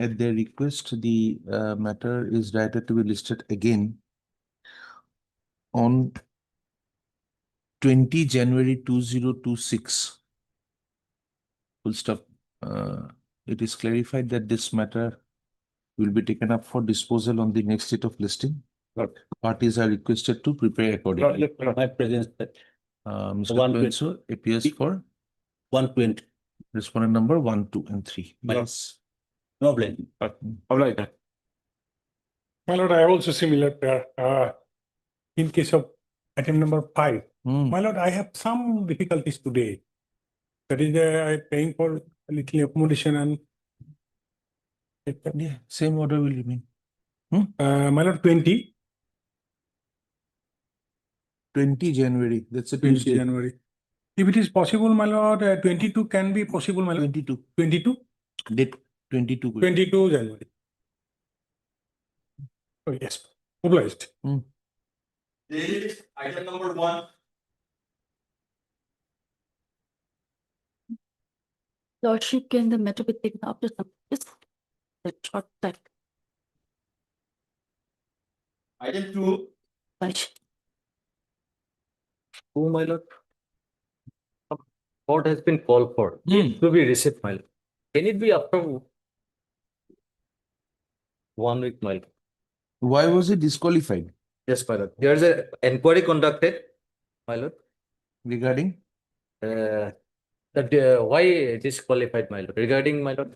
at their request, the matter is directed to be listed again on 20 January 2026. Full stop. It is clarified that this matter will be taken up for disposal on the next date of listing. Lord. Parties are requested to prepare accordingly. My presence that Mr. 120. Quenso appears for 120. respondent number 1, 2, and 3. My lord. Yes. No blame. How like that? My lord, I also similar in case of item number 5. Hmm. My lord, I have some difficulties today. That is, I'm paying for a little accommodation and Yeah, same order will remain. my lord, 20 January. That's a 20 Tuesday. January. If it is possible, my lord, 22 can be possible, my lord. 22. 22? Date 22. 22 January. Oh, yes. Obliged. Item number 1. Lordship, can the matter be taken up to some just a short time? Item 2. Like, Oh, my lord. Court has been called for Hmm. to be received, my lord. Can it be after 1 week, my lord? Why was he disqualified? Yes, my lord. There is an inquiry conducted, my lord. Regarding? Why disqualified, my lord? Regarding, my lord,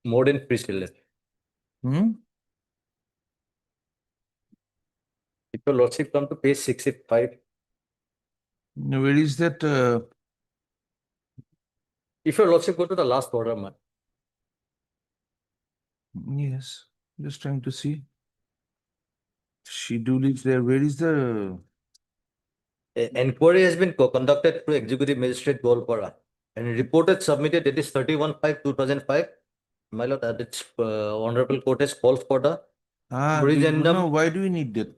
more than free children. Hmm? If your lordship come to page 65, Where is that? if your lordship go to the last order, man. Yes, just trying to see. Schedule is there. Where is the? Inquiry has been conducted through Executive Magistrate Golpara and reported submitted it is 31/5/2005. My lord, its Honorable Court has called for the No, why do we need that?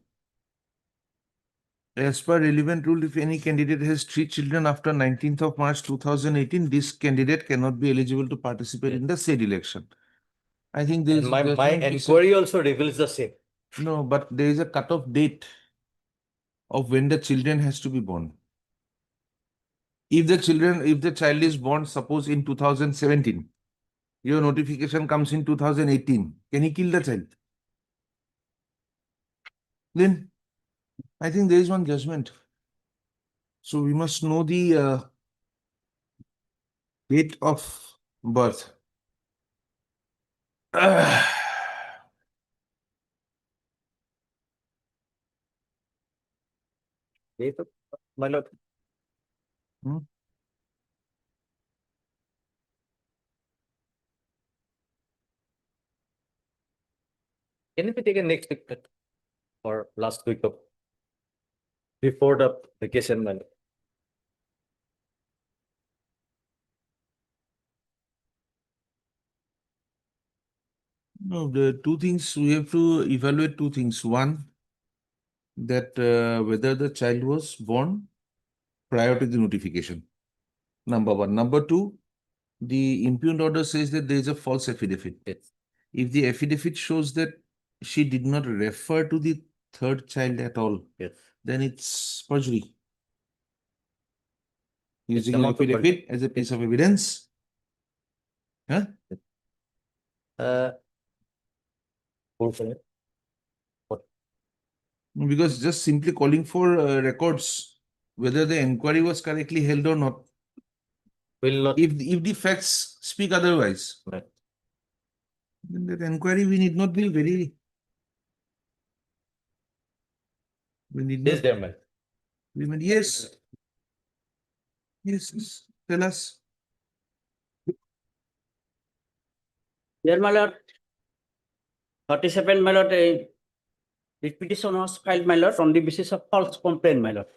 As per relevant rule, if any candidate has 3 children after 19th of March 2018, this candidate cannot be eligible to participate in the said election. I think there is my inquiry also reveals the same. no, but there is a cutoff date of when the children has to be born. If the child is born, suppose in 2017, your notification comes in 2018, can he kill the child? Then I think there is one judgment. So we must know the date of birth. My lord. Hmm? Can it be taken next week or last week of before the vacation, my lord? No, the two things we have to evaluate two things. One, that whether the child was born prior to the notification. Number one. Number two, the impugned order says that there is a false affidavit. Yes. If the affidavit shows that she did not refer to the third child at all, Yes. then it's perjury. It's Using an amount of affidavit as a piece of evidence. Huh? Because just simply calling for records, whether the inquiry was correctly held or not, will not. if the facts speak otherwise, Right. then that inquiry we need not be very. We need Yes, not. there, man. Yes. Yes. Tell us. Dear my lord, 37 my lord, this petition was filed my lord on the basis of false complaint my lord.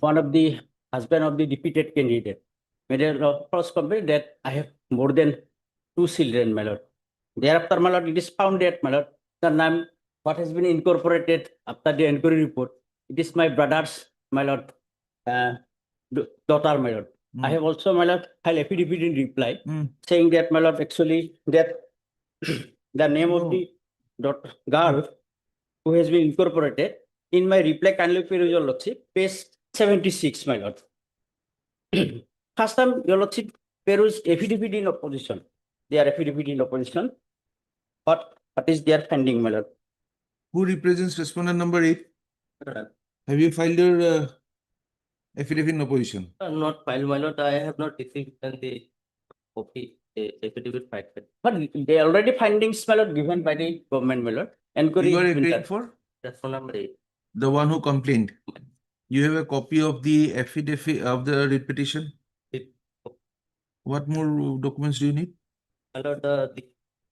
One of the husband of the defeated candidate made a false complaint that I have more than 2 children my lord. Thereafter my lord, it is found that my lord, the name what has been incorporated after the inquiry report, it is my brother's my lord daughter my lord. I have also, my lord, filed affidavit in reply, Hmm. saying that, my lord, actually, that the name of No. the daughter, girl who has been incorporated, in my reply, kindly peruse your lordship, page 76, my lord. First time, your lordship peruse affidavit in opposition. Their affidavit in opposition. What is their finding, my lord? Who represents respondent number 8? Have you filed your affidavit in opposition? Not filed, my lord. I have not received the copy, affidavit filed. But they already findings, my lord, given by the government, my lord. Enquiry You are has been appealing done. for? That's phone number 8. The one who complained. You have a copy of the affidavit of the writ petition? It- What more documents do you need? My lord, the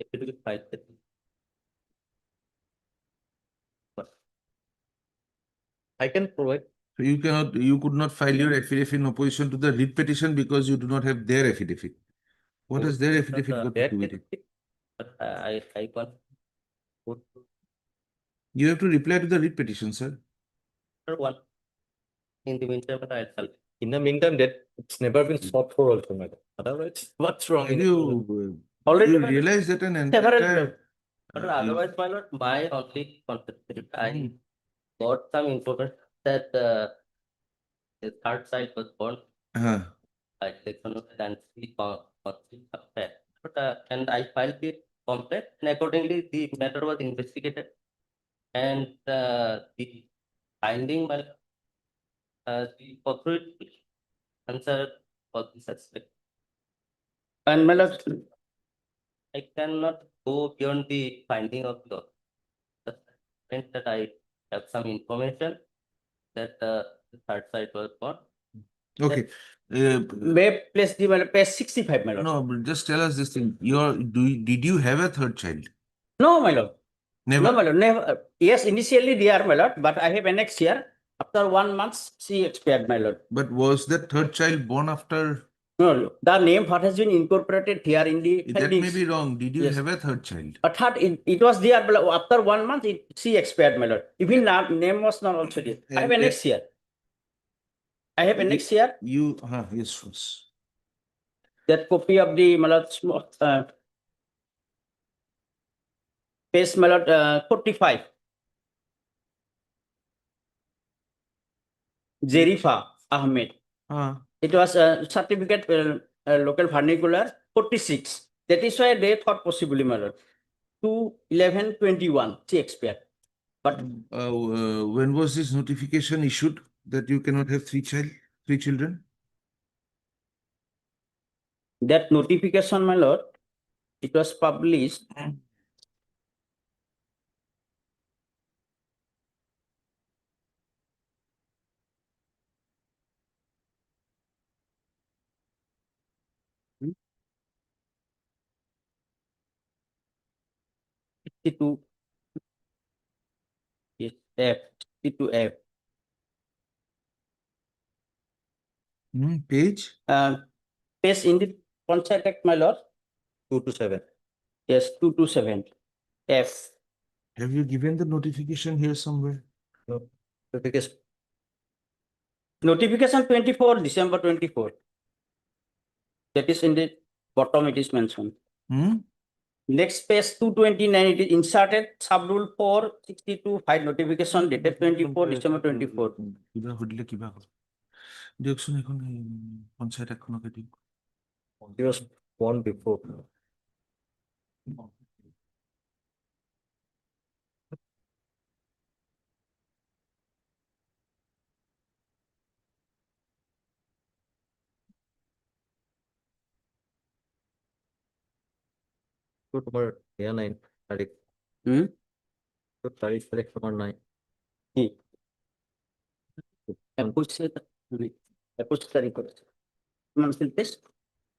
affidavit filed. I can provide. So you could not file your affidavit in opposition to the writ petition because you do not have their affidavit. What has their affidavit got to do with it? But I can't put You have to reply to the writ petition, sir. one. In the meantime, in the meantime, that it's never been sought for also, madam. Otherwise, what's wrong? Have in it? you, Already, you my lord. realize that an Several entire But otherwise, my lord, my only concept, I Hmm. got some information that the third side was born Uh, by section of and but and I filed the complaint, and accordingly the matter was investigated, and the finding by the authority answer for the suspect. And my lord, I cannot go beyond the finding of the suspect that I have some information that the third side was born. okay. may I place the, my lord, page 65, my lord. No, but just tell us this thing. Did you have a third child? No, my lord. Never. No, my lord, never. Yes, initially they are, my lord, but I have annexed here. After 1 month, she expired, my lord. But was that third child born after? No, the name what has been incorporated here in the That may findings. be wrong. Did you Yes. have a third child? A third, it was there, but after 1 month, she expired, my lord. Even name was not also there. I have And, annexed here. I have you- annexed here Yes. that copy of the, my lord, page, my lord, 45. Zerifa Ahmed. It was a certificate, local vernacular 46. That is why they thought possibly, my lord. 2/11/21, she expired. But When was this notification issued that you cannot have three children? that notification, my lord, it was published. F, 62F. Page? Page in the Panchayat Act, my lord. 2 to 7. Yes, 227. F. Have you given the notification here somewhere? Notification. Notification 24 December 24. That is in the bottom, it is mentioned. Next page 229, it is inserted sub-rule 462 file notification dated 24 December 24. কিবা সুধিলে কিবা হ'ব। দিয়কচোন এখন পঞ্চায়ত এখনকে দিয়ক। He was born before. So tomorrow, yeah, 9. Tarik. So tarik tomorrow 9.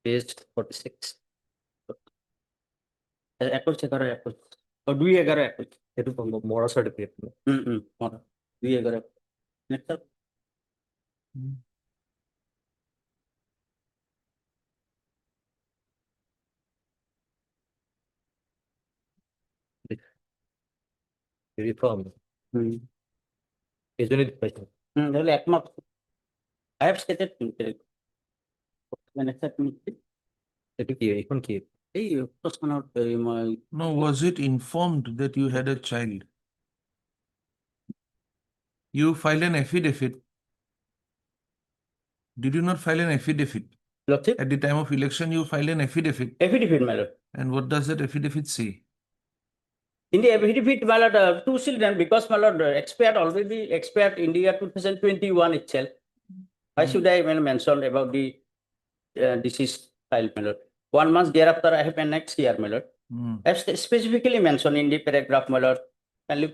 Page 46. 2/11 Itu Mora certificate. 2/11 Next. Reform. Isn't it question? তাহলে একমাত্র I have stated মানে এইটো কি এইখন কি এই প্ৰশ্নত মই No, was it informed that you had a child? You filed an affidavit. Did you not file an affidavit? লক্ষিত At the time of election, you filed an affidavit. Affidavit মেলত And what does that affidavit say? In the affidavit মেলত two children because মেলত expired already expired in the year 2021 itself. Why should I mention about the deceased child melod? 1 month thereafter, I have annexed here melod. Hmm. I have specifically mentioned in the paragraph melod. Can you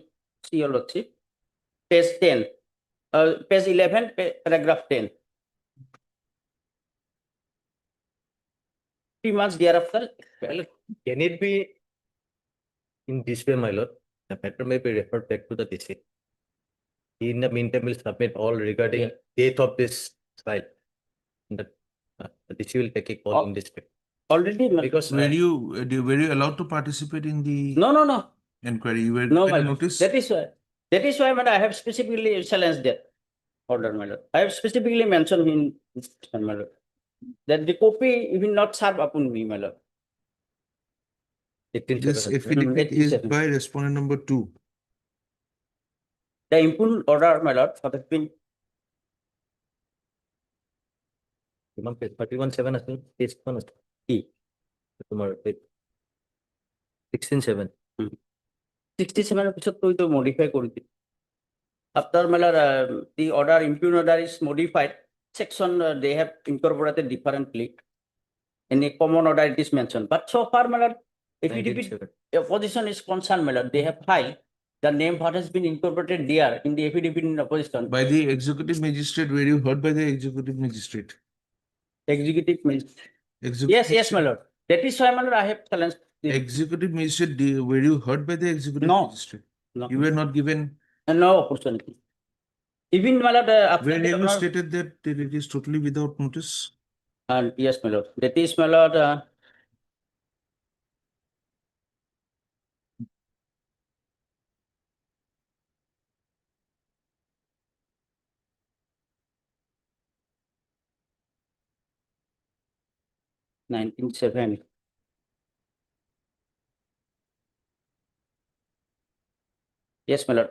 see your lordship? Page 10, page 11, paragraph 10. 3 months thereafter, Can it be in this way, my lord? The matter may be referred back to the deceased. He in the meantime will submit all regarding Yeah. date of this child. And the deceased will take a call Oh. in this way. already. Because Were you allowed to participate in the No. inquiry? You were No, given my a lord. notice? That is why, madam, I have specifically challenged that order, my lord. I have specifically mentioned in this, my lord, that the copy will not serve upon me, my lord. 18 This seven. affidavit is 87. by respondent number 2. The impugned order, my lord, for the been 31/7 আছে page 1 আছে কি? তোমাৰ 16/7 67 episode to modify কৰি দিম। After Miller, the order, impugned order is modified. Section they have incorporated differently. In a common order it is mentioned. But so far, Miller, if opposition is concerned, Miller, they have filed the name what has been incorporated there in the affidavit in opposition. By the executive magistrate, were you heard by the executive magistrate? Executive magistrate. Executive Yes, my lord. That is why, my lord, I have challenged. Executive magistrate, were you heard by the executive No. magistrate? No, You were not given, no opportunity. Even, my lord, after where the have you order- stated that it is totally without notice? And yes, my lord. That is, my lord, (1970). Yes, my lord.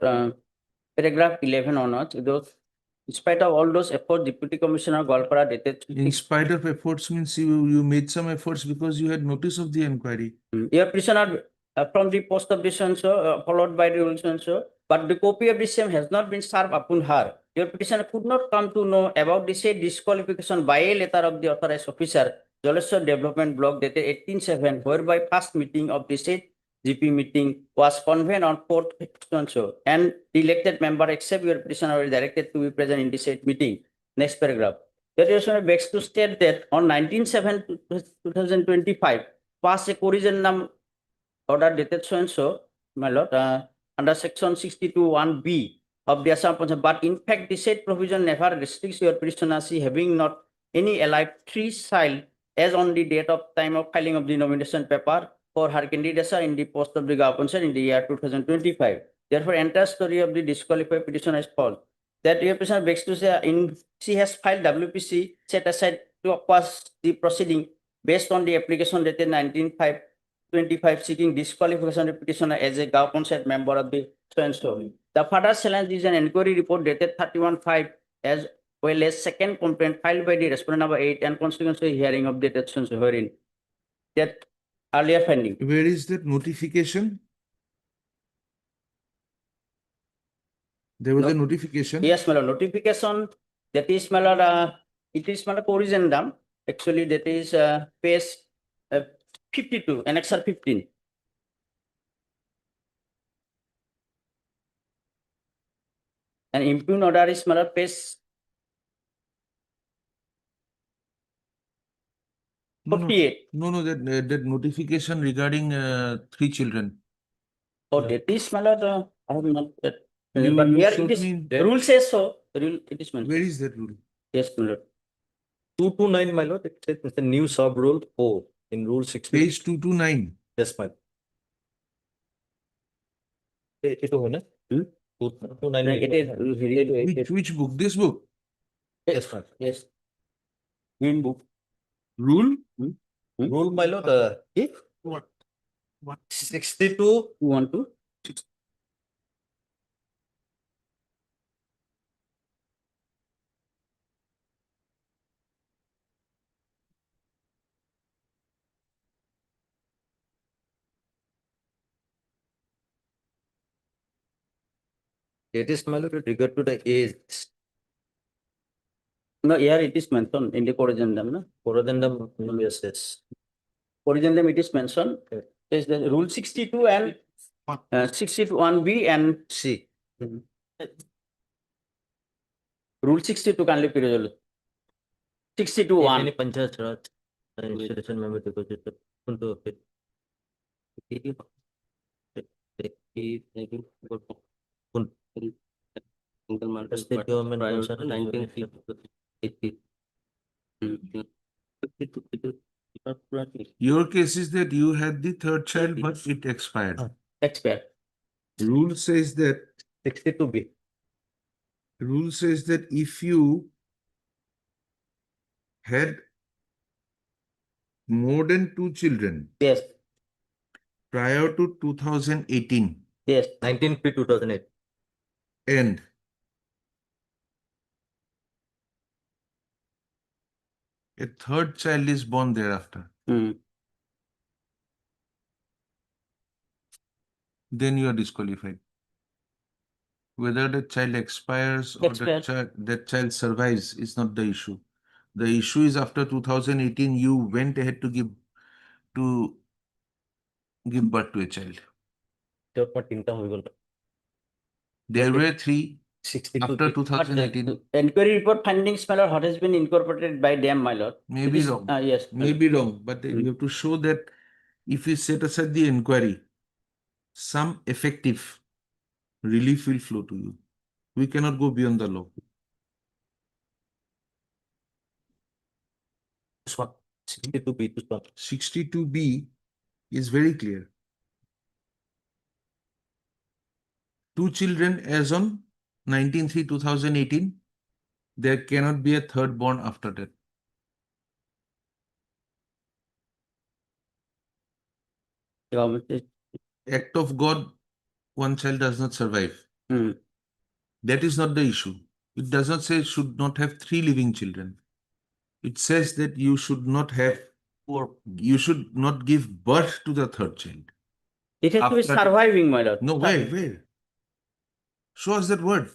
Paragraph 11 onwards, those, in spite of all those efforts, Deputy Commissioner Golpara dated. In spite of efforts means you made some efforts because you had notice of the inquiry. Your prisoner from the post of this and so, followed by the rules and so, but the copy of the same has not been served upon her. Your petitioner could not come to know about the said disqualification by a letter of the authorized officer, Joleswar Development Block dated 18/7, whereby first meeting of the said GP meeting was convened on 4th and so, and the elected member except your petitioner were directed to be present in the said meeting. Next paragraph. Your petitioner begs to state that on 19/7/2025, pass a corrigendum order dated so and so, my lord, under section 62(1)(b) of the Assam Panchayat, but in fact, the said provision never restricts your petitioner she having not any alive three child as on the date of time of filing of the nomination paper for her candidature in the post of the government in the year 2025. Therefore, entire story of the disqualified petitioner is false. That your petitioner begs to say she has filed WPC set aside to oppose the proceeding based on the application dated 19/5/25 seeking disqualification of petitioner as a Gao Panchayat member of the so and so. The further challenge is an inquiry report dated 31/5 as well as second complaint filed by the respondent number 8 and consequently hearing of dated so and so herein. That earlier finding. Where is that notification? There was No. a notification. Yes, my lord, notification, that is, my lord, it is, my lord, corrigendum. Actually, that is page 52, annexure 15. And impugned order is, my lord, page No, no, 48. no, that notification regarding 3 children. Oh, that is, my lord, I have not, but You here showed it is, me- rule says so, rule, it is mentioned. Where is that rule? Yes, my lord. 229, my lord. It says it's a new sub rule 4 in rule 16. Page 229. Yes, my lord. Ito ho na? 229. It is, Which book? This book? Yes, my lord. yes. Green book. Rule? Rule, my lord, if What? 62, You want to? it is, my lord, with regard to the age. No, here it is mentioned in the corrigendum, no? Corrigendum, yes, yes. Corrigendum it is mentioned. Is the rule 62 and 61B and C. rule 62 can live period. 62 If 1. any Panchayat Raj institution member deposited into it. State government prior rules to are 1980. Your case is that you had the third child, but it expired. Expert. Rule says that 62B. if you had more than 2 children Yes. prior to 2018 Yes. 19P 2008. and a third child is born thereafter, then you are disqualified. Whether the child expires or Expires. that child survives is not the issue. The issue is after 2018, you went ahead to give birth to a child. There were 3 after 2018. Inquiry report findings, my lord, what has been incorporated by them, my lord. May It be is- wrong. Yes. May be wrong, but you have to show that if you set aside the inquiry, some effective relief will flow to you. We cannot go beyond the law. 62B. 62B is very clear. 2 children as on 19/3/2018, there cannot be a third born after that. Act of God, one child does not survive. That is not the issue. It does not say should not have 3 living children. It says that you should not have, or you should not give birth to the third child. It has to be After- surviving, my lord. No, where? Show us that word.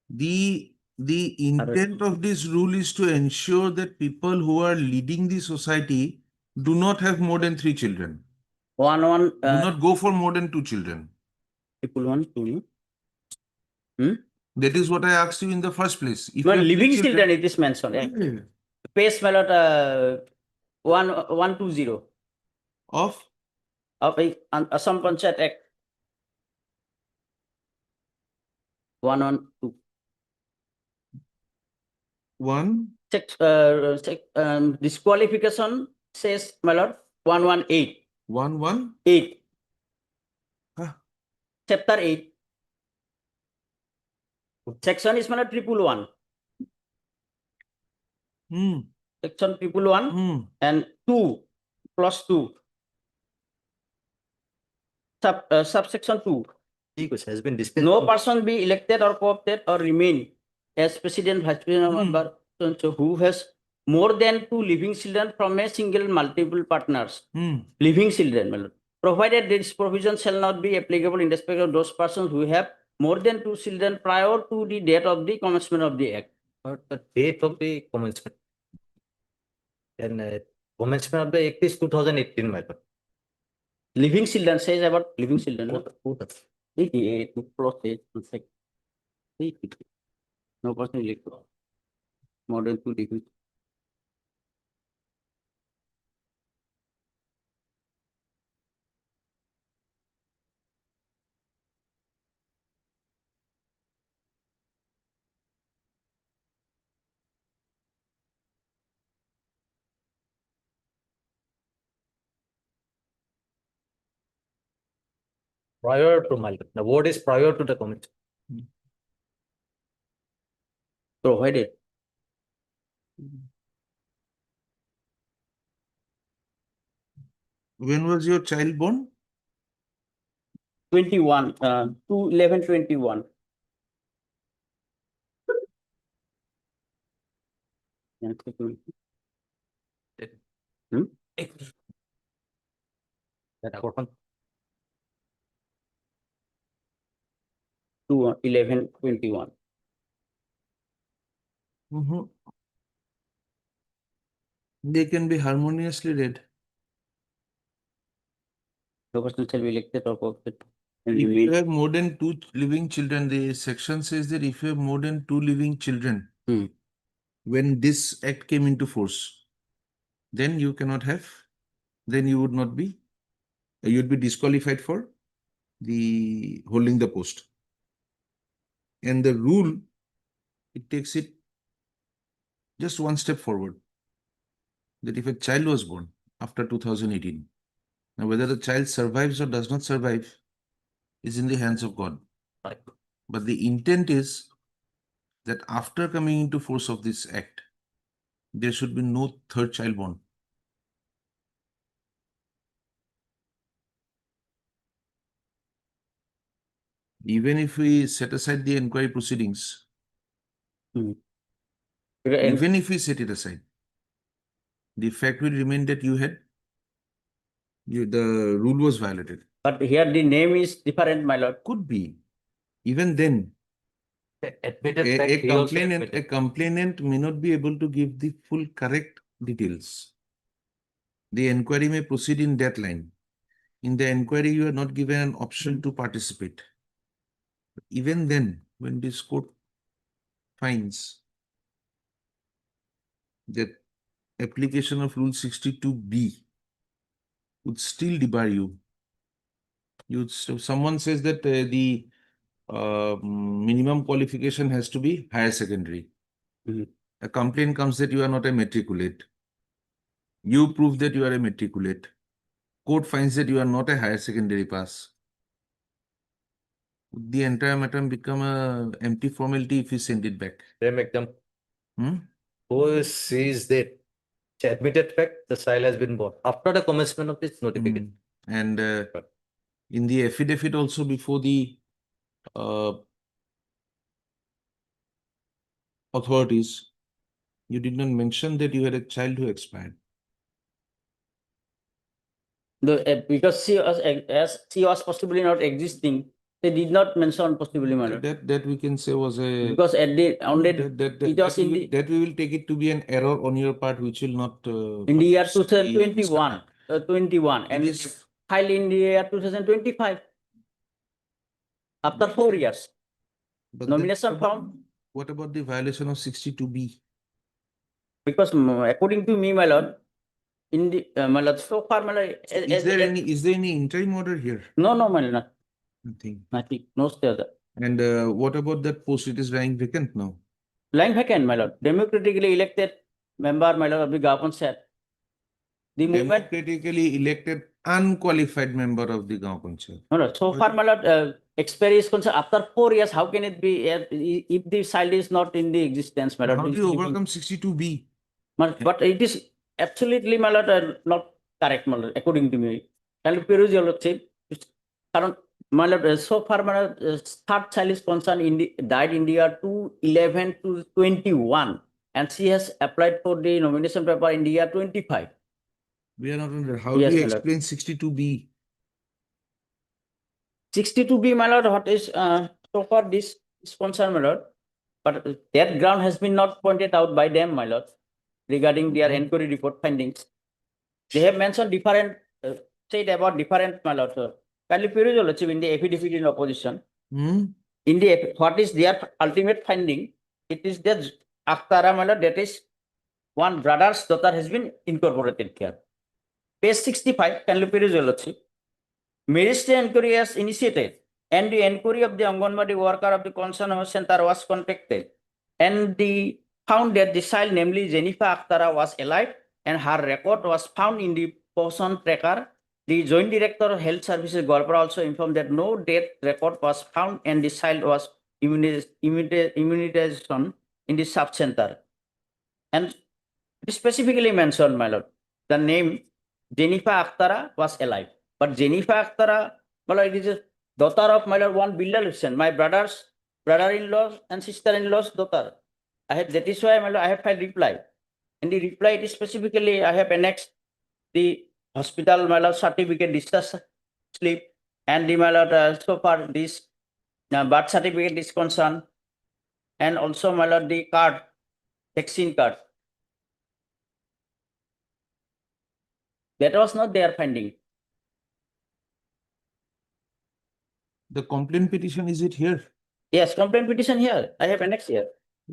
The intent of this rule is to ensure that people who are leading the society do not have more than 3 children. One, Do not go for more than 2 children. people want to. That is what I asked you in the first place. If No, you have 3 living children, it is mentioned. Yeah. Pace, my lord, 120 Of of Assam Panchayat Act. 112. 1 Disqualification says, my lord, 118. 1 1 8. Ah. Chapter 8. Section is, my lord, 111. Section 111 and 2 plus 2. Subsection 2. Has been discussed. No person be elected or co-opted or remain as president, vice president, member who has more than 2 living children from a single multiple partners. Living children, my lord. Provided this provision shall not be applicable in respect of those persons who have more than 2 children prior to the date of the commencement of the act. But the date of the commencement. And commencement of the act is 2018, my lord. Living children says about living children. No? 88 plus 8 plus 6. No person elected. More than 2 living. Prior to, my lord. The word is prior to the commencement. Provided. When was your child born? 21, 2/11/21. Hmm? 2/11/21. Mhm. They can be harmoniously read. The person shall be elected or voted. And If you remain. have more than two living children, the section says that if you have more than two living children, Hmm. when this act came into force, then you cannot have, then you would not be, you'd be disqualified for the holding the post. And the rule, it takes it just one step forward. That if a child was born after 2018, now whether the child survives or does not survive is in the hands of God. But the intent is that after coming into force of this act, there should be no third child born. Even if we set aside the inquiry proceedings, And even if we set it aside, the fact will remain that the rule was violated. but here the name is different, my lord. Could be. Even then, Admitted a fact, he also complainant, admitted. a complainant may not be able to give the full correct details. The inquiry may proceed in that line. In the inquiry, you are not given an option to participate. Even then, when this court finds that application of Rule 62B would still debar you, someone says that the minimum qualification has to be higher secondary. Mhm. A complaint comes that you are not a matriculate. You prove that you are a matriculate. Court finds that you are not a higher secondary pass. Would the entire matter become a empty formality if you send it back? Same example. Hmm? Who sees that admitted fact the child has been born after the commencement of this notification? And in the affidavit also before the authorities, you did not mention that you had a child who expired. Because as she was possibly not existing, they did not mention possibly, my lord. That we can say was a Because at the on the it was in the that we will take it to be an error on your part, which will not in the year stay 2021, 21, and It it's is filed in the year 2025. After 4 years, but then nomination form. what about the violation of 62B? Because according to me, my lord, in the my lord, so far, my lord, Is there any interim order here? no, my lord, Nothing. nothing, no stay other. And what about that post? It is lying vacant now. Lying vacant, my lord, democratically elected member, my lord, of the government said. The movement, Democratically elected unqualified member of the Gaon Panchayat. no, so far, my lord, expiry is concerned after 4 years. How can it be if the child is not in the existence, my lord? How do you overcome 62B? But it is absolutely, my lord, not correct, my lord, according to me. Can you peruse your lordship? Karon, my lord, so far, my lord, third child is concerned died in the year 2011 to 21, and she has applied for the nomination paper in the year 25. We are not under. How Yes, do you my lord. explain 62B? 62B, my lord, what is so far this is concerned, my lord, but that ground has been not pointed out by them, my lord, regarding their inquiry report findings. They have mentioned different, said about different, my lord. Kindly peruse your lordship in the affidavit in opposition. Hmm? In the what is their ultimate finding? It is that Aftara, my lord, that is one brother's daughter has been incorporated here. Page 65, kindly peruse your lordship. Ministry inquiry has initiated, and the inquiry of the Anganwadi worker of the concerned center was conducted, and the found that the child, namely Jennifer Akhtara, was alive, and her record was found in the possession tracker. The Joint Director of Health Services, Golpara, also informed that no death record was found, and the child was immunization in the sub-center. And specifically mentioned, my lord, the name Jennifer Akhtara was alive. But Jennifer Akhtara, my lord, it is a daughter of my lord, one Bilal Hussain, my brother-in-law and sister-in-law's daughter. That is why, my lord, I have filed reply. In the reply, it is specifically, I have annexed the hospital, my lord, certificate, discharge slip, and the, my lord, so far this birth certificate is concerned, and also, my lord, the card, vaccine card. That was not their finding. The complaint petition, is it here? Yes, complaint petition here. I have annexed here.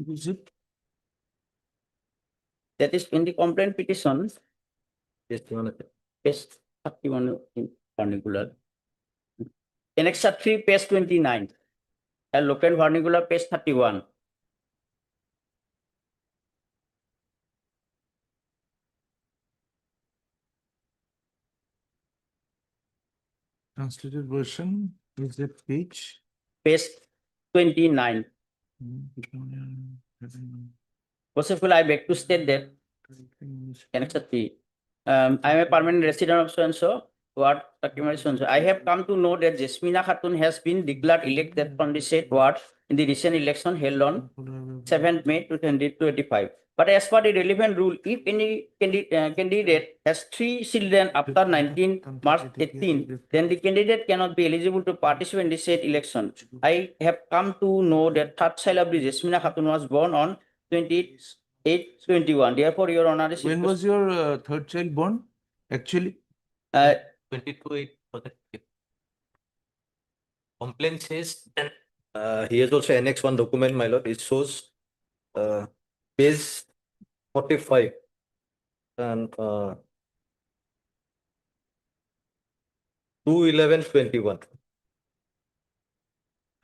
Is it? That is in the complaint petition, Yes, Your Honor. page 31 in vernacular. Annex 3, page 29. And local vernacular, page 31. Translated version, is that page? Page 29. Possibly, I beg to state that Annex 3. I am a permanent resident of so-and-so, ward, so-and-so. I have come to know that Jasmina Khatun has been declared elected from the said ward in the recent election held on 7th May 2025. But as per the relevant rule, if any candidate has 3 children after 19 March 18, then the candidate cannot be eligible to participate in the said election. I have come to know that third child of the Jasmina Khatun was born on 28/21. Therefore, Your Honor, is When was your third child born? Actually, 22/8 for the complaint says, he has also annexed one document, my lord. It shows page 45 and 2/11/21.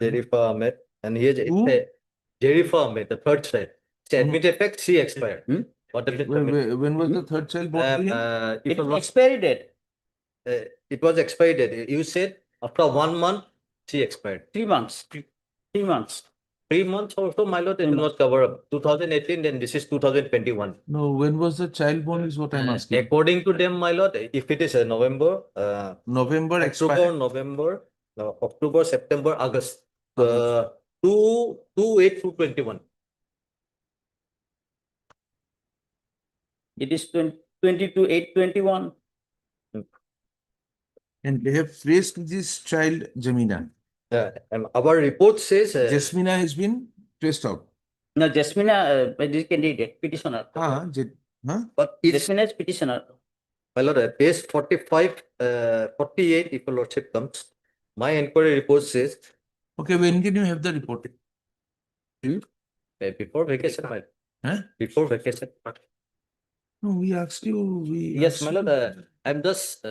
Jerifa Ahmed, and here Who? Jerifa Ahmed, the third child. She admitted fact, she expired. Hmm? What does it when, mean? when was the third child born to him? If It I'm not- expiry date, it was expired. You said after 1 month, she expired. 3 months. 3 months. 3 months also, my lord, it 3 will months. not cover up. 2018, then this is 2021. No, when was the child born is what I'm asking. According to them, my lord, if it is November, November October, expired. November, no, October, September, August, 2/8/21. It is 22/8/21. And they have traced this child, Jamina. And our report says, Jasmina has been traced out. No, Jasmina, the candidate, petitioner. Huh? but it's, Jasmina is petitioner. my lord, page 45, 48, if your lordship comes, my inquiry report says, Okay, when can you have the report? before vacation, my lord. Huh? Before vacation. No, we asked you. Yes, my lord, I'm just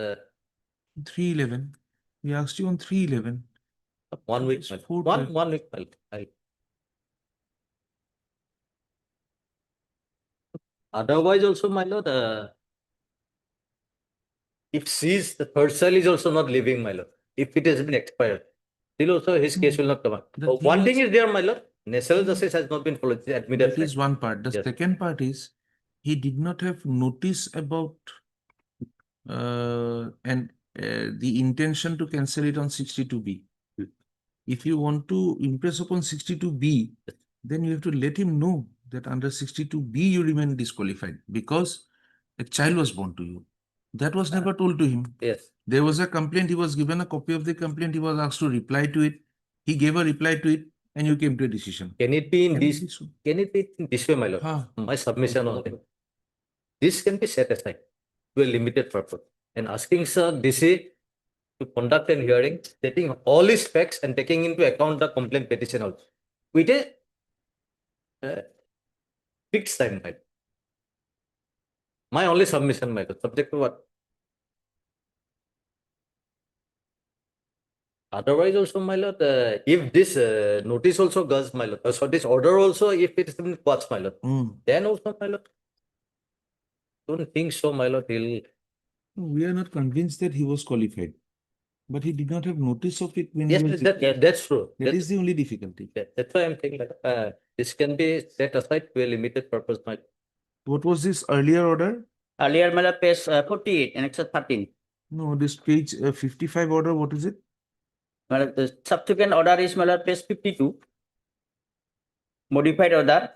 3/11. We asked you on 3/11. 1 week, It's my lord. 4/12. One week, my lord. Otherwise also, my lord, if sees the third cell is also not living, my lord, if it has been expired, still also his case will not come up. The One thing thing is there, my lord, national justice has not been followed, admitted. That is fact. one part. The Yes. second part is he did not have notice about the intention to cancel it on 62B. If you want to impress upon 62B, then you have to let him know that under 62B you remain disqualified because a child was born to you. That was never told to him. Yes, There was a complaint, he was given a copy of the complaint, he was asked to reply to it. He gave a reply to it and you came to a decision. can it be in Can this, it be so? can it be in this way, my lord? Huh. My submission on it. This can be set aside to a limited purpose and asking Sir DC to conduct an hearing, stating all his facts and taking into account the complaint petition also. With a fixed time, my lord. My only submission, my lord, subject to what? Otherwise also, my lord, if this notice also goes, my lord, so this order also, if it is in quotes, my lord, then also, my lord, don't think so, my lord, he'll, We are not convinced that he was qualified. But he did not have notice of it when yes, he was. that's true. That is the only difficulty. That's why I'm saying like, this can be set aside to a limited purpose, my. What was this earlier order? Earlier, my lord, page 48, Annex 13. No, this page 55 order, what is it? My lord, the subsequent order is, my lord, page 52. Modified order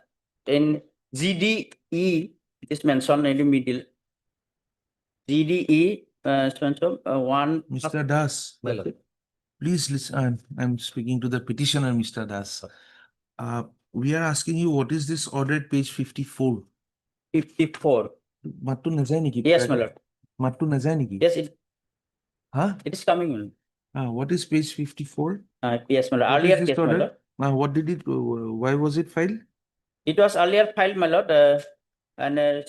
in GDE, it is mentioned in the middle. GDE, mentioned, one. Mr. Das, My lord. please listen. I'm speaking to the petitioner, Mr. Das. We are asking you, what is this order at page 54? 54. Mattu nazai niki? Yes, my lord. Mattu nazai niki? Yes, Huh? it is coming, my lord. What is page 54? Yes, my lord. What is Earlier this case, my order? lord. What did it, why was it filed? It was earlier filed, my lord, and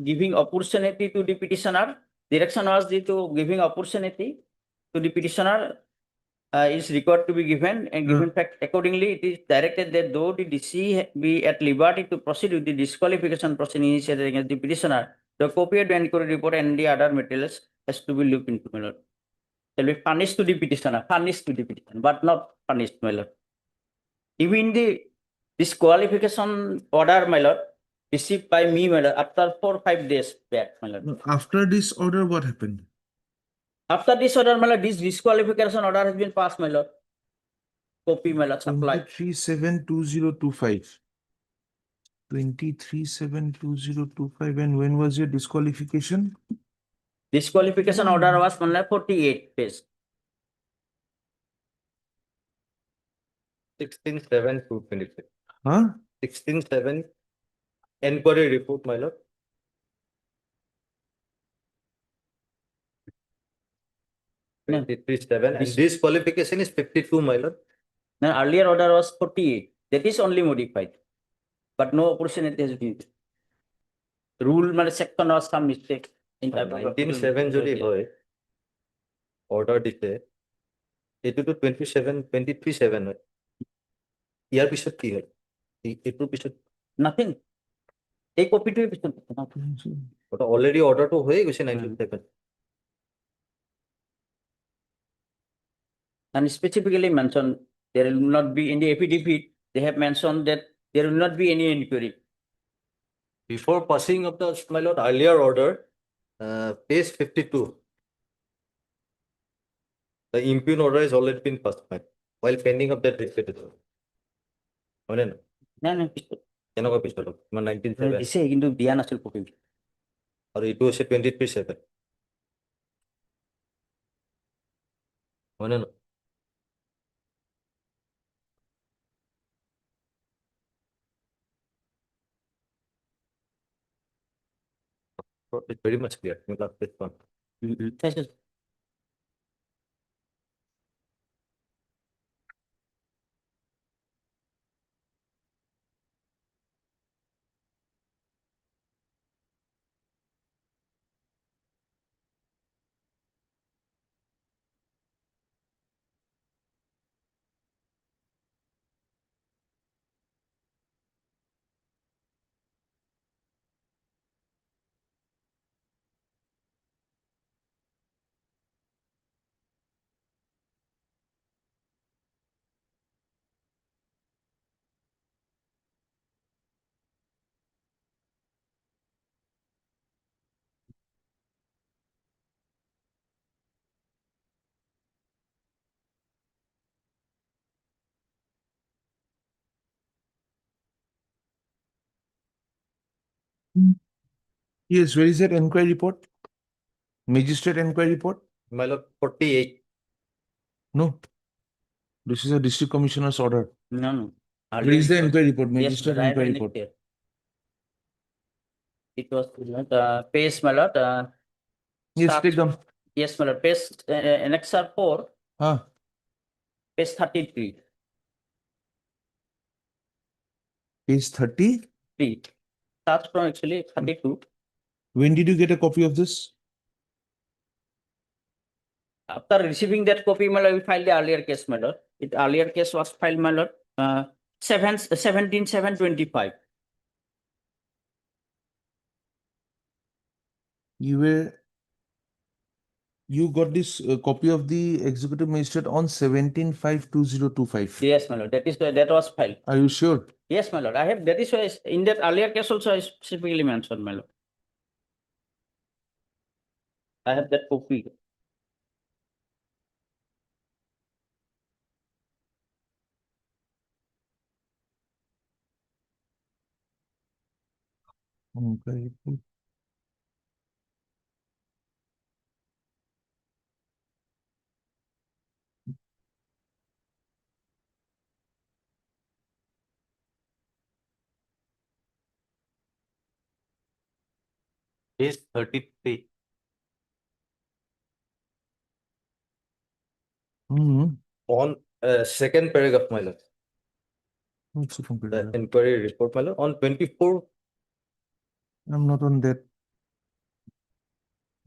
giving opportunity to the petitioner. Direction was to giving opportunity to the petitioner is required to be given and given fact accordingly. It is directed that though the DC be at liberty to proceed with the disqualification proceeding initiated against the petitioner, the copy of the inquiry report and the other materials has to be looked into, my lord. Shall be furnished to the petitioner, but not punished, my lord. Even the disqualification order, my lord, received by me, my lord, after 4 or 5 days back, my lord. No, after this order, what happened? After this order, my lord, this disqualification order has been passed, my lord. Copy, my lord, supplied. 23/7/2025. 23/7/2025. And when was your disqualification? Disqualification order was, my lord, 48 pages. 16/7/2025. Huh? 16/7 inquiry report, my lord. No. 23/7 and This- this qualification is 52, my lord. Now, earlier order was 48. That is only modified. But no opportunity has been. Rule, my section was some mistake. In type of 19/7 যদি হয় order দিতে এইটোতো 23/7 হয় ইয়াৰ পিছত কি হয় এইটোৰ পিছত Nothing. এই কপিটোৱে পিছত ওটা অলৰেডি অৰ্ডাৰটো হৈয়ে গৈছে 19/7 and specifically mentioned there will not be in the affidavit. They have mentioned that there will not be any inquiry. before passing of the, my lord, earlier order, page 52, the impugn order has already been passed by while pending of that repetition. হয়নে না No, no, পিছত কেনেকুৱা পিছত তোমাৰ 19/7 দিছে কিন্তু দিয়া নাছিল কপি। আৰু এইটো হৈছে 23/7 হয়নে না It's very much clear. You love this one. চাইছো। Yes, where is that inquiry report? Magistrate inquiry report? My lord, 48. No. This is a district commissioner's order. No, no. Where is the inquiry report? Yes, Magistrate I have inquiry it report. here. It was page, my lord. Yes, Start- take them. Yes, my lord. Page annexer 4, Huh? page 33. Page 30. Starts from actually 32. When did you get a copy of this? After receiving that copy, my lord, we filed the earlier case, my lord. It earlier case was filed, my lord, 17/7/25. You got this copy of the executive magistrate on 17/5/2025. Yes, my lord. That is why that was filed. Are you sure? Yes, my lord. I have, that is why in that earlier case also I specifically mentioned, my lord. I have that copy. Inquiry report. Page 33. On second paragraph, my lord. What's the The computer? inquiry report, my lord, on 24. I'm not on that.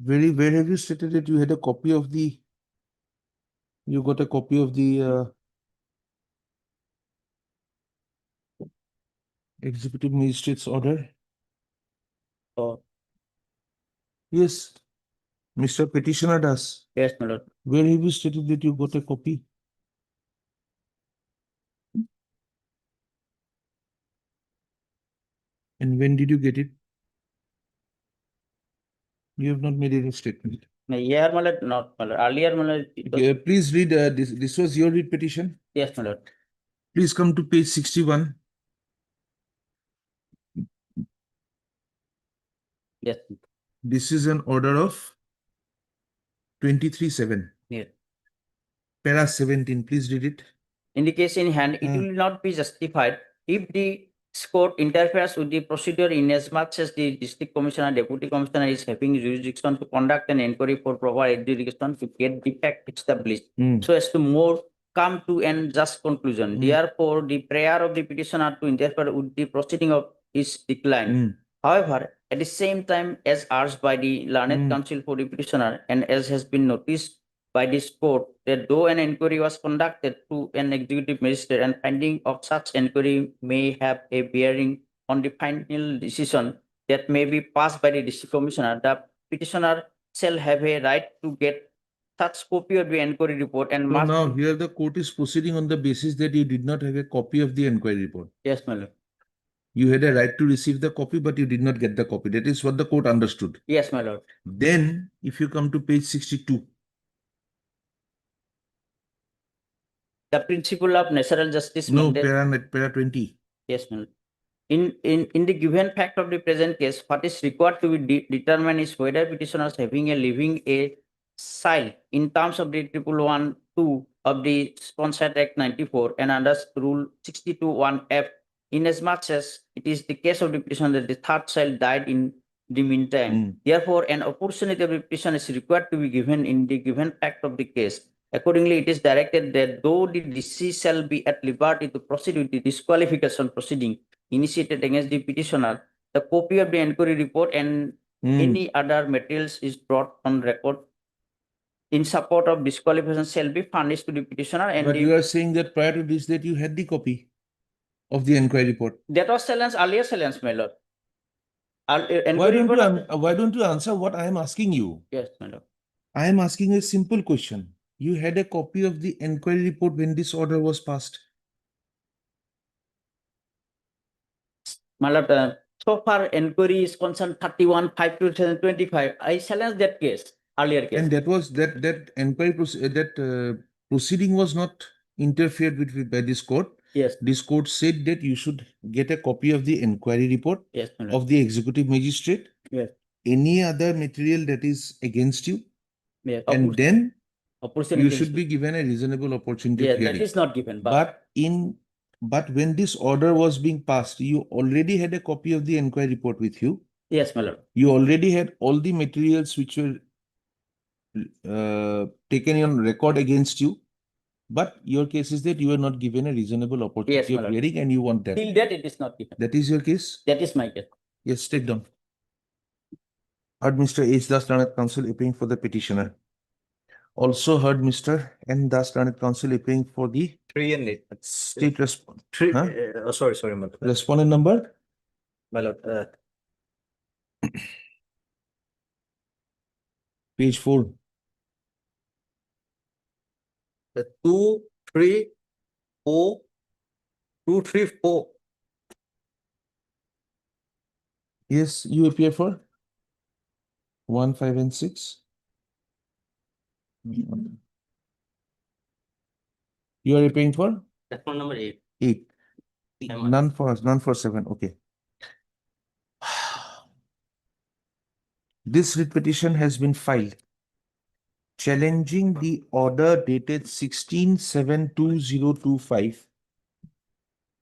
Where have you stated that you had a copy of the, you got a copy of the executive magistrate's order? Oh, Yes, Mr. Petitioner does. yes, my lord. Where have you stated that you got a copy? And when did you get it? You have not made any statement. No, here, my lord, not, my lord. Earlier, my lord, it was- Okay, please read, this was your read petition. yes, my lord. Please come to page 61. Yes, This is an order of 23/7. yes. Para 17, please read it. In the case in hand, it Hmm. will not be justified if the court interferes with the procedure in as much as the district commissioner, deputy commissioner is having jurisdiction to conduct an inquiry for proper adjudication to get the fact established, Hmm. so as to more come to an just conclusion. Hmm. Therefore, the prayer of the petitioner to interfere with the proceeding of is declined. Hmm. However, at the same time, as urged by the learned Hmm. counsel for the petitioner, and as has been noticed by this court, that though an inquiry was conducted through an executive magistrate and finding of such inquiry may have a bearing on the final decision that may be passed by the district commissioner, the petitioner shall have a right to get such copy of the inquiry report and So must. now here the court is proceeding on the basis that you did not have a copy of the inquiry report. Yes, my lord. You had a right to receive the copy, but you did not get the copy. That is what the court understood. Yes, my lord. Then, if you come to page 62, The principle of natural justice. no, mandate- para 20. Yes, ma'am. In the given fact of the present case, what is required to be determined is whether petitioners having a living a child in terms of the 111(2) of the Sponsored Act 94 and under Rule 62(1)(f), inasmuch as it is the case of the petitioner that the third child died in the meantime. Hmm. Therefore, an opportunity of the petition is required to be given in the given fact of the case. Accordingly, it is directed that though the deceased shall be at liberty to proceed with the disqualification proceeding initiated against the petitioner, the copy of the inquiry report and Hmm. any other materials is brought on record in support of disqualification shall be furnished to the petitioner, and But you are saying that prior to this, that you had the copy of the inquiry report. that was challenge, earlier challenge, my lord. Why Inquiry don't report. why don't you answer what I am asking you? Yes, my lord. I am asking a simple question. You had a copy of the inquiry report when this order was passed. My lord, so far inquiry is concerned 31/5/2025. I challenge that case, earlier case. And that was that inquiry proceeding was not interfered with by this court. Yes, This court said that you should get a copy of the inquiry report yes, my lord. of the executive magistrate. Yes. Any other material that is against you, Yes. and then Opportunity you is- should be given a reasonable opportunity Yeah, of that hearing. is not given, but But when this order was being passed, you already had a copy of the inquiry report with you. yes, my lord. You already had all the materials which were taken on record against you. But your case is that you were not given a reasonable opportunity my of lord. hearing, and you want that. Till that it is not given. That is your case? That is my case. Yes, take down. Heard Mr. H. Das Learned Counsel appearing for the petitioner. Also heard Mr. N. Das Learned Counsel appearing for the 3 and 8. state Three. Huh? Sorry, my lord. respondent number. My lord. Page 4. 2, 3, 4, 2, 3, 4. Yes, you appear for 1, 5, and 6. You are appearing for That's for number 8. 8. Lemon. None for 7. Okay. This writ petition has been filed challenging the order dated 16/7/2025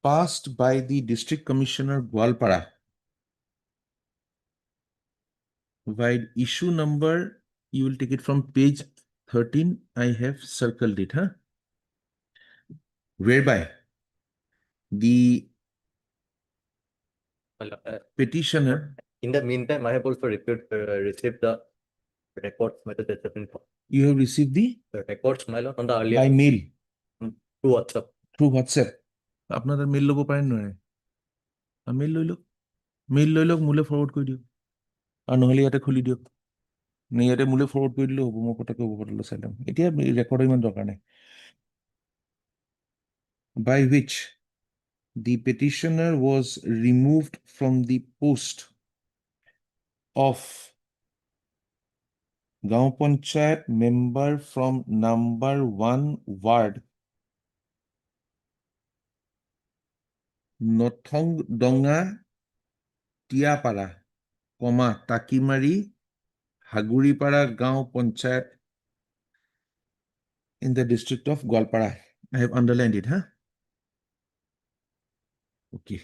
passed by the District Commissioner Gwalpara. While issue number, you will take it from page 13. I have circled it, huh? Whereby the Well, petitioner, in the meantime, I have also received the records, my lord, that have been you have received the records, my lord, on the by earlier mail through WhatsApp. through WhatsApp. আপনারা mail ল'ব পাৰে নোৱাৰে? Mail লৈ লওক, mail লৈ লওক, মোলৈ forward কৰি দিয়ক, আৰু নহ'লে ইয়াতে খুলি দিয়ক, নে ইয়াতে মোলৈ ফৰৱাৰ্ড কৰি দিলেও হ'ব, মই পটককৈ ওপৰলৈ চাই ল'ম। এতিয়া ৰেকৰ্ডৰ ইমান দৰকাৰ নাই। By which the petitioner was removed from the post of Gaon Panchayat member from number 1 ward Nothongdonga Tiapara, Takimari, Haguripara Gaon Panchayat in the district of Gwalpara. I have underlined it, huh? Okay.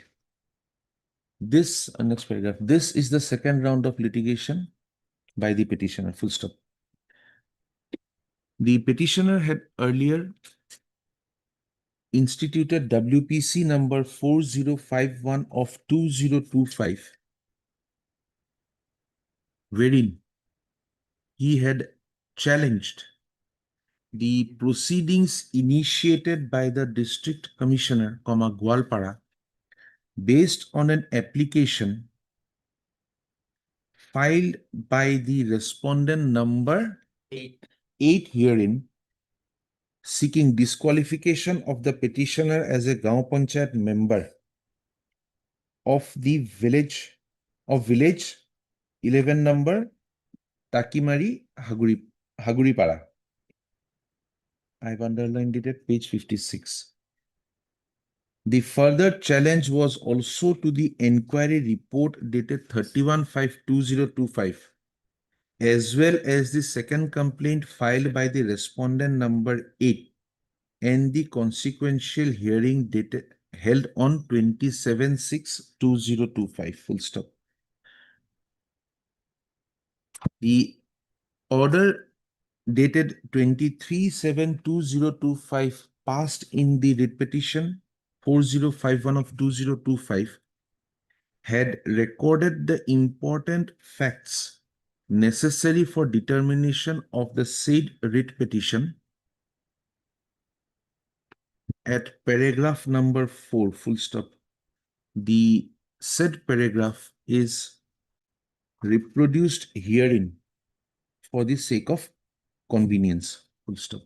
This, next paragraph. This is the second round of litigation by the petitioner, full stop. The petitioner had earlier instituted WPC number 4051 of 2025, wherein he had challenged the proceedings initiated by the District Commissioner, Gwalpara, based on an application filed by the respondent number 8 herein, seeking disqualification of the petitioner as a Gaon Panchayat member of the village 11 number Takimari Haguripara. I've underlined it at page 56. The further challenge was also to the inquiry report dated 31/5/2025, as well as the second complaint filed by the respondent number 8 and the consequential hearing dated held on 27/6/2025. Full stop. The order dated 23/7/2025 passed in the writ petition 4051 of 2025 had recorded the important facts necessary for determination of the said writ petition at paragraph number 4, full stop. The said paragraph is reproduced herein for the sake of convenience, full stop.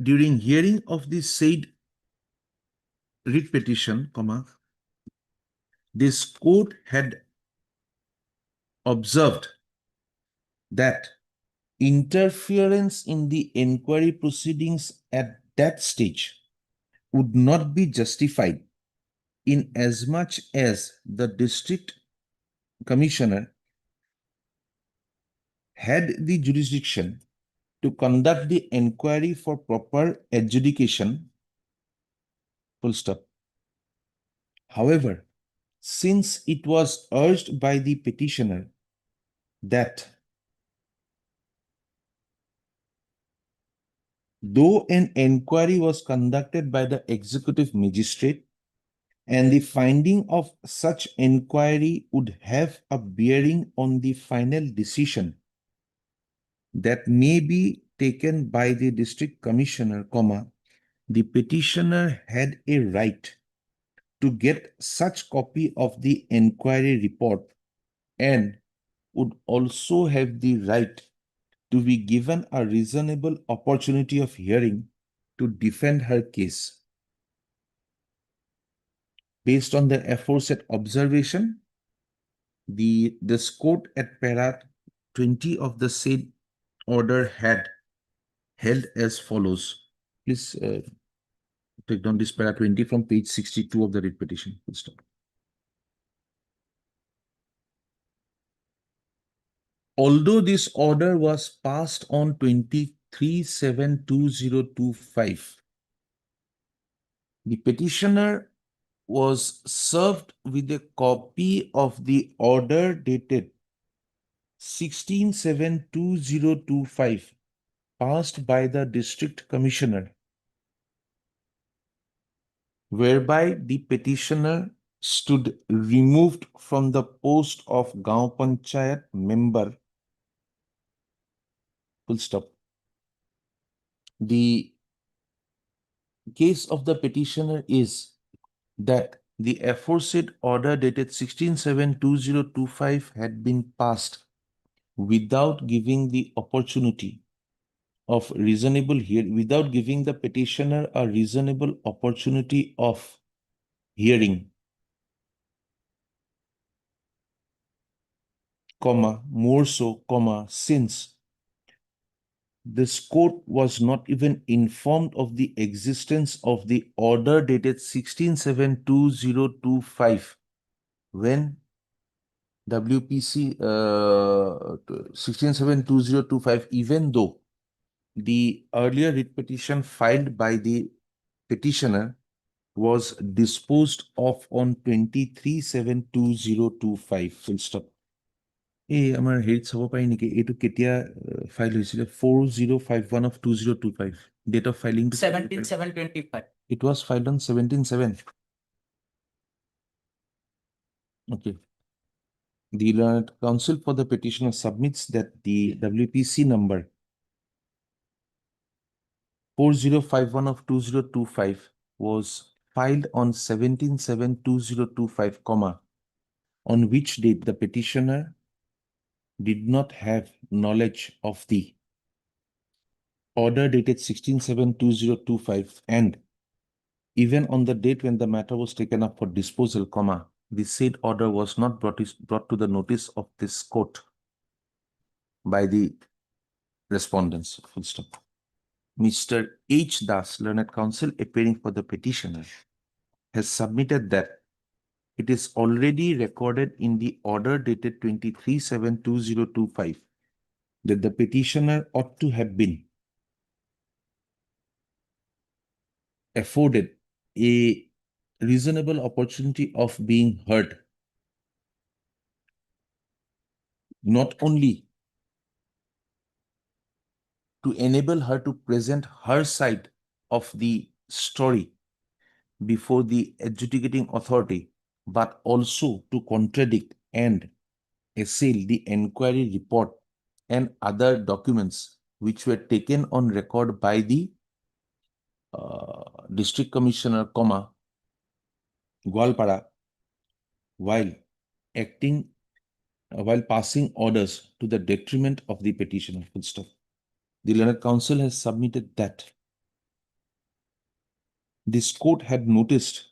During hearing of the said writ petition, this court had observed that interference in the inquiry proceedings at that stage would not be justified in as much as the district commissioner had the jurisdiction to conduct the inquiry for proper adjudication, full stop. However, since it was urged by the petitioner that though an inquiry was conducted by the executive magistrate and the finding of such inquiry would have a bearing on the final decision that may be taken by the district commissioner, the petitioner had a right to get such copy of the inquiry report and would also have the right to be given a reasonable opportunity of hearing to defend her case. Based on the aforesaid observation, this court at para 20 of the said order had held as follows. Please take down this para 20 from page 62 of the writ petition. Full stop. Although this order was passed on 23/7/2025, the petitioner was served with a copy of the order dated 16/7/2025 passed by the district commissioner, whereby the petitioner stood removed from the post of Gaon Panchayat member. Full stop. The case of the petitioner is that the aforesaid order dated 16/7/2025 had been passed without giving the opportunity of reasonable hearing, without giving the petitioner a reasonable opportunity of hearing, more so, since this court was not even informed of the existence of the order dated 16/7/2025 when WPC 16/7/2025, even though the earlier writ petition filed by the petitioner was disposed of on 23/7/2025. Full stop. আমাৰ হেৰিত চাব পাৰি নেকি এইটো কেতিয়া file হৈছিলে 4051 of 2025 date of filing 17/7/25. it was filed on 17/7. Okay, the learned counsel for the petitioner submits that the WPC number 4051 of 2025 was filed on 17/7/2025, on which date the petitioner did not have knowledge of the order dated 16/7/2025, and even on the date when the matter was taken up for disposal, the said order was not brought to the notice of this court by the respondents. Full stop. Mr. H. Das, learned counsel appearing for the petitioner, has submitted that it is already recorded in the order dated 23/7/2025 that the petitioner ought to have been afforded a reasonable opportunity of being heard, not only to enable her to present her side of the story before the adjudicating authority, but also to contradict and assail the inquiry report and other documents which were taken on record by the district commissioner, Gwalpara, while passing orders to the detriment of the petitioner. Full stop. The learned counsel has submitted that this court had noticed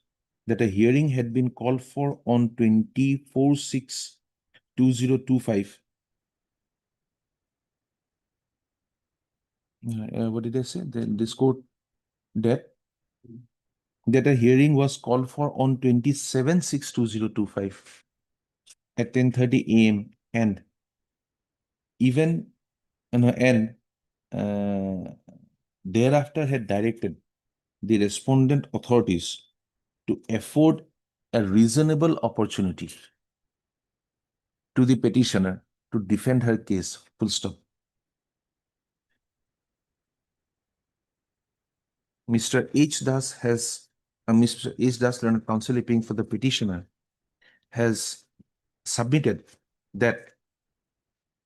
that a hearing had been called for on 24/6/2025. What did I say? This court that a hearing was called for on 27/6/2025 at 10:30 a.m. and even thereafter had directed the respondent authorities to afford a reasonable opportunity to the petitioner to defend her case. Full stop. Mr. H. Das learned counsel appearing for the petitioner has submitted that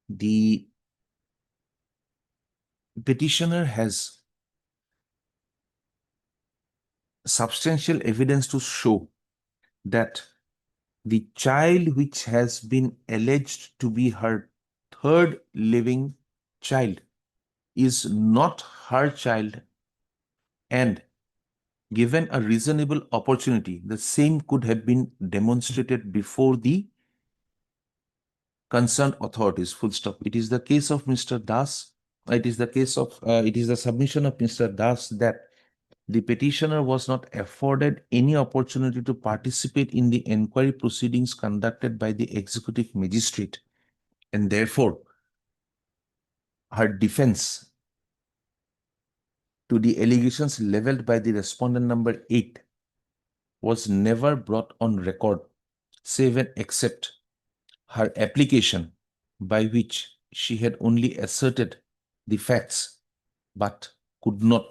the petitioner has substantial evidence to show that the child which has been alleged to be her third living child is not her child, and given a reasonable opportunity, the same could have been demonstrated before the concerned authorities, full stop. It is the case of Mr. Das. It is the submission of Mr. Das that the petitioner was not afforded any opportunity to participate in the inquiry proceedings conducted by the executive magistrate, and therefore her defense to the allegations leveled by the respondent number 8 was never brought on record, save and except her application, by which she had only asserted the facts but could not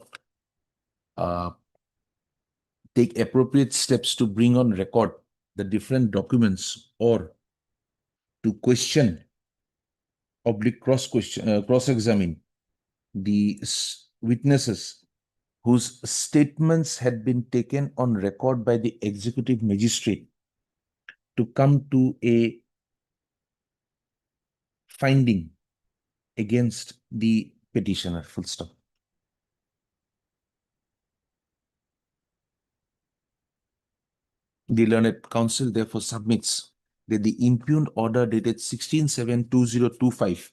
take appropriate steps to bring on record the different documents or to question oblique cross-examine the witnesses whose statements had been taken on record by the executive magistrate to come to a finding against the petitioner, full stop. The learned counsel therefore submits that the impugned order dated 16/7/2025,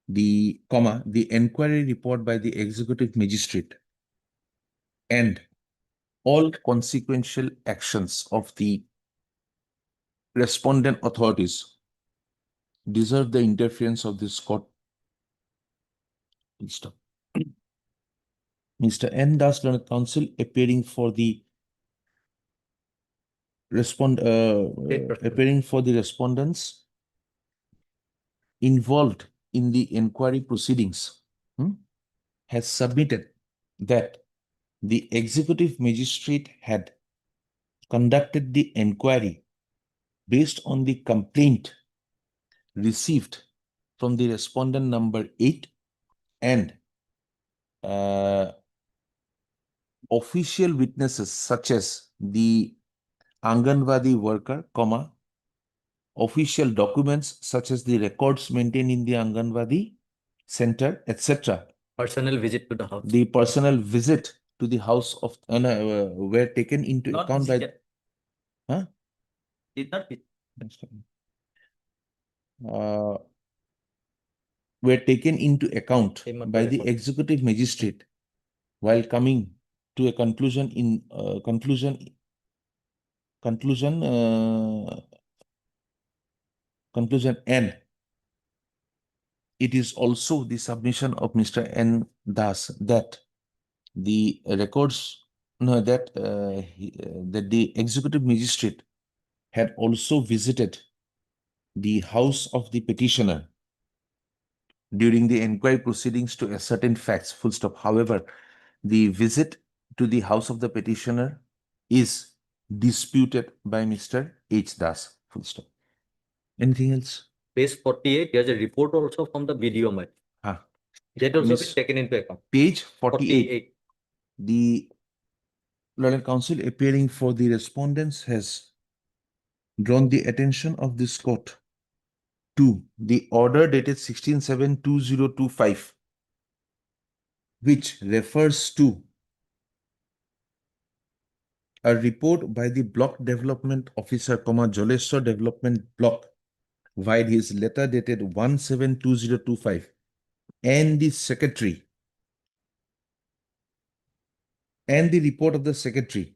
the inquiry report by the executive magistrate and all consequential actions of the respondent authorities deserve the interference of this court. Full stop. Mr. N. Das, learned counsel, appearing for the respondents involved in the inquiry proceedings, has submitted that the executive magistrate had conducted the inquiry based on the complaint received from the respondent number 8 and official witnesses such as the Anganwadi worker, official documents such as the records maintained in the Anganwadi center, etc. Personal visit to the house. The personal visit to the house of were taken into Not account by. visited. Huh? Did not visit. Were taken into account Came up by to the record. executive magistrate while coming to a conclusion N. It is also the submission of Mr. N. Das that the records that the executive magistrate had also visited the house of the petitioner during the inquiry proceedings to ascertain facts, full stop. However, the visit to the house of the petitioner is disputed by Mr. H. Das, full stop. Anything else? Page 48, there's a report also from the BDO. Ah. That also Miss- been taken into account. Page 48. 48. The learned counsel appearing for the respondents has drawn the attention of this court to the order dated 16/7/2025, which refers to a report by the block development officer, Joleshwar Development Block, via his letter dated 1/7/2025, and the secretary, and the report of the secretary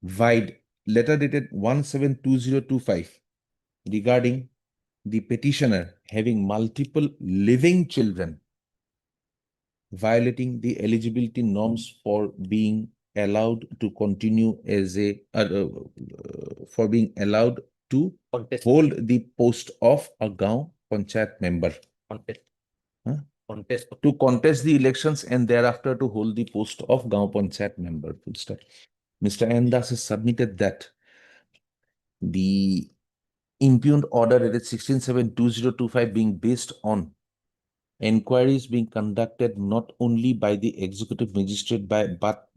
via letter dated 1/7/2025 regarding the petitioner having multiple living children, violating the eligibility norms for being allowed to continue as a for being allowed to Contest. hold the post of a Gaon Panchayat member, Contest. Huh? Contest. to contest the elections and thereafter to hold the post of Gaon Panchayat member. Full stop. Mr. N. Das has submitted that the impugned order dated 16/7/2025 being based on inquiries being conducted not only by the executive magistrate but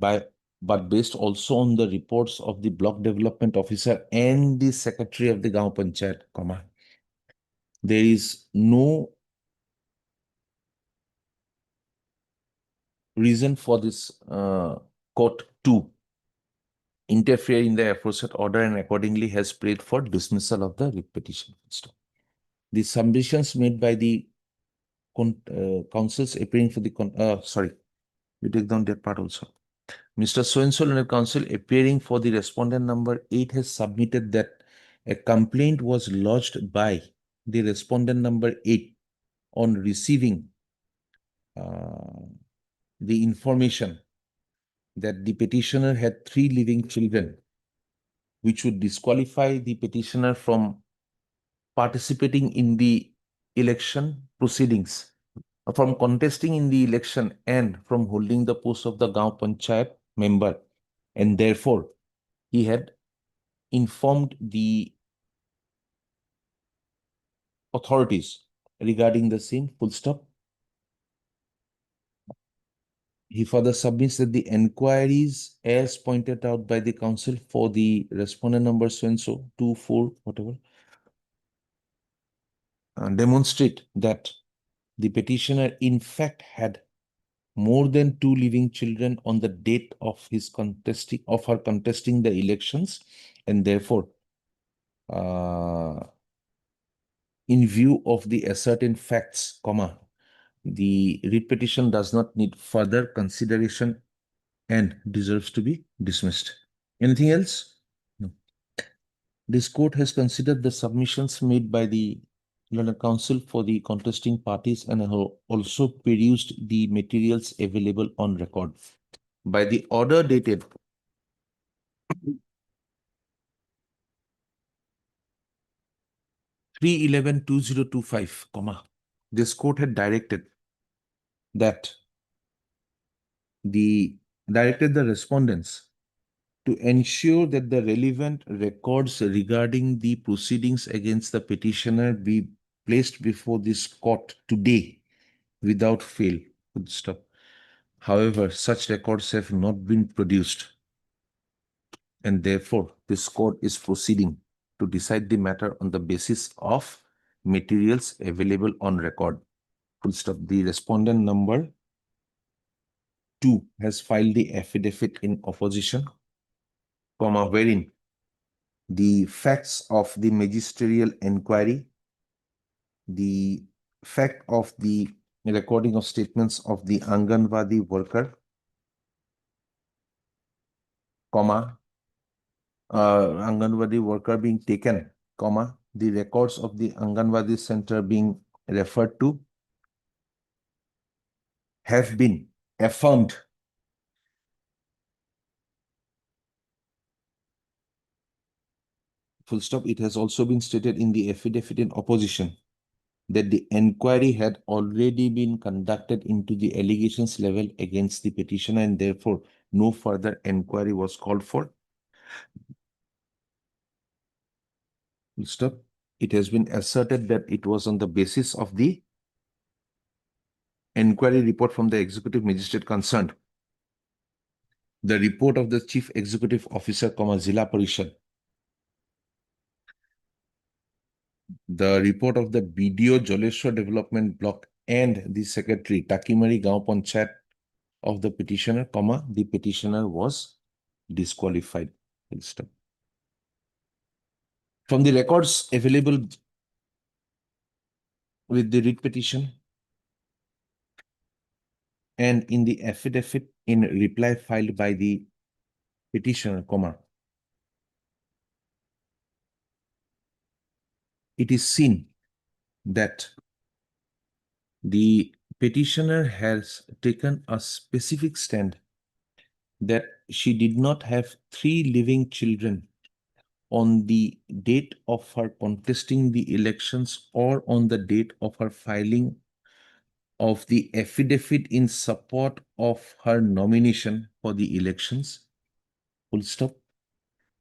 based also on the reports of the block development officer and the secretary of the Gaon Panchayat, there is no reason for this court to interfere in the aforesaid order and accordingly has prayed for dismissal of the writ petition. The submissions made by the councils appearing for the sorry, we take down that part also. Mr. So-and-so learned counsel appearing for the respondent number 8 has submitted that a complaint was lodged by the respondent number 8 on receiving the information that the petitioner had 3 living children, which would disqualify the petitioner from participating in the election proceedings, from contesting in the election and from holding the post of the Gaon Panchayat member, and therefore he had informed the authorities regarding the same, full stop. He further submits that the enquiries as pointed out by the council for the respondent number so and so, 2, 4, whatever, demonstrate that the petitioner in fact had more than 2 living children on the date of his her contesting the elections, and therefore in view of the ascertained facts, the writ petition does not need further consideration and deserves to be dismissed. Anything else? No. This court has considered the submissions made by the learned counsel for the contesting parties and have also perused the materials available on record. By the order dated 3/11/2025, this court had directed the respondents to ensure that the relevant records regarding the proceedings against the petitioner be placed before this court today without fail. Full stop. However, such records have not been produced, and therefore this court is proceeding to decide the matter on the basis of materials available on record. Full stop. The respondent number 2 has filed the affidavit in opposition, wherein the facts of the magisterial inquiry, the fact of the recording of statements of the Anganwadi worker, Anganwadi worker being taken, the records of the Anganwadi center being referred to, have been affirmed full stop. It has also been stated in the affidavit in opposition that the inquiry had already been conducted into the allegations level against the petitioner, and therefore no further inquiry was called for. Full stop. It has been asserted that it was on the basis of the inquiry report from the executive magistrate concerned, the report of the chief executive officer, Zilla Parishad, the report of the BDO Joleshwar Development Block and the secretary Takimari Gaon Panchayat of the petitioner, the petitioner was disqualified. From the records available with the writ petition and in the affidavit in reply filed by the petitioner, it is seen that the petitioner has taken a specific stand that she did not have 3 living children on the date of her contesting the elections or on the date of her filing of the affidavit in support of her nomination for the elections. Full stop.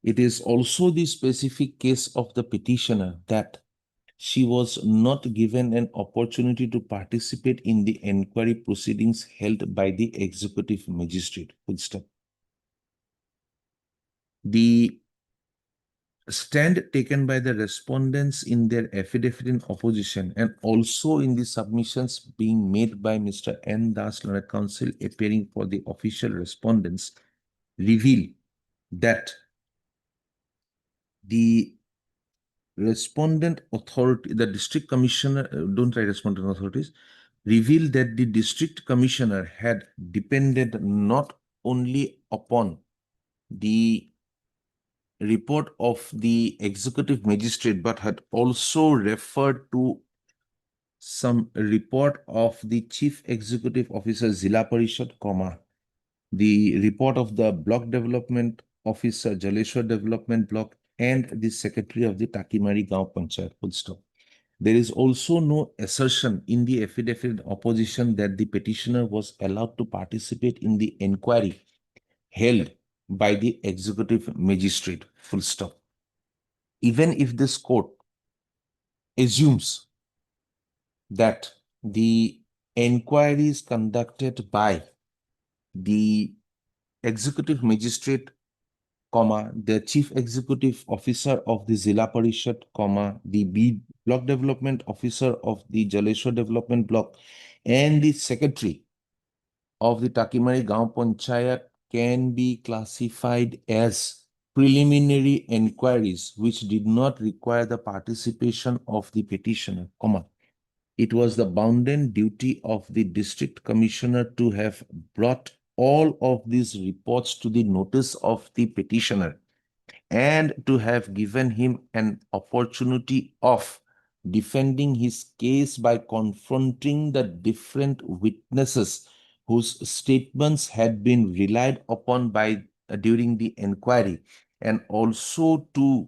It is also the specific case of the petitioner that she was not given an opportunity to participate in the inquiry proceedings held by the executive magistrate. Full stop. The stand taken by the respondents in their affidavit in opposition and also in the submissions being made by Mr. N. Das, learned counsel, appearing for the official respondents, reveal that the respondent authority, the district commissioner, don't write respondent authorities, revealed that the district commissioner had depended not only upon the report of the executive magistrate, but had also referred to some report of the chief executive officer, Zilla Parishad, the report of the block development officer, Jaleshwar Development Block, and the secretary of the Takimari Gaon Panchayat, full stop. There is also no assertion in the affidavit opposition that the petitioner was allowed to participate in the inquiry held by the executive magistrate, full stop. Even if this court assumes that the inquiries conducted by the executive magistrate, the chief executive officer of the Zilla Parishad, the block development officer of the Jaleshwar Development Block, and the secretary of the Takimari Gaon Panchayat can be classified as preliminary inquiries which did not require the participation of the petitioner, it was the bounden duty of the district commissioner to have brought all of these reports to the notice of the petitioner and to have given him an opportunity of defending his case by confronting the different witnesses whose statements had been relied upon by during the inquiry, and also to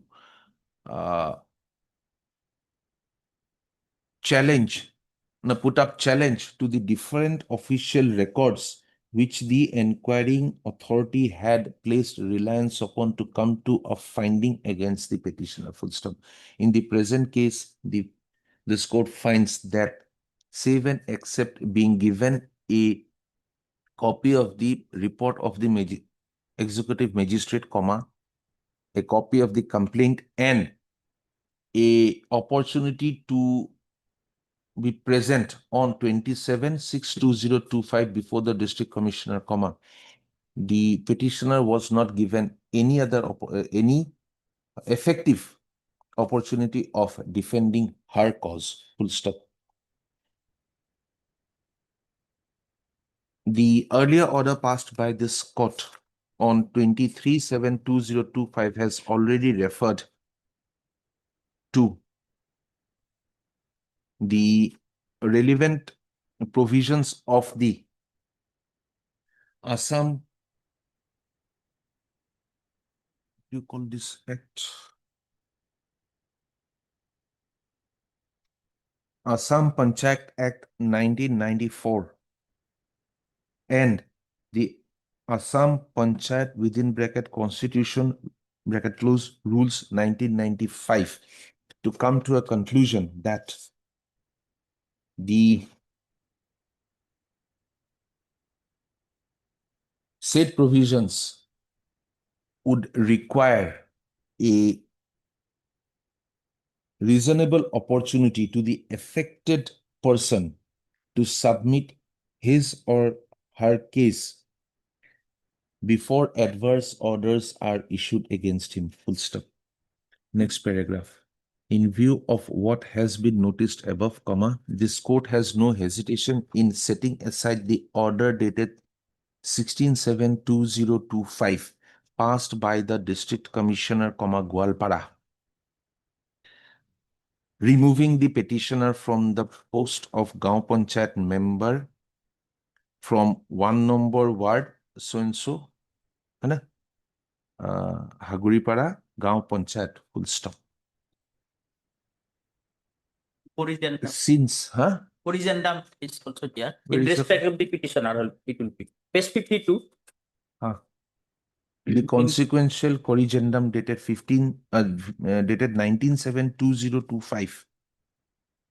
put up challenge to the different official records which the inquiring authority had placed reliance upon to come to a finding against the petitioner, full stop. In the present case, this court finds that save and except being given a copy of the report of the executive magistrate, a copy of the complaint, and a opportunity to be present on 27/6/2025 before the district commissioner, the petitioner was not given any effective opportunity of defending her cause, full stop. The earlier order passed by this court on 23/7/2025 has already referred to the relevant provisions of the Assam, you call this act? Assam Panchayat Act 1994 and the Assam Panchayat within bracket Constitution bracket close rules 1995 to come to a conclusion that the said provisions would require a reasonable opportunity to the affected person to submit his or her case before adverse orders are issued against him, full stop. Next paragraph. In view of what has been noticed above, this court has no hesitation in setting aside the order dated 16/7/2025 passed by the district commissioner, Gwalpara, removing the petitioner from the post of Gaon Panchayat member from 1 number ward, so-and-so, Haguripara, Gaon Panchayat, full stop. Since, Corrigendum is also there. Where In is the- respect of the petitioner, it will be page 52. the consequential corrigendum dated 19/7/2025,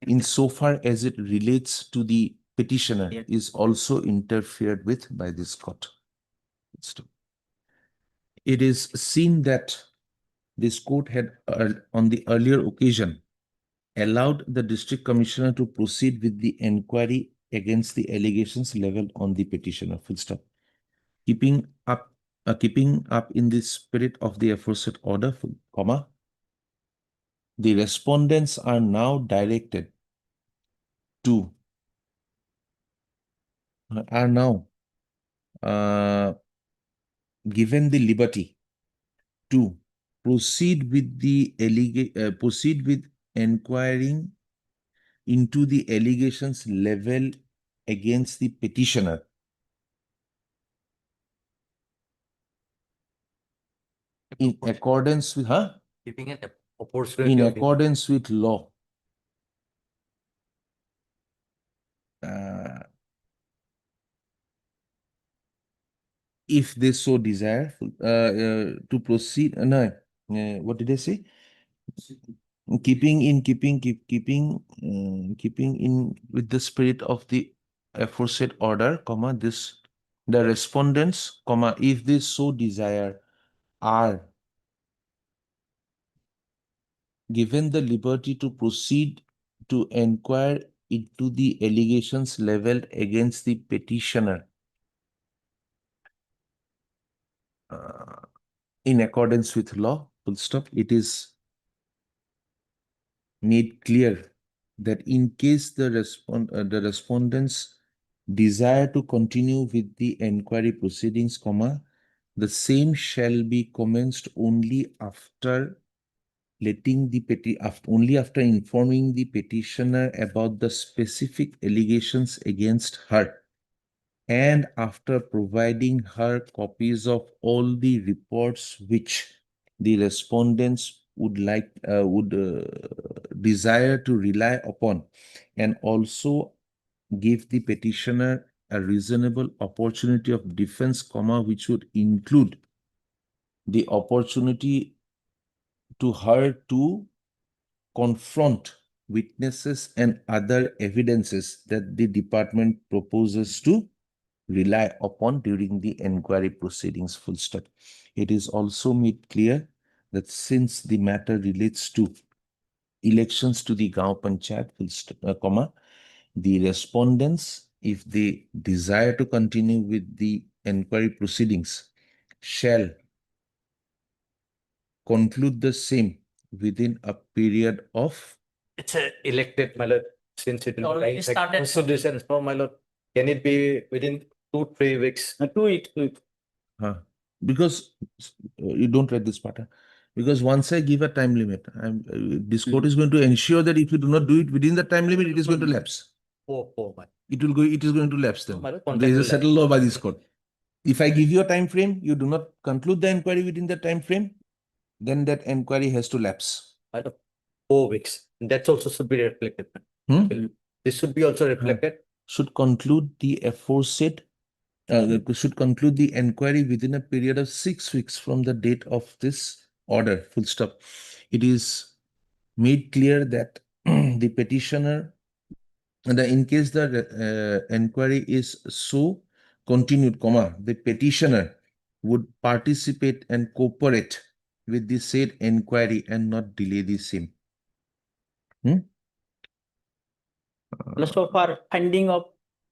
insofar as it relates to the petitioner, Yes. is also interfered with by this court. It is seen that this court had, on the earlier occasion, allowed the district commissioner to proceed with the inquiry against the allegations leveled on the petitioner, full stop. Keeping up in the spirit of the aforesaid order, The respondents are now directed to are now given the liberty to proceed with the proceed with inquiring into the allegations leveled against the petitioner in accordance with Giving an opportunity. in of- accordance with law. Uh, if they so desire to proceed, what did I say? Keeping in with the spirit of the aforesaid order, comma, the respondents, comma, if they so desire, are given the liberty to proceed to inquire into the allegations leveled against the petitioner in accordance with law, full stop. It is made clear that in case the respondents desire to continue with the inquiry proceedings, comma, the same shall be commenced only after only after informing the petitioner about the specific allegations against her and after providing her copies of all the reports which the respondents would desire to rely upon, and also give the petitioner a reasonable opportunity of defense, comma, which would include the opportunity to her to confront witnesses and other evidences that the department proposes to rely upon during the inquiry proceedings, full stop. It is also made clear that since the matter relates to elections to the Gaon Panchayat, full stop, comma, the respondents, if they desire to continue with the inquiry proceedings, shall conclude the same within a period of It's a elected, my lord, since it will Already like started. constitution, so my lord, can it be within 2-3 weeks? 2 weeks, 2 weeks. because you don't read this part. Because once I give a time limit, this court is going to ensure that if you do not do it within the time limit, it is going to lapse. My. It is going to lapse then. My lord, There is a contract will settled law by this court. If I give you a time frame, you do not conclude the inquiry within the time frame, then that inquiry has to lapse. My lord, 4 weeks. That's also should be reflected. Hmm? This should be also reflected. Should conclude the aforesaid, should conclude the inquiry within a period of 6 weeks from the date of this order, full stop. It is made clear that the petitioner, and in case the inquiry is so continued, comma, the petitioner would participate and cooperate with the said inquiry and not delay the same. So far, finding of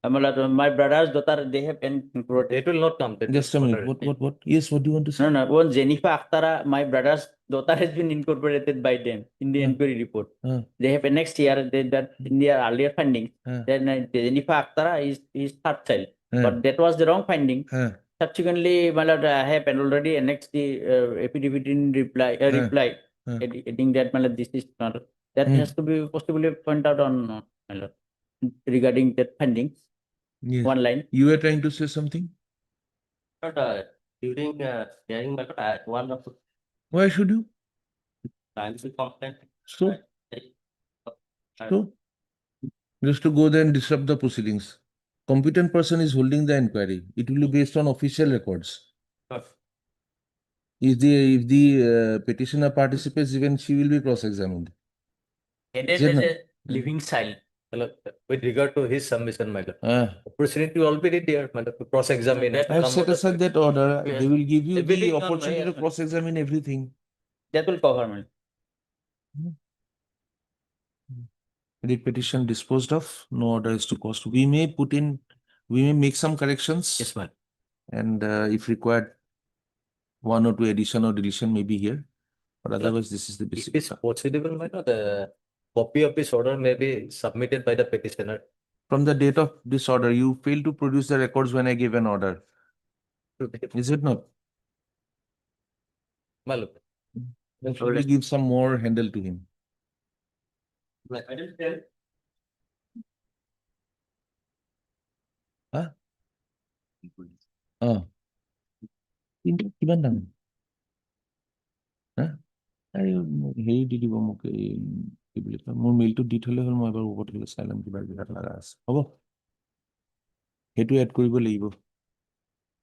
my brother's daughter, they have been included. It will not come. That Just is a minute. moderate. What? Yes, what do you want to say? No, one Jennifer Akhtara, my brother's daughter has been incorporated by them in the Hmm. inquiry report. Uh, They have next year, that in their earlier findings, uh, then Jennifer Akhtara is third child. uh, But that was the wrong finding. uh, Subsequently, my lord, I have already annexed the affidavit in reply, uh. adding that, my lord, this is not, that Hmm. has to be possibly pointed out on, my lord, regarding that finding, Yes. one line. You were trying to say something? But during hearing my lord, one of the Why should you? times we complained. So, just to go there and disrupt the proceedings. Competent person is holding the inquiry. It will be based on official records. If the petitioner participates, even she will be cross-examined. Headed Is it as not? a living child. My lord, with regard to his submission, my lord, Ah. opportunity already there, my lord, to cross-examine. That I have some set of the- aside that order. Yes. They will give you the Everything on my opportunity to account. cross-examine everything. That will cover me. The petition disposed of, no order is to cost. We may make some corrections. Yes, my lord. And if required, 1 or 2 addition or deletion may be here. But otherwise, this is the If basic. it's proceedable, my lord, the copy of this order may be submitted by the petitioner. From the date of this order, you failed to produce the records when I gave an order. Is it not? My lord. Then should we give some more handle to him? Huh? Oh. কিন্তু কিমান ডাঙৰ? হা? আৰে হেৰি দি দিব মোক এই কি বুলি কয় মোৰ মেইলটো দি থলে হ'ল মই এবাৰ ওপৰত গ'লে চাই ল'ম কিবা কিবা লগা আছে হ'ব সেইটো এড কৰিব লাগিব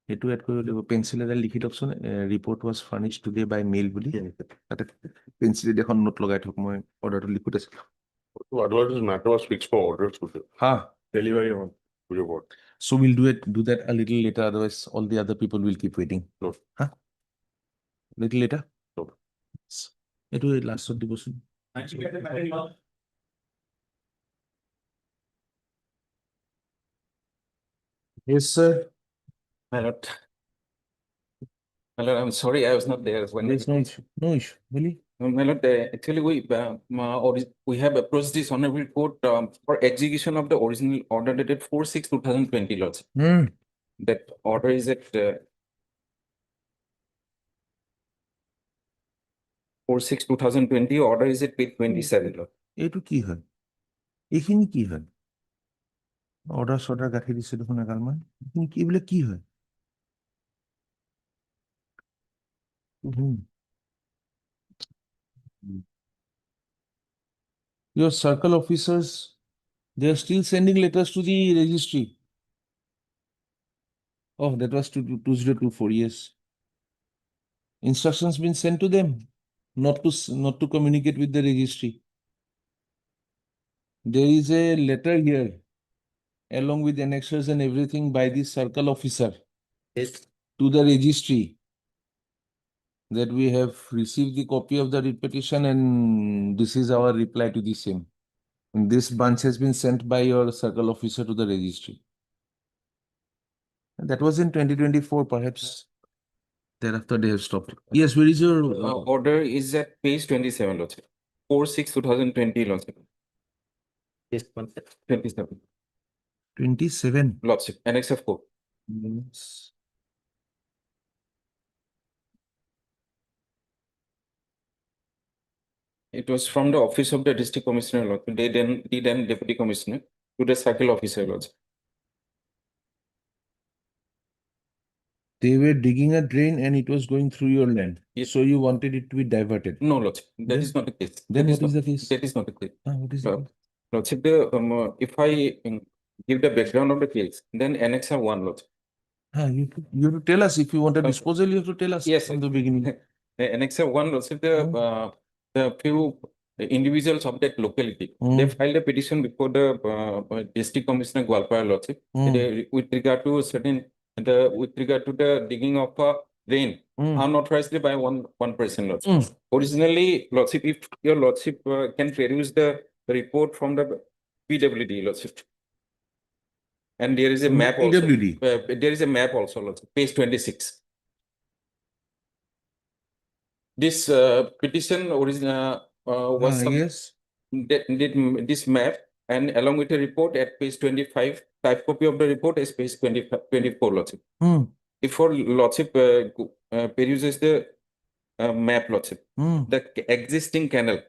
সেইটো এড কৰিব লাগিব পেঞ্চিল এডাল লিখি দিয়কচোন report was furnished today by mail বুলি তাতে পেঞ্চিল এখন নোট লগাই থওক মই অৰ্ডাৰটো লিখোতে আছিলোঁ Otherwise, this matter was fixed for orders to Ha delivery on to your board. so we'll do that a little later otherwise all the other people will keep waiting No. huh little later No. এইটো লাষ্টত দিবচোন yes sir My lord. My lord, I'm sorry, I was not there when. there's no issue really My lord, actually, we have approached this honorable court for execution of the original order dated 4/6/2020, lords. That order is at 4/6/2020, order is at page 27, lord. এইটো কি হয় এইখিনি কি হয় order চৰ্ডাৰ গাঁঠি দিছে দেখোন এগালমান এইখিনি কি বোলে কি হয় your circle officers they are still sending letters to the registry oh that was 2024 yes instructions been sent to them not to communicate with the registry there is a letter here along with annexures and everything by the circle officer Yes. to the registry that we have received the copy of the writ petition and this is our reply to the same. And this bunch has been sent by your circle officer to the registry. And that was in 2024, perhaps. Thereafter, they have stopped. Yes, where is your Order is at page 27, lords. 4/6/2020, lords. Yes, one second. 27, 27? lords, annex of court. Yes. It was from the office of the district commissioner, lord, they then deputy commissioner to the circle officer, lords. They were digging a drain and it was going through your land. Yes. So you wanted it to be diverted. No, lords, that Then- is not the case. Then That what is not- the case? That is not the case. What is the Lord, case? Lordship, if I give the background of the case, then annex of 1, lords. You have to tell us if you want a Okay. disposal, you have to tell us Yes, from the beginning. The annex of 1, lordship, the few individuals of that locality, Hmm. they filed a petition before the district commissioner Gwalpara, lordship, with regard to the digging of a drain unauthorized by one person, lordship. Originally, lordship, if your lordship can produce the report from the PWD, lordship. And there is a From the map also. PWD? There is a map also, lordship, page 26. This petition was Yes. this map and along with the report at page 25, type copy of the report is page 24, lordship. If for lordship peruses the map, lordship, the existing canal,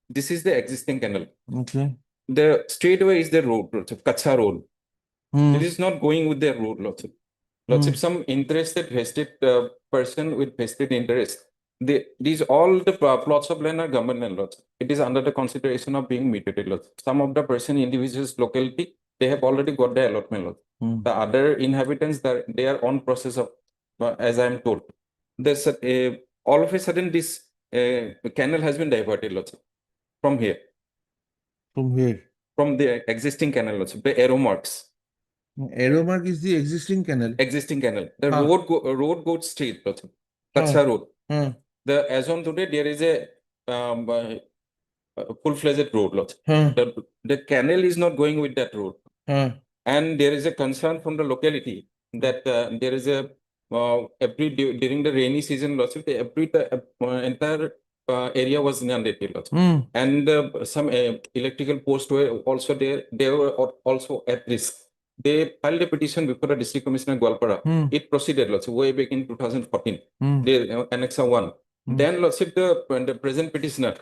this is the existing canal. Okay. The straightaway is the road, lordship, Kacha road. It is not going with the road, lordship. Lordship, some interested vested person with vested interest. These all the plots of land are government land, lords. It is under the consideration of being mutated, lords. Some of the person individuals locality, they have already got the allotment, lords. The other inhabitants, they are on process of, as I am told. There's all of a sudden this canal has been diverted, lords, from here, From where? from the existing canal, lords, the arrow marks. Arrow mark is the existing canal. Existing canal. The Ah. road goes straight, lords. Kacha road. As on today, there is a full-fledged road, lords. The canal is not going with that road. And there is a concern from the locality that there is a during the rainy season, Lordship, the entire area was inundated, Lordship. And some electrical posts were also there. They were also at risk. They filed a petition before the District Commissioner Gwalpara. It proceeded, Lordship, way back in 2014. They Annexa 1. Then, Lordship, the present petitioner,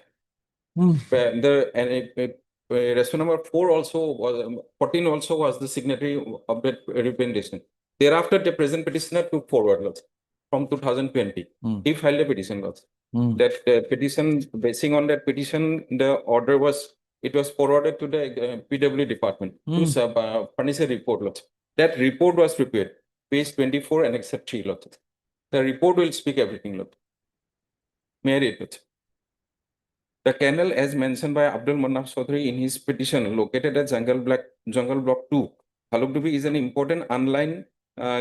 response number 4 also was 14 also was the signatory of that representation. Thereafter, the present petitioner took forward, Lordship, from 2020. He filed a petition, Lordship. That petition, basing on that petition, the order was forwarded to the PW department to furnish a report, Lordship. That report was prepared, page 24 and except 3, Lordship. The report will speak everything, Lordship. May I read, Lordship? The canal, as mentioned by Abdul Manaf Chaudhary in his petition, located at Jungle Block 2, Bhalukdubhi is an important unlined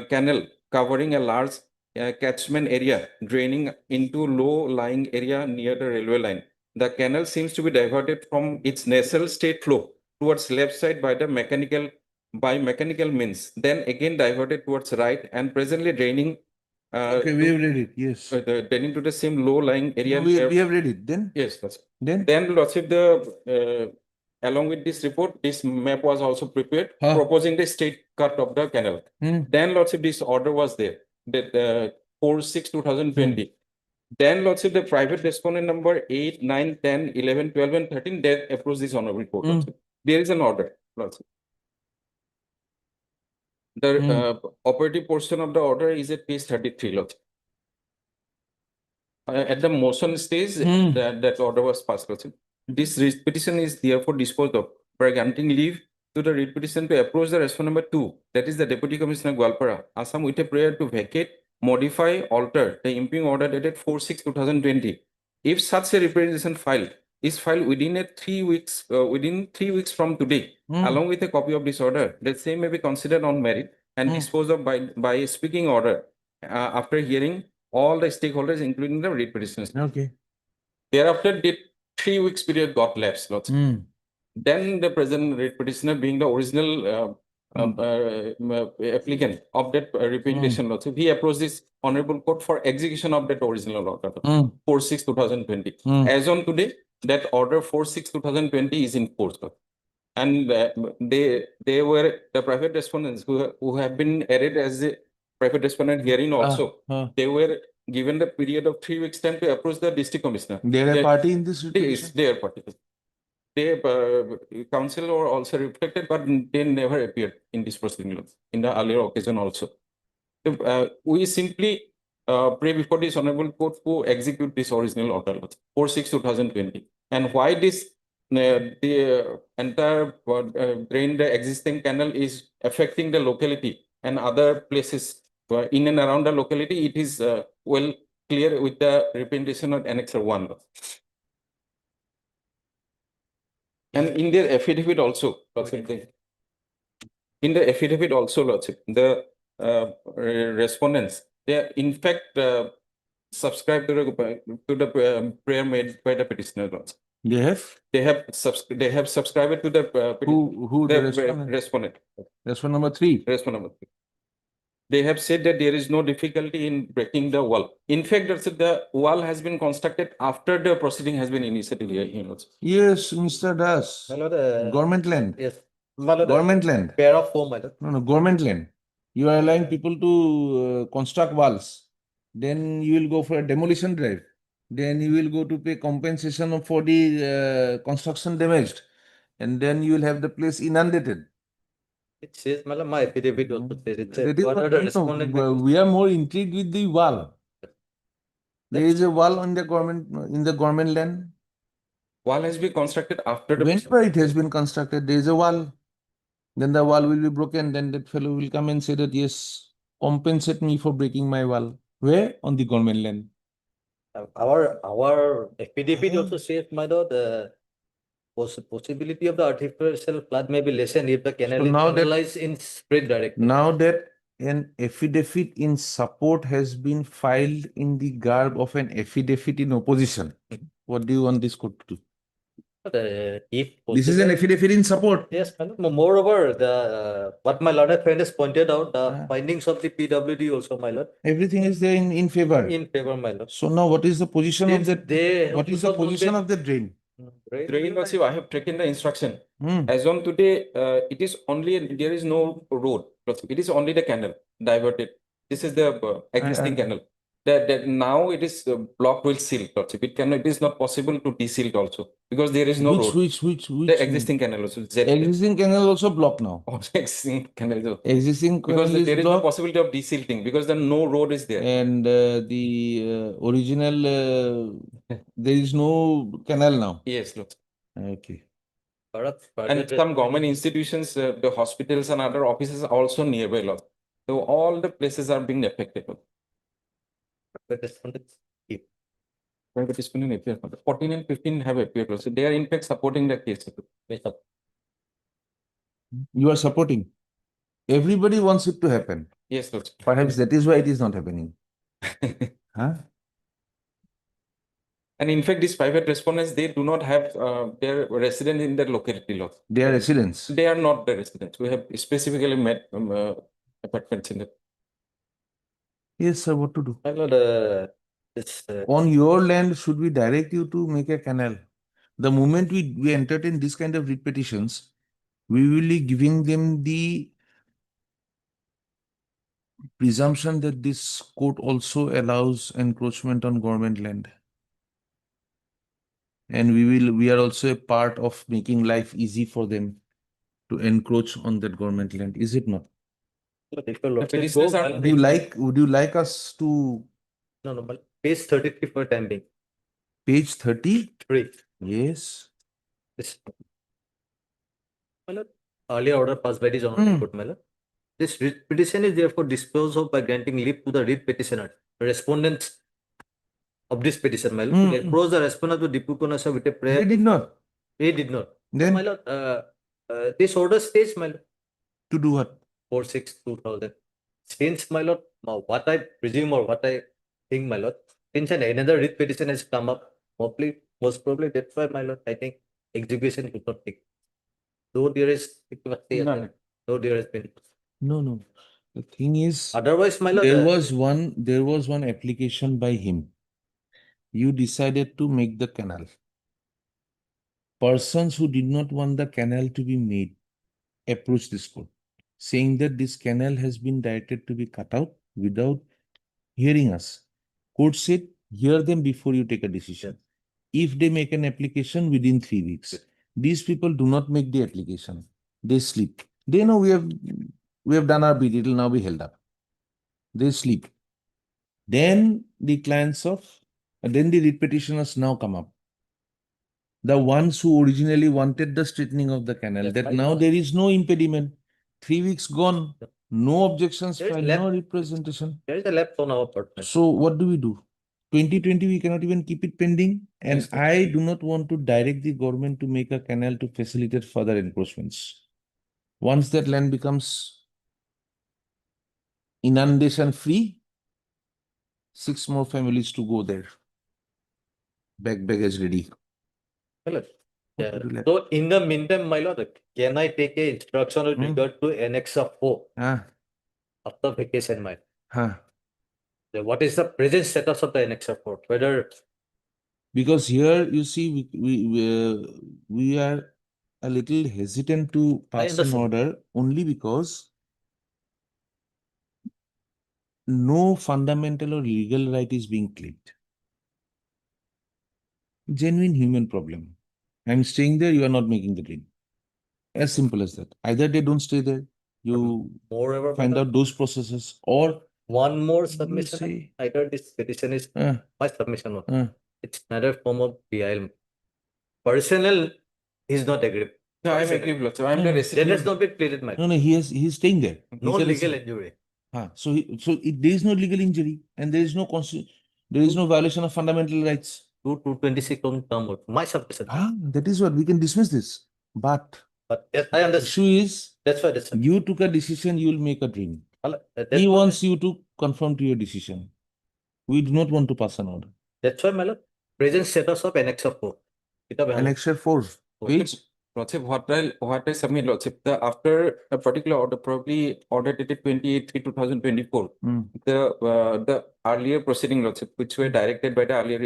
canal covering a large catchment area draining into low-lying area near the railway line. The canal seems to be diverted from its nasal state flow towards left side by mechanical means, then again diverted towards right and presently draining. Okay, we have read it. Yes. Draining to the same low-lying area. We have read it. Then? Yes, that's Then? Lordship, along with this report, this map was also prepared, Huh. proposing the straight cut of the canal. Then, Lordship, this order was there, that 4/6/2020. Then, Lordship, the private respondent number 8, 9, 10, 11, 12, and 13, they approached this honorable court. Lordship. There is an order, Lordship. The operative portion of the order is at page 33, Lordship. At the motion stage, that order was passed, Lordship. This petition is therefore disposed of by granting leave to the writ petition to approach the respondent number 2, that is the Deputy Commissioner Gwalpara, Assam, with a prayer to vacate, modify, alter the impinging order dated 4/6/2020. If such a representation is filed within 3 weeks, from today, along with a copy of this order, the same may be considered on merit and disposed of by a speaking order after hearing all the stakeholders, including the writ petitioners. Okay. Thereafter, the 3 weeks period got lapsed, Lordship. Then the present writ petitioner, being the original applicant of that representation, Lordship, he approached this honorable court for execution of that original order, 4/6/2020. As on today, that order 4/6/2020 is in force, Lordship. And they were the private respondents who have been added as the private respondent hearing also. They were given the period of 3 weeks time to approach the district commissioner. They are a party in this Yes, they are party. They counsel were also reflected, but they never appeared in this proceeding in the earlier occasion also. We simply pray before this honorable court to execute this original order, 4/6/2020. And why this the entire drain, the existing canal is affecting the locality and other places in and around the locality, it is well clear with the representation of Annexure 1. And in their affidavit also, Lordship, in the affidavit also, Lordship, the respondents, they in fact subscribe to the prayer made by the petitioner, Lordship. They have subscribed to the Who the respondent? respondent. Respondent number 3. Respondent number 3. They have said that there is no difficulty in breaking the wall. In fact, the wall has been constructed after the proceeding has been initiated here. Yes, Mr. Das. Government land. Yes. Government land. Pair of 4, my lord. No, government land. You are allowing people to construct walls. Then you will go for a demolition drive. Then you will go to pay compensation for the construction damaged. And then you will have the place inundated. It says, my lord, my affidavit also says it. That is What what are the I know. respondent? We are more intrigued with the wall. There is a wall on the government land. Wall has been constructed after the Whenever it has been constructed, there is a wall. Then the wall will be broken. Then that fellow will come and say that, yes, compensate me for breaking my wall. Where? On the government land. Our affidavit also says, my lord, the possibility of the artificial flood may be lessened if the canal So is now that- analyzed in spread direction. Now that an affidavit in support has been filed in the garb of an affidavit in opposition, what do you want this court to do? If This is an possible- affidavit in support. Yes, my lord. Moreover, what my learned friend has pointed out, the Ah. findings of the PWD also, my lord, Everything is there in favor. in favor, my lord. So now what is the position of Since that? they What is the position of the drain? Drain also, I have taken the instruction. Hmm. As on today, it is only, there is no road. It is only the canal diverted. This is the existing canal. That now it is blocked with silt. It is not possible to de-silt also because there is no road. Which The existing canal also. existing canal also blocked now. Also existing canal also. Existing Because canal there is is no blocked possibility of de-silting because the no road is there. and the original there is no canal now. Yes, look. Okay. And some government institutions, the hospitals and other offices are also nearby. Lot. So all the places are being affected. Private discipline appear. 14 and 15 have appeared also. They are in fact supporting the case. You are supporting. Everybody wants it to happen. Yes, Lord. Perhaps that is why it is not happening. Huh? And in fact, these private respondents, they do not have their resident in their locality. Lord. They are residents. They are not the residents. We have specifically met apartments in the. Yes, sir. What to do? My lord, this, On your land, should we direct you to make a canal? The moment we entertain this kind of repetitions, we will be giving them the presumption that this court also allows encroachment on government land. And we are also a part of making life easy for them to encroach on that government land, is it not? if your lordship petitioners go- are- Would you like us to No, no, but page 33 for time being. page 30? 3. Yes. This. My lord, earlier order passed by the honorable Hmm. court, my lord. This writ petition is therefore disposed of by granting leave to the writ petitioner, respondents of this petition, my lord, to Hmm. approach the respondent to deputy connoisseur with a They prayer. did not. He did not. Then My lord, this order states, my lord, to do what? 4/6/2000. Since, my lord, what I presume or what I think, my lord, since another writ petition has come up, most probably that's why, my lord, I think execution could not take. Though there is, No. though there has been. No. The thing is, Otherwise, my lord, there was one application by him. You decided to make the canal. Persons who did not want the canal to be made approached this court, saying that this canal has been directed to be cut out without hearing us. Court said, hear them before you take a decision. If they make an application within 3 weeks, these people do not make the application. They sleep. They know we have done our bid, it will now be held up. They sleep. Then the writ petitioners now come up. The ones who originally wanted the straightening of the canal, Yes, that right. now there is no impediment. 3 weeks gone, no objections There is filed, left- no representation. there is a lapse on our part. my lord. So what do? 2020, we cannot even keep it pending. And Yes, sir. I do not want to direct the government to make a canal to facilitate further encroachments. Once that land becomes inundation free, 6 more families to go there. Baggage ready. My lord, What would you like? so in the meantime, my lord, can I take a instruction with Hmm. regard to Annex 4 Ah, after vacation, my lord? huh. What is the present status of the Annex 4? Whether Because here you see, we are a little hesitant to pass an understand. order only because no fundamental or legal right is being claimed. Genuine human problem. I'm staying there, you are not making the dream. As simple as that. Either they don't stay there, you moreover, my find lord, out those processes, or one more you submission. say, Either this petition is uh, my submission or uh, it's another form of BIL. Personnel is not agreed. So I am agree, Lord. So I am the No, That has resident. not been pleaded, my lord. no, he's staying there. No He's a legal resident. injury. So there is no legal injury and there is no violation of fundamental rights. 226 on term out. My submission. That is what we can dismiss this. But But yes, I understand. issue is, That's why that's you took a decision, you will make a dream. that's He why- wants you to conform to your decision. We do not want to pass an order. That's why, my lord. Present status of Annex 4. Kita behala. Annexure 4. Which? Lordship, what I submit, Lordship, after a particular order, probably order dated 28/3/2024, Hmm. the earlier proceeding, Lordship, which were directed by the earlier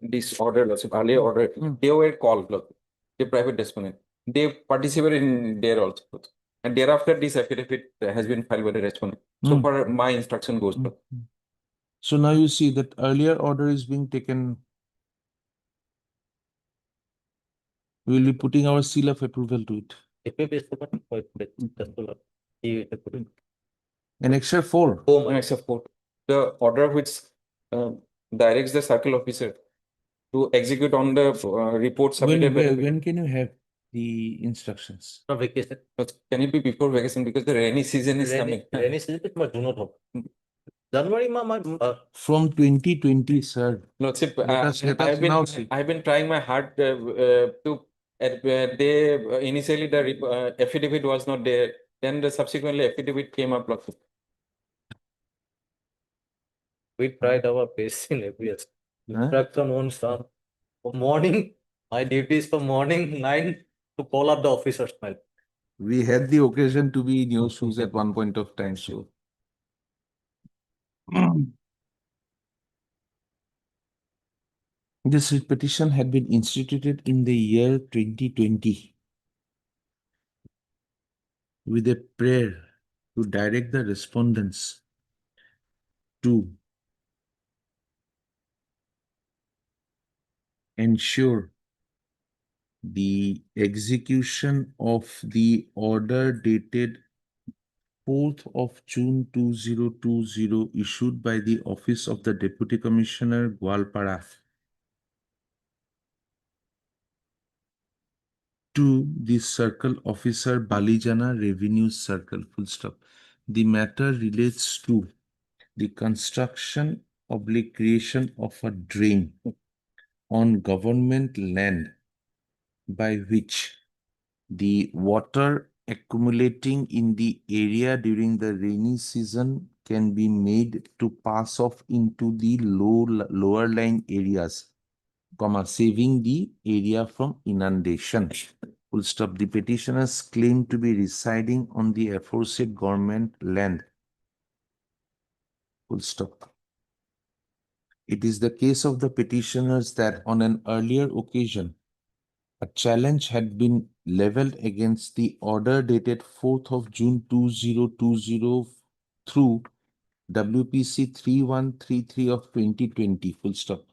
this order, Lordship, earlier order, Hmm. they were called, Lordship, the private respondent. They participated in there also. Lordship. And thereafter, this affidavit has been filed by the respondent. So Hmm. far, my instruction goes, Hmm. Lordship. So now you see that earlier order is being taken. We will be putting our seal of approval to it. FAP is super. Just to learn. He- Annexure 4. Home and except for the order which directs the circle officer to execute on the report When, submitted by the when can you have the instructions? Not vacation. But can it be before vacation because the rainy season is coming? Rainy season is my June or January, From 2020, sir. Lordship, Let us now see. I've been trying my hard to they initially the affidavit was not there. Then the subsequently affidavit came up, Lordship. we tried our best in every Huh? instruction on some morning. My duty is from morning 9 to call up the officers. We had the occasion to be in your shoes at one point of time, so. This petition had been instituted in the year 2020 with a prayer to direct the respondents to ensure the execution of the order dated 4th of June 2020 issued by the Office of the Deputy Commissioner, Gwalpara, to the Circle Officer, Balijana Revenue Circle, full stop. The matter relates to the construction / creation of a drain on government land by which the water accumulating in the area during the rainy season can be made to pass off into the lower lying areas, saving the area from inundation. Full stop. The petitioners claim to be residing on the aforesaid government land. Full stop. It is the case of the petitioners that on an earlier occasion, a challenge had been leveled against the order dated 4th of June 2020 through WPC 3133 of 2020, full stop.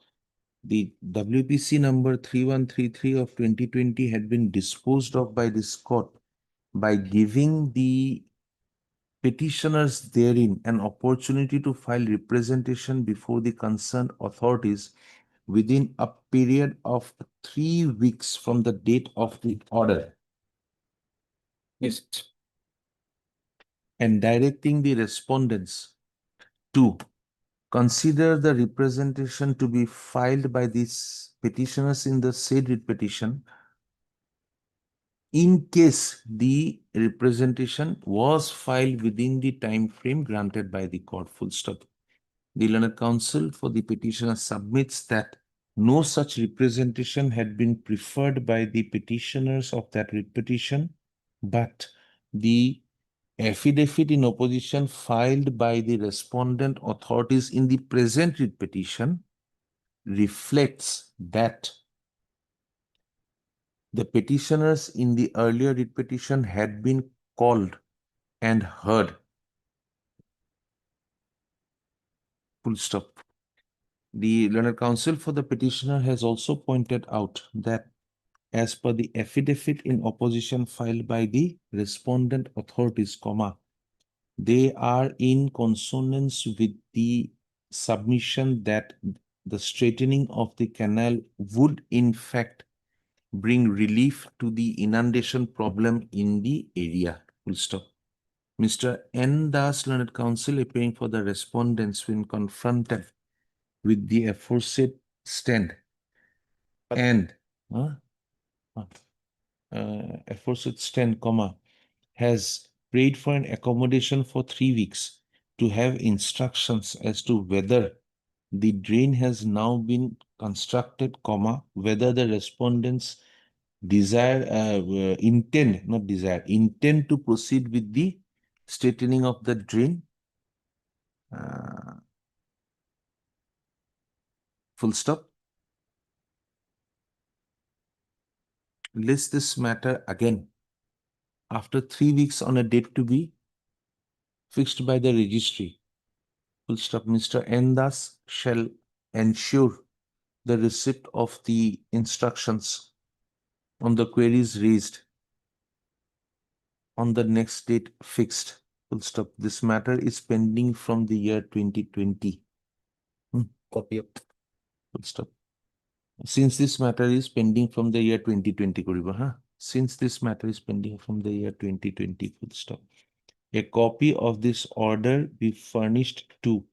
The WPC number 3133 of 2020 had been disposed of by this court by giving the petitioners therein an opportunity to file representation before the concerned authorities within a period of 3 weeks from the date of the order, Yes. and directing the respondents to consider the representation to be filed by these petitioners in the said writ petition in case the representation was filed within the time frame granted by the court, full stop. The learned counsel for the petitioner submits that no such representation had been preferred by the petitioners of that writ petition, but the affidavit in opposition filed by the respondent authorities in the present writ petition reflects that the petitioners in the earlier writ petition had been called and heard. Full stop. The learned counsel for the petitioner has also pointed out that as per the affidavit in opposition filed by the respondent authorities, they are in consonance with the submission that the straightening of the canal would in fact bring relief to the inundation problem in the area. Full stop. Mr. N. Das, learned counsel, appearing for the respondents when confronted with the aforesaid stand and aforesaid stand, has prayed for an accommodation for 3 weeks to have instructions as to whether The drain has now been constructed, comma, whether the respondents intend to proceed with the straightening of the drain. Full stop. List this matter again. After 3 weeks on a date to be fixed by the registry. Full stop. Mr. N. Das shall ensure the receipt of the instructions on the queries raised on the next date fixed. Full stop. This matter is pending from the year 2020. Copy of. Full stop. Since this matter is pending from the year 2020, koribo, huh? Since this matter is pending from the year 2020, full stop. A copy of this order be furnished to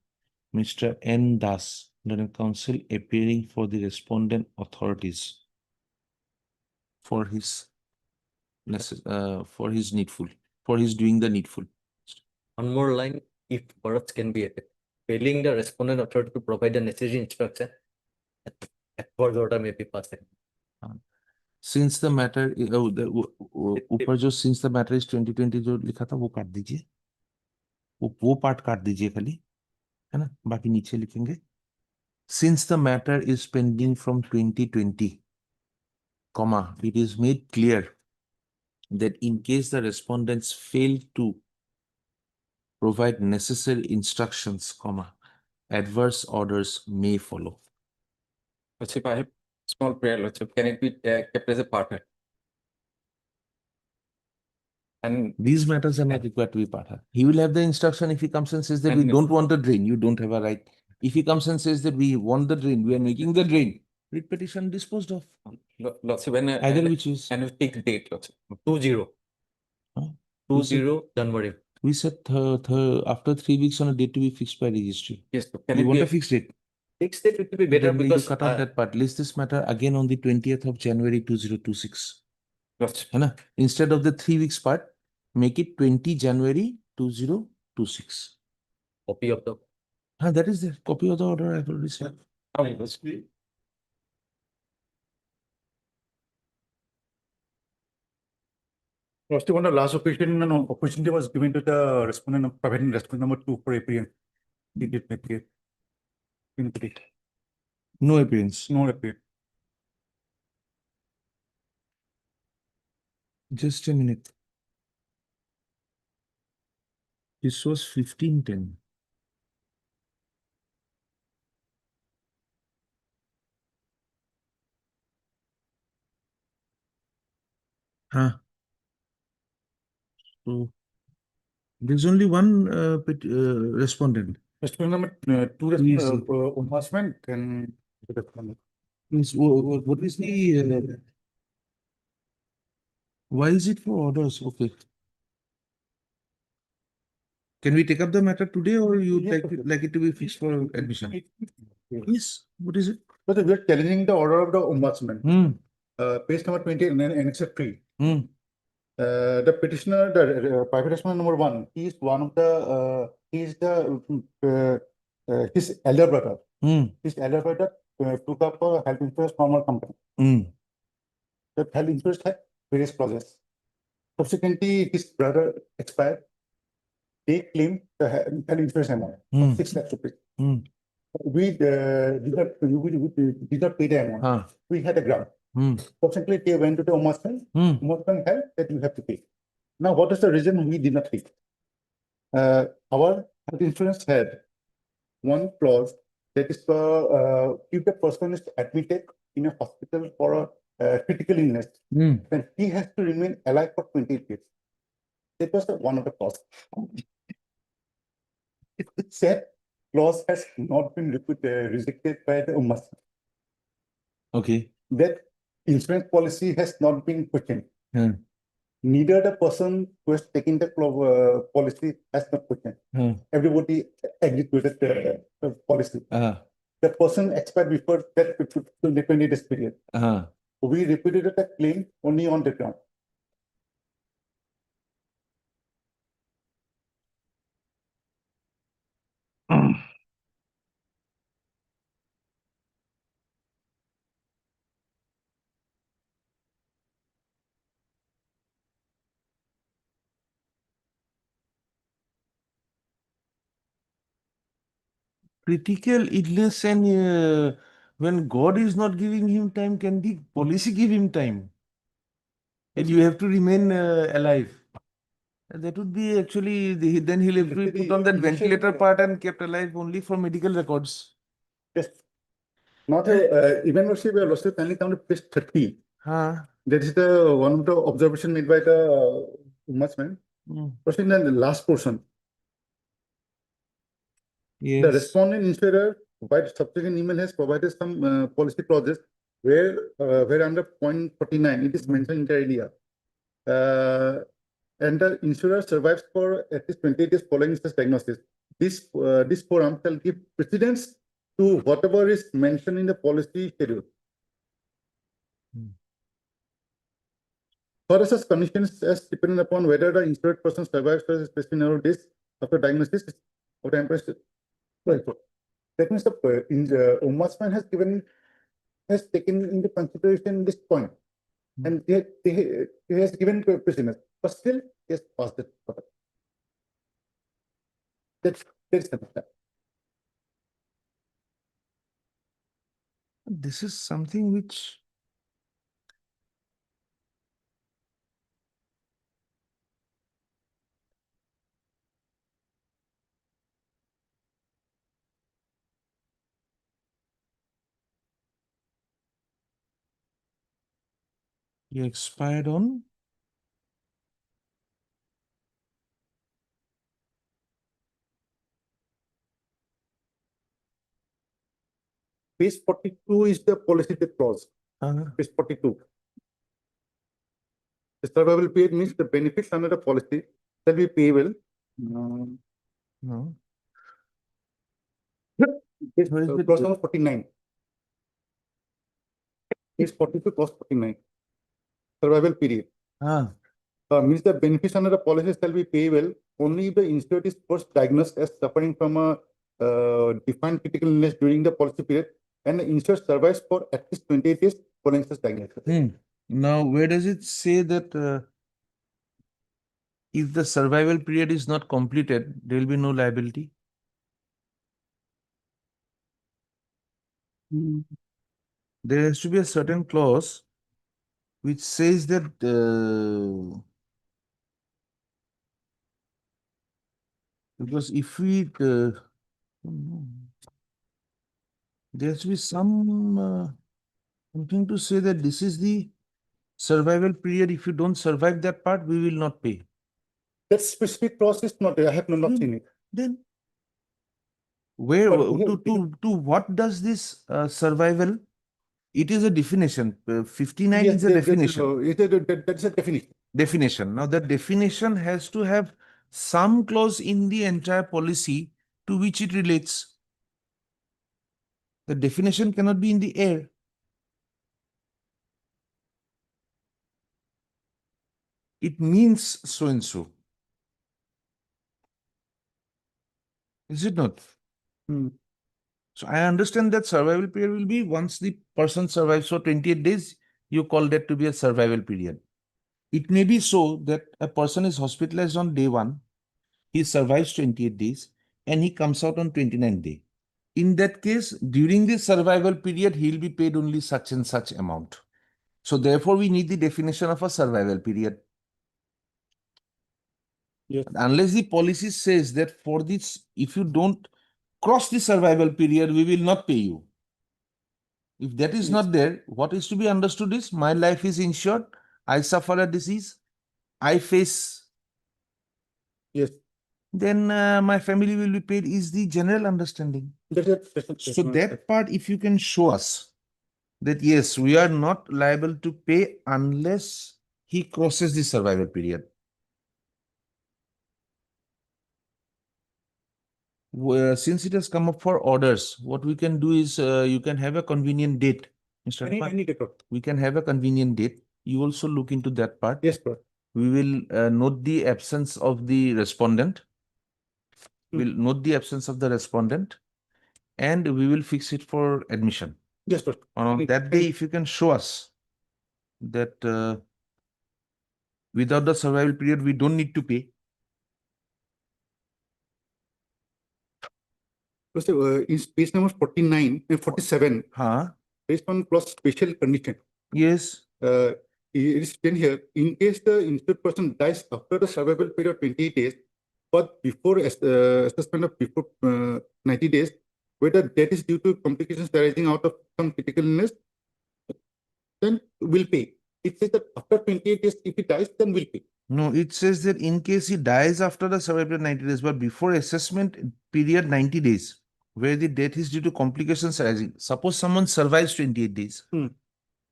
Mr. N. Das, General Counsel, appearing for the respondent authorities for his needful, for his doing the needful. One more line, if words can be added. Failing the respondent authority to provide the necessary instruction, adverse order may be passed. Since the matter, ऊपर जो since the matter is 2020 जो लिखा था वो काट दीजिए, वो part काट दीजिए खाली, है ना, बाकी नीचे लिखेंगे. Since the matter is pending from 2020, comma, it is made clear that in case the respondents fail to provide necessary instructions, comma, adverse orders may follow. Lordship, I have small prayer, Lordship. Can it be kept as a partner? And These matters are not required to be part of. He will have the instruction if he comes and says that we And- don't want the drain, you don't have a right. If he comes and says that we want the drain, we are making the drain, writ petition disposed of. Lordship, when Either which is, and a fixed date, Lordship. 20. Huh? 20 January. we said after 3 weeks on a date to be fixed by registry. Yes, can You it want be a fixed date? Fixed date it will be better Then you because cut out that part. List this matter again on the 20th of January 2026. Lordship? है ना? Instead of the 3 weeks part, make it 20 January 2026. copy of the That is the copy of the order I've already said. Lordship. Lordship, on the last occasion, an opportunity was given to the respondent, providing respondent number 2 for appearance. He did not appear. Didn't appear. No appearance. No appear. Just a minute. This was 1510. So there's only one respondent. Respondent number 2 Easy. enforcement and Means, what is the why is it for orders? Okay. Can we take up the matter today or you Yes, like it to be fixed for admission? Yes. What is it? But we are challenging the order of the ombudsman. Page number 20 and Annex 3. The petitioner, the private respondent number 1, he is one of the, he is the, his elder brother. His elder brother took up a health insurance from our company. The health insurance had various clauses. Subsequently, his brother expired. They claimed the health insurance amount of 6 lakhs rupees. We did not pay the amount. We had a grant. Subsequently, they went to the ombudsman. Ombudsman held that you have to pay. Now, what is the reason we did not pay? Our health insurance had one clause that is if the person is admitted in a hospital for a critical illness, then he has to remain alive for 28 years. That was one of the clauses. It said clause has not been rejected by the ombudsman. Okay. That insurance policy has not been questioned. Neither the person who has taken the policy has not questioned. Everybody executed the policy. The person expired before that 20 days period. We repeated the claim only on the ground. critical illness and when God is not giving him time, can the policy give him time? And you have to remain alive. That would be actually, then he'll have to be put on that ventilator part and kept alive only for medical records. Yes. Not even if we are also kindly come to page 30. Huh? That is the one of the observation made by the ombudsman. Mm. Proceeding in the last portion. The Yes. respondent insurer by subsequent email has provided some policy clauses where under point 49 it is mentioned inter alia. And the insurer survives for at least 28 days following such diagnosis. This forum shall give precedence to whatever is mentioned in the policy schedule. Hmm. Further such conditions as depending upon whether the insured person survives for a specific number of days after diagnosis of the employee. Right. That means the ombudsman has taken into consideration this point, and he has given precedence, but still he has passed it. That's the matter. This is something which you expired on. Page 42 is the policy clause. Page 42. The survival period means the benefits under the policy shall be payable. No. Page, Where is it? clause number 49. Page 42, clause 49. Survival period. Ah. Means the benefits under the policy shall be payable only if the insured is first diagnosed as suffering from a defined critical illness during the policy period and the insured survives for at least 28 days following such diagnosis. Now, where does it say that if the survival period is not completed, there will be no liability? There has to be a certain clause which says that because if we there has to be something to say that this is the survival period. If you don't survive that part, we will not pay. That specific clause is not there. I have not seen it. Then where But to what does this survival? It is a definition. 59 yes, is a definition. That's a definition. Definition. Now that definition has to have some clause in the entire policy to which it relates. The definition cannot be in the air. It means so and so. Is it not? So I understand that survival period will be once the person survives for 28 days, you call that to be a survival period. It may be so that a person is hospitalized on day 1, he survives 28 days and he comes out on 29th day. In that case, during the survival period, he'll be paid only such and such amount. So therefore, we need the definition of a survival period. Yes. Unless the policy says that for this, if you don't cross the survival period, we will not pay you. If that is not there, what is to be understood is my life is insured, I suffer a disease, I face, Yes. then my family will be paid is the general understanding. So that part, if you can show us that yes, we are not liable to pay unless he crosses the survival period. Since it has come up for orders, what we can do is you can have a convenient date. Mr. Akbar. We can have a convenient date. You also look into that part. Yes, sir. We will note the absence of the respondent. We'll note the absence of the respondent and we will fix it for admission. Yes, sir. On that day, if you can show us that without the survival period, we don't need to pay. is page number 49 and 47, Huh? based on plus special condition. Yes. It is written here, in case the injured person dies after the survival period of 28 days, but before assessment of before 90 days, whether death is due to complications arising out of some critical illness, then will pay. It says that after 28 days, if he dies, then will pay. No, it says that in case he dies after the survival 90 days, but before assessment period 90 days, where the death is due to complications arising. Suppose someone survives 28 days, Hmm.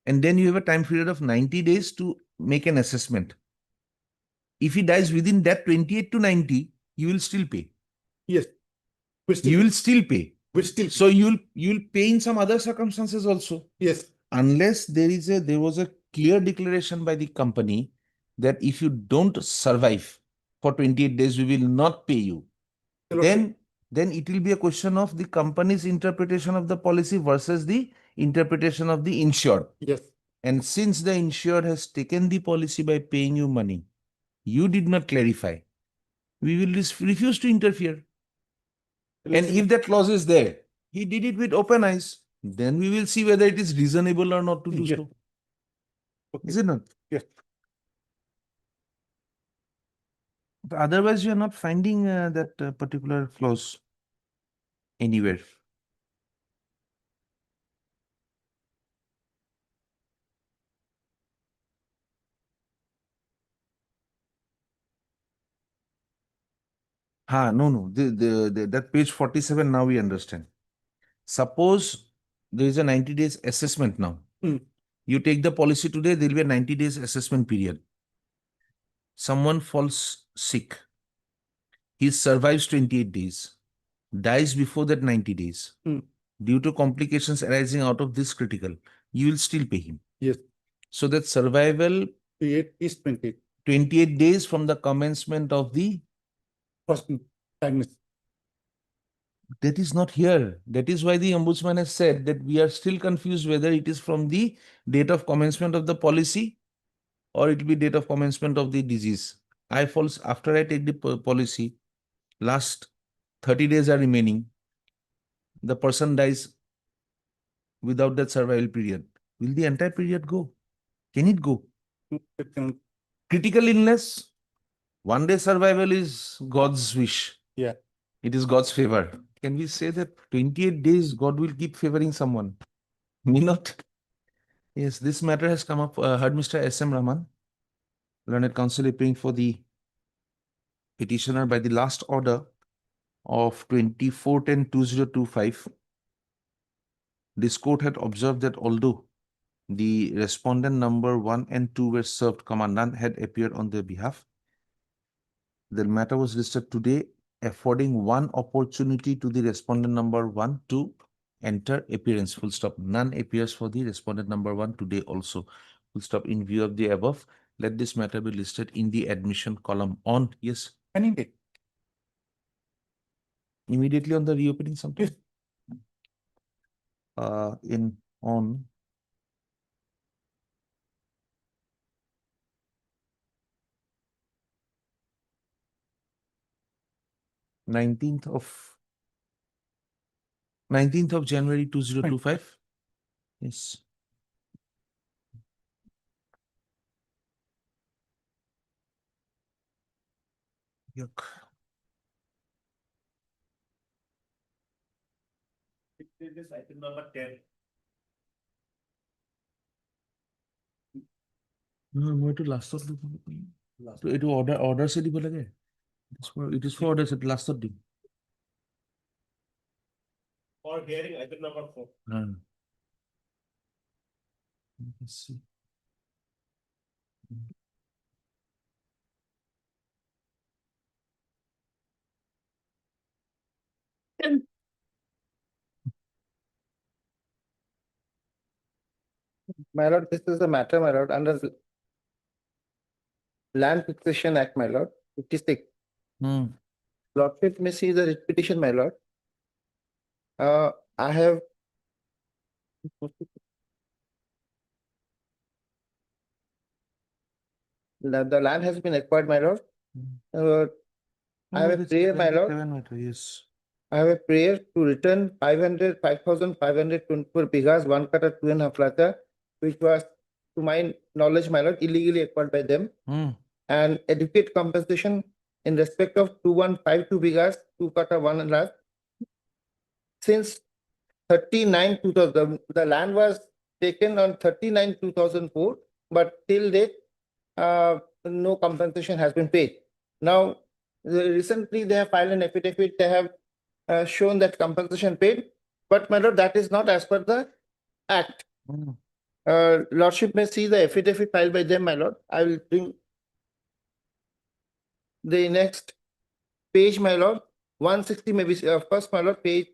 and then you have a time period of 90 days to make an assessment. If he dies within that 28 to 90, you will still pay. Yes. Will still, You will still pay. will still. So you'll pay in some other circumstances also. Yes. Unless there was a clear declaration by the company that if you don't survive for 28 days, we will not pay you. Then it will be a question of the company's interpretation of the policy versus the interpretation of the insured. Yes. And since the insured has taken the policy by paying you money, you did not clarify. We will refuse to interfere. And if that clause is there, he did it with open eyes, then we will see whether it is reasonable or not to do Yes. so. Okay. Is it not? Yes. But otherwise, you are not finding that particular clause anywhere. No. That page 47, now we understand. Suppose there is a 90 days assessment now. Hmm. You take the policy today, there will be a 90 days assessment period. Someone falls sick. He survives 28 days, dies before that 90 days. Hmm. Due to complications arising out of this critical, you will still pay him. Yes. So that survival 28 is 28. 28 days from the commencement of the, First diagnosis. that is not here. That is why the ombudsman has said that we are still confused whether it is from the date of commencement of the policy or it will be date of commencement of the disease. After I take the policy, last 30 days are remaining. The person dies without that survival period. Will the entire period go? Can it go? Critical illness, 1 day survival is God's wish. Yeah. It is God's favor. Can we say that 28 days God will keep favoring someone? Me not. Yes, this matter has come up. Heard Mr. S.M. Rahman, learned counsel appearing for the petitioner by the last order of 24/10/2025. This court had observed that although the respondent number 1 and 2 were served, none had appeared on their behalf. The matter was listed today, affording one opportunity to the respondent number 1 to enter appearance, full stop. None appears for the respondent number 1 today also, full stop. In view of the above, let this matter be listed in the admission column on, yes, Any date. immediately on the reopening sometime. Yes. On 19th of January 2025. Yes. Yuck. This item number 10. No, I'm going to last thought. It order se দিব লাগে. It is for order set last thought. For hearing item number 4. Let's see. My lord, this is the matter, my lord, under the Land Fixation Act, my lord, 56. Lordship may see the writ petition, my lord. I have the land has been acquired, my lord. I have a prayer, my lord. Yes. I have a prayer to return 5,524 bighas, 1 kata, 2.5 lata, which was, to my knowledge, my lord, illegally acquired by them, and adequate compensation in respect of 2,152 bighas, 2 kata, 1 lakh. Since 39/2000, the land was taken on 39/2004, but till date, no compensation has been paid. Now, recently they have filed an affidavit. They have shown that compensation paid, but my lord, that is not as per the act. Lordship may see the affidavit filed by them, my lord. I will bring the next page, my lord. 160 maybe, first, my lord, page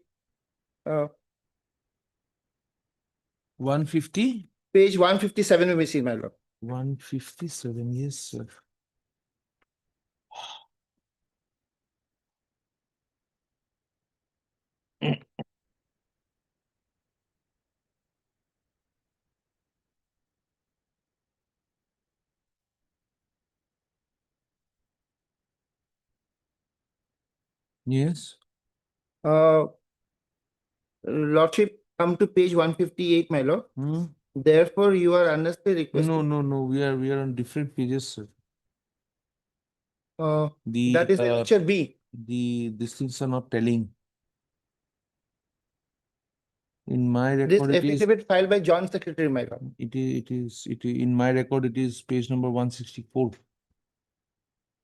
150? page 157 may be seen, my lord. 157, yes, sir. Yes. Lordship, come to page 158, my lord. Hmm? Therefore, you are earnestly requested. No, we are on different pages, sir. The That is annexure B. these things are not telling. In my This record, it is affidavit filed by Joint Secretary, my lord. in my record, it is page number 164.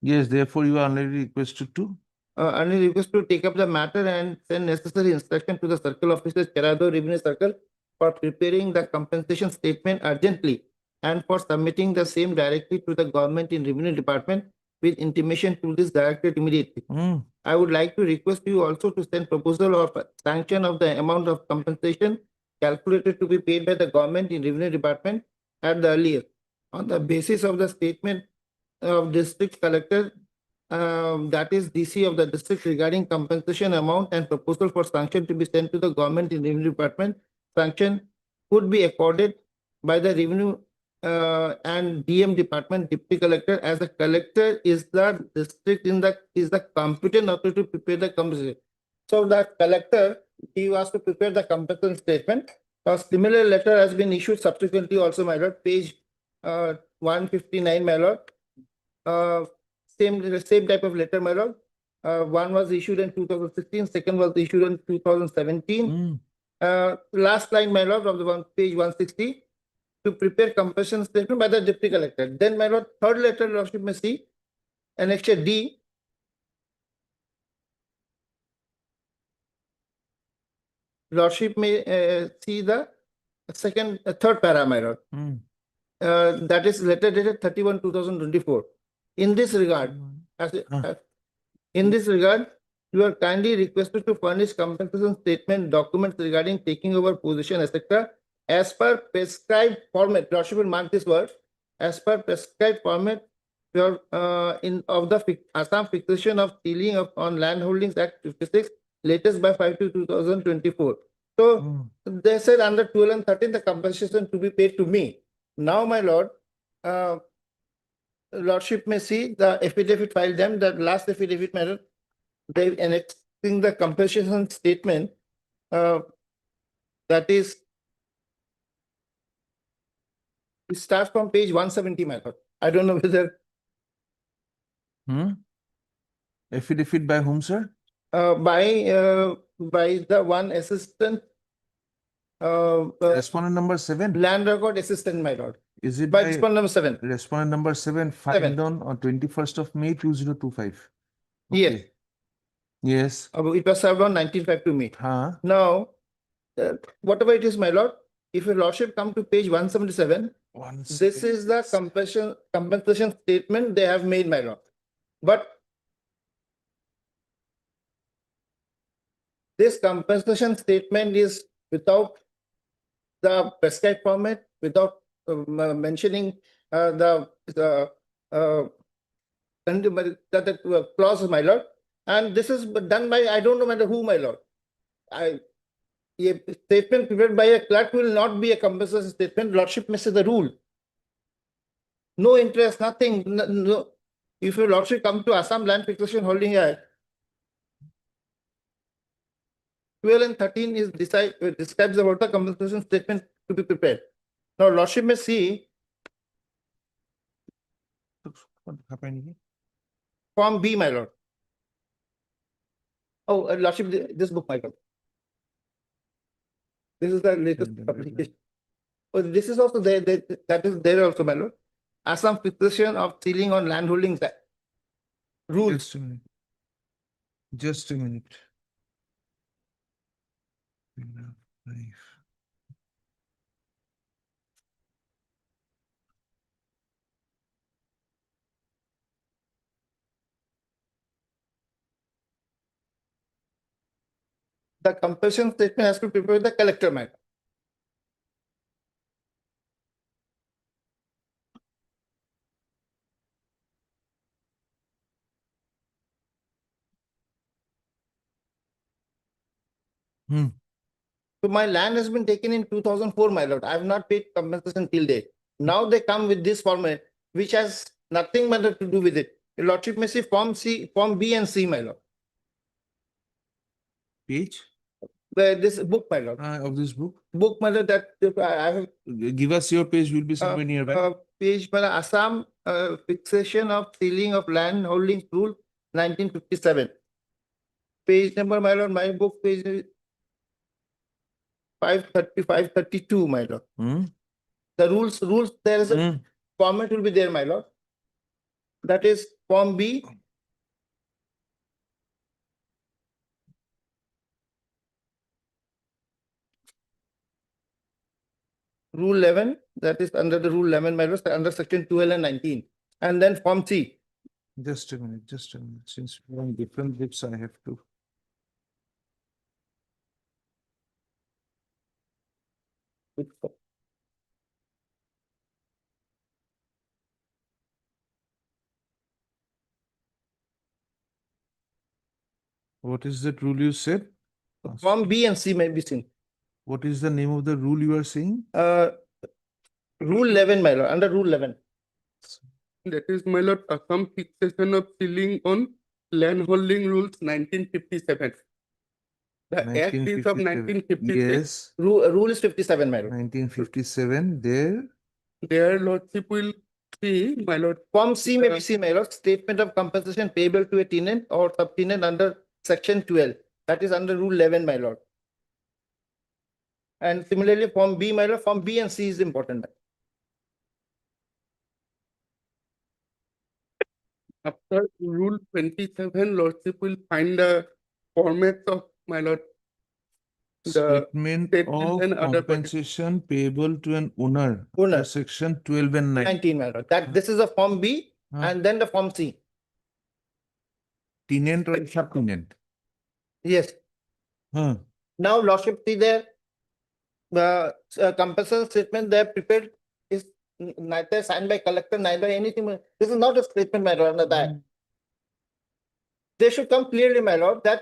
Yes, therefore you are only requested to. Only request to take up the matter and send necessary instruction to the circle officers, Cherado Revenue Circle, for preparing the compensation statement urgently and for submitting the same directly to the government in Revenue Department with intimation to this directorate immediately. I would like to request you also to send proposal of sanction of the amount of compensation calculated to be paid by the government in Revenue Department at the earliest, on the basis of the statement of district collector, that is DC of the district, regarding compensation amount and proposal for sanction to be sent to the government in Revenue Department. Sanction could be accorded by the Revenue and DM Department Deputy Collector, as the collector is the district is the competent authority to prepare the compensation. So the collector, he was to prepare the compensation statement. A similar letter has been issued subsequently also, my lord, page 159, my lord. Same type of letter, my lord. One was issued in 2016, second was issued in 2017. Last line, my lord, of the page 160, to prepare compensation statement by the deputy collector. Then, my lord, third letter, lordship may see, annexure D. Lordship may see the third para, my lord. That is letter dated 31/2024. In this regard, you are kindly requested to furnish compensation statement documents regarding taking over position, etc., as per prescribed format. Lordship will mark this word, as per prescribed format of the Assam Fixation of Ceiling on Land Holdings Act 56, latest by 5/2/2024. So they said under 12 and 13 the compensation to be paid to me. Now, my lord, lordship may see the affidavit filed them, the last affidavit, my lord, they annexing the compensation statement, that is, it starts from page 170, my lord. I don't know whether Affidavit by whom, sir? by the one assistant, Respondent number 7. land record assistant, my lord. Is it By by respondent number 7. respondent number 7 filed on 21st of May 2025? Yes. Okay. Yes. It was served on 19/5 to me. Now, whatever it is, my lord, if your lordship come to page 177, this is the compensation statement they have made, my lord. But this compensation statement is without the prescribed format, without mentioning the clause, my lord. And this is done by, I don't know matter who, my lord. A statement prepared by a clerk will not be a compensation statement. Lordship misses the rule. No interest, nothing. No. If your lordship come to Assam Land Fixation Holding Act, 12 and 13 is describes about the compensation statement to be prepared. Now, Lordship may see Form B, my lord. Oh, Lordship, this book, my lord. This is the latest publication. Oh, this is also there, that is there also, my lord. Assam fixation of ceiling on land holdings rules. Just a minute. Just a minute. The compensation statement has to be prepared by the collector, my lord. Hmm. So my land has been taken in 2004, my lord. I have not paid compensation till date. Now they come with this format, which has nothing matter to do with it. Your lordship may see Form C, Form B and C, my lord. Page This book, my lord. of this book. Book, my lord, that I have Give us your page, will be somewhere nearby. page, my lord, Assam fixation of ceiling of land holdings rule 1957. Page number, my lord, my book page is 530, 532, my lord. Hmm? The rules, there is a Hmm. format will be there, my lord. That is Form B. Rule 11, that is under the Rule 11, my lord, under section 12 and 19. And then Form C. Just a minute, just a minute. Since we're on different books, I have to. What is that rule you said? Form B and C may be seen. What is the name of the rule you are saying? Rule 11, my lord, under Rule 11. That is, my lord, Assam fixation of ceiling on land holding rules 1957. The Act is of 1956. Yes, Rule is 57, my lord. 1957. There. Their lordship will see, my lord, Form C may be seen, my lord, statement of compensation payable to a tenant or subtenant under section 12. That is under Rule 11, my lord. And similarly, Form B, my lord, Form B and C is important. after Rule 27, lordship will find the format of, my lord, the Statement statement of and other compensation payable to an owner. Owner. under Section 12 and 9. 19, my lord. That this is a Form B and then the Form C. Tenant or subtenant. Yes. Huh. Now, lordship, see there, compensation statement they have prepared is neither signed by collector, neither anything. This is not a statement, my lord, under that. They should come clearly, my lord, that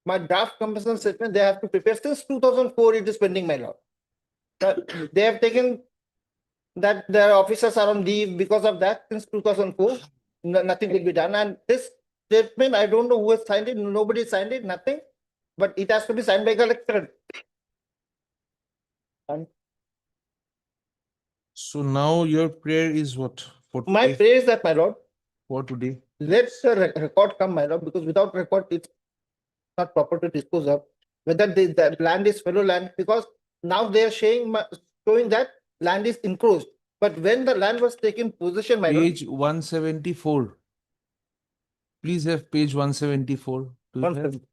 my draft compensation statement they have to prepare since 2004. It is pending, my lord. They have taken that their officers are on leave because of that since 2004. Nothing will be done. And this statement, I don't know who has signed it. Nobody signed it. Nothing. But it has to be signed by collector. And So now your prayer is what? For my today? prayer is that, my lord, For today? let the record come, my lord, because without record, it's not proper to dispose of. Whether the land is fellow land, because now they are showing that land is encroached. But when the land was taken possession, my lord, Page 174. Please have page 174. Do you one have? second.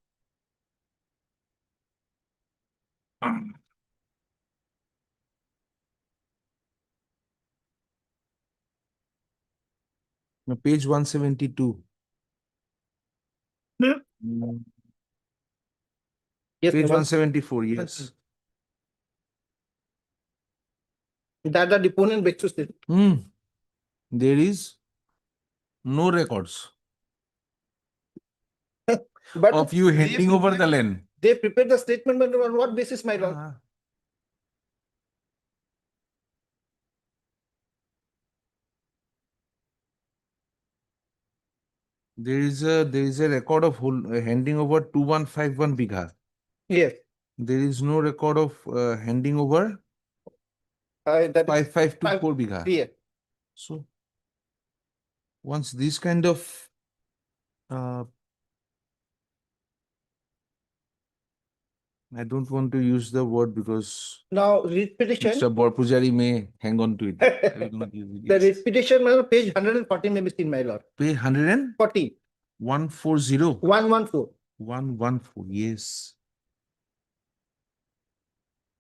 No, page 172. Hmm? Mm, Yes, Page my lord. 174, yes. That the deponent begs to state. There is no records But of you handing over the land. they prepared the statement, but on what basis, my lord? There is a record of handing over 2151 bigha. Yes. There is no record of handing over That is 5524 bigha. clear. So once this kind of I don't want to use the word because Now, writ petition, Mr. Borpujari may hang on to it. I will not use it. the Yes. writ petition, my lord, page 114 may be seen, my lord. Pay 100 40, 140 114. 114. Yes.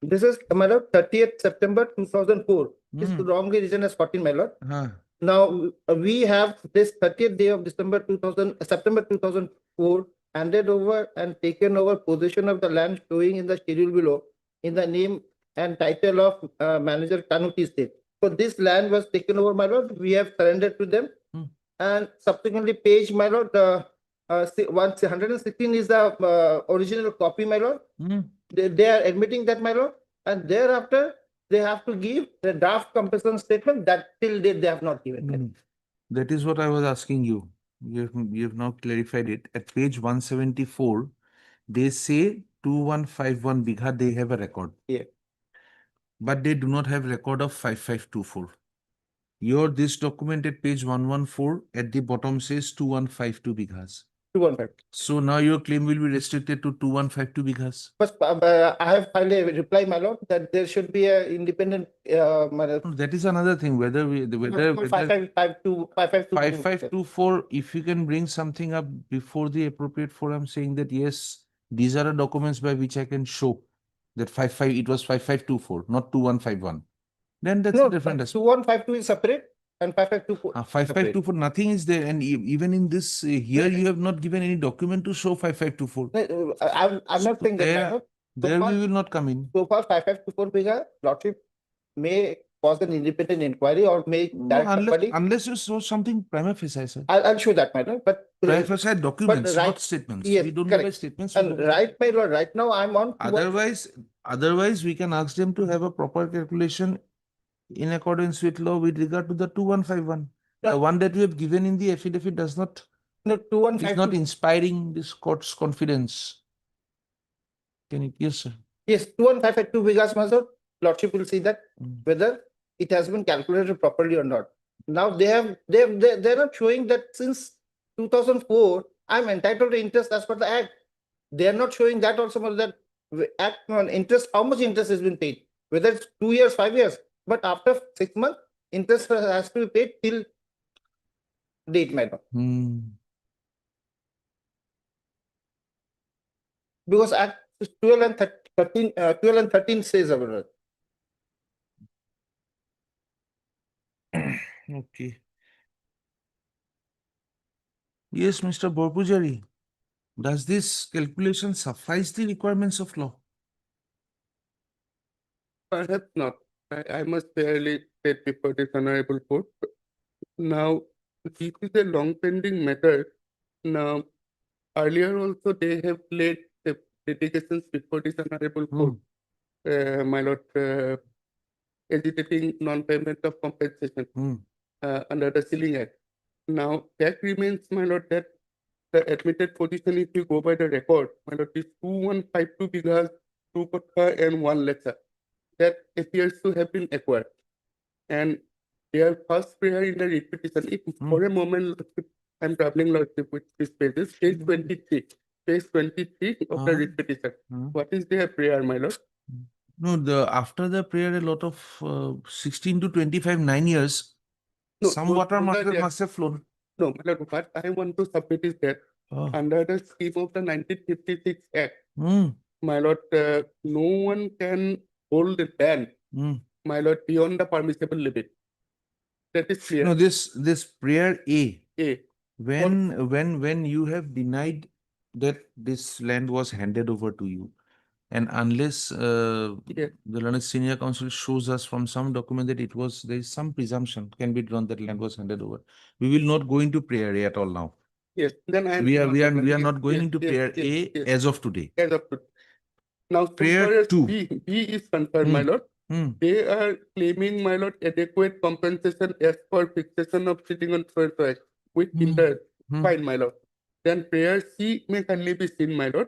This is, my lord, 30th September 2004. This is Hmm. wrongly written as 14, my lord. Huh. Now, we have this 30th day of September 2004 handed over and taken over possession of the land showing in the schedule below in the name and title of manager Kanuti State. So this land was taken over, my lord. We have surrendered to them. Hmm. And subsequently page, my lord, 116 is the original copy, my lord. Hmm. They are admitting that, my lord. And thereafter, they have to give the draft compensation statement that till date they have not given. Hmm. That is what I was asking you. You have now clarified it. At page 174, they say 2151 bigha, they have a record. Yeah. But they do not have record of 5524. This document at page 114 at the bottom says 2152 bighas. 215. So now your claim will be restricted to 2152 bighas. But I have filed a reply, my lord, that there should be a independent, my lord, No, that is another thing. Whether 5552, 5524, if you can bring something up before the appropriate forum saying that yes, these are the documents by which I can show that it was 5524, not 2151. Then that's No, a different aspect. 2152 is separate and 5524. 5524, nothing is there. And even in this, here you have not given any document to show 5524. I'm not saying that, my lord. There far- we will not come in. So far, 5524 bigha, lordship may cause an independent inquiry or may No, direct somebody. unless you show something prima facie, sir. I'll show that, my lord, but. Prima facie documents, right- not statements. yes, We don't know by correct. statements. we And don't- right, my lord, right now I'm on. Otherwise, we can ask them to have a proper calculation in accordance with law with regard to the 2151. The Yeah. one that we have given in the affidavit does not, No, is 2152. not inspiring this court's confidence. Can you, yes, sir. Yes, 2152 bighas, my lord. Lordship will see that Mm. whether it has been calculated properly or not. Now they're not showing that since 2004, I'm entitled to interest as per the act. They are not showing that also, my lord, that act on interest, how much interest has been paid, whether it's 2 years, 5 years, but after 6 months, interest has to be paid till date, my lord. Hmm. Because Act 12 and 13, 12 and 13 says about it. Okay. Yes, Mr. Borpujari. Does this calculation suffice the requirements of law? Perhaps not. I must fairly state before this honorable court. Now, this is a long pending matter. Now, earlier also they have laid the litigations before this honorable court. My lord, agitating non-payment of compensation under the Ceiling Act. Now, fact remains, my lord, that the admitted position, if you go by the record, my lord, is 2152 bighas, 2 kotha and 1 lecture. That appears to have been acquired. And their first prayer in the writ petition, if for a moment, Lordship, I'm traveling, Lordship, with this pages, page 23. Page 23 of the writ petition. What is their prayer, my lord? No, after the prayer, a lot of 16 to 25, 9 years, No, some those- water those are there. must have flown. No, my lord, what I want to submit is that under the scheme of the 1956 Act, my lord, no one can hold the ban, my lord, beyond the permissible limit. That is clear. No, this prayer A, A. when you have denied that this land was handed over to you, and unless Yeah. the learned senior counsel shows us from some document that there is some presumption can be drawn that land was handed over, we will not go into prayer A at all now. Yes, then I am. We are not going into prayer A as of today. As of today. Now, Prayer so far as 2. B is concerned, my lord, they are claiming, my lord, adequate compensation as per fixation of sitting on with interest. Fine, my lord. Then prayer C may kindly be seen, my lord.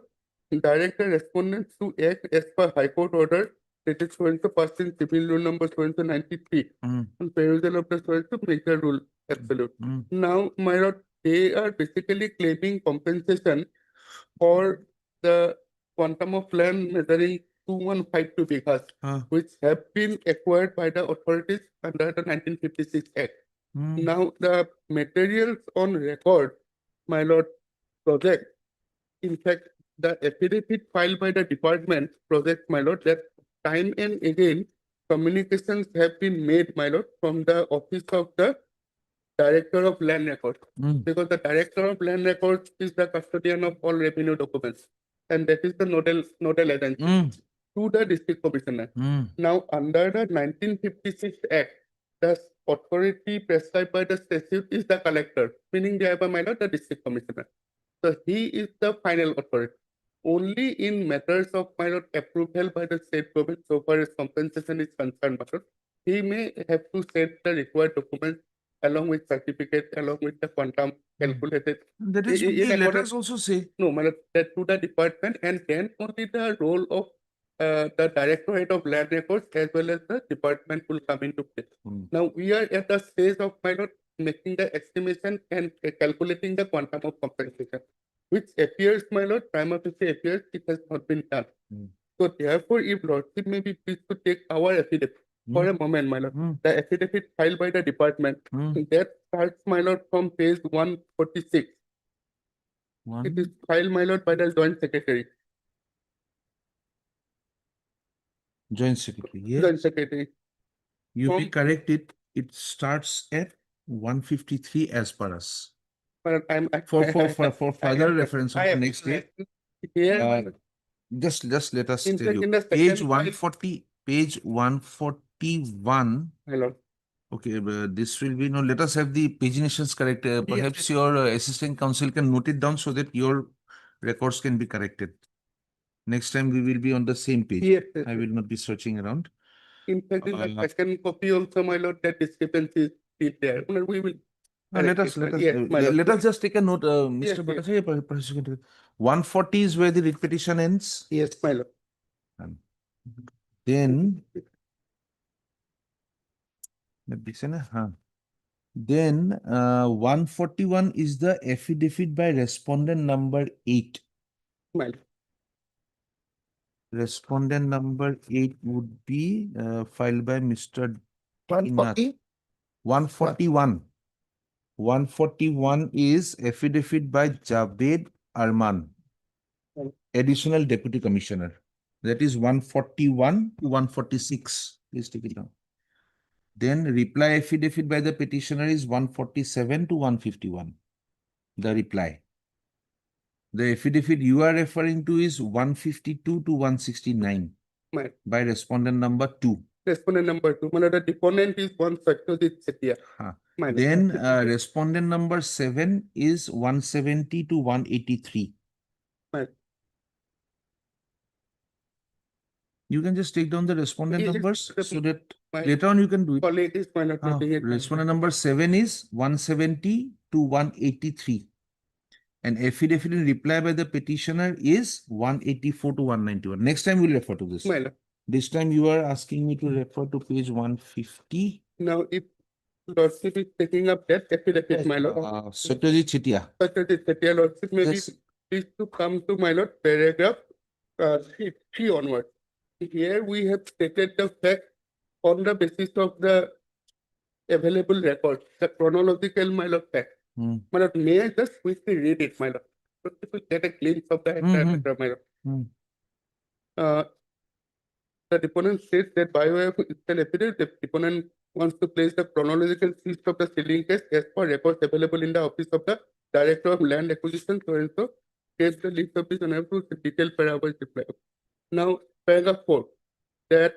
direct the respondents to act as per High Court order that is going to pass in civil rule number 93 Mm, on perusal of the source to make the rule absolute. mm, Now, my lord, they are basically claiming compensation for the quantum of land measuring 2152 bighas, uh, which have been acquired by the authorities under the 1956 Act. mm, Now, the materials on record, my lord, project, in fact, the affidavit filed by the department project, my lord, that time and again, communications have been made, my lord, from the office of the Director of Land Records, mm, because the Director of Land Records is the custodian of all revenue documents, and that is the nodal agency mm, to the District Commissioner. mm. Now, under the 1956 Act, the authority prescribed by the statute is the collector, meaning thereby, my lord, the District Commissioner. So he is the final authority. Only in matters of, my lord, approval by the state government, so far as compensation is concerned, my lord, he may have to send the required documents along with certificate, along with the quantum calculated. That is I- what in the accordance- letters also say. No, my lord, that to the department, and then only the role of the Directorate of Land Records as well as the department will come into play. Mm. Now we are at the stage of, my lord, making the estimation and calculating the quantum of compensation, which appears, my lord, prima facie appears it has not been done. Mm. So therefore, if lordship may be pleased to take our affidavit for a moment, my lord, Mm, the affidavit filed by the department, mm. that starts, my lord, from page 146. It is One, filed, my lord, by the Joint Secretary. Joint Secretary, yeah. Joint Secretary. You be from- corrected. It starts at 153 as per us. But I'm For I further am- reference I of the am- next day, Here, my uh, lord, just let us In tell fact, you. in the Page second file- 140, page 141. my lord. Okay, this will be, no, let us have the paginations correct. Perhaps yes. your assistant counsel can note it down so that your records can be corrected. Next time we will be on the same page. Yes, I will not be searching around. In fact, in the Uh, second copy also, my lord, that discrepancy is still there. My lord, we will. Let us, correct it. Yes, my lord. let us just take a note, Yes, Mr. yes. Bhattacharya, perhaps you can take it. 140 is where the writ petition ends. Yes, my lord. Then, let me see, huh? Then 141 is the affidavit by respondent number 8. My lord. Respondent number 8 would be filed by Mr. 140? 141. 141 is affidavit by Javed Arman, Hmm. Additional Deputy Commissioner. That is 141 to 146. Please take it down. Then reply affidavit by the petitioner is 147 to 151. The reply. The affidavit you are referring to is 152 to 169 My by respondent number 2. respondent number 2. My lord, the deponent is one Satyajit Setia. Huh. My lord. Then respondent number 7 is 170 to 183. My- You can just take down the respondent Yes, numbers the- so that my later on you can do it. colleague is, my lord, noting it. Respondent number 7 is 170 to 183. And affidavit in reply by the petitioner is 184 to 191. Next time we'll refer to this. My lord. This time you are asking me to refer to page 150. Now, if lordship is taking up that affidavit, my lord, Satyajit Chetia. Satyajit Setia, lordship may be Yes. pleased to come to, my lord, paragraph 3 onward. Here we have stated the fact on the basis of the available records, the chronological, my lord, fact. Hmm. My lord, may I just quickly read it, my lord? So if we get a glimpse of the entire Mhm. matter, my lord. Hmm. The deponent states that by way of an affidavit, the deponent wants to place the chronological list of the sealing case as per records available in the office of the Director of Land Acquisition, so and so. Case the list of this unable to detailed paragraph reply. Now, paragraph 4. That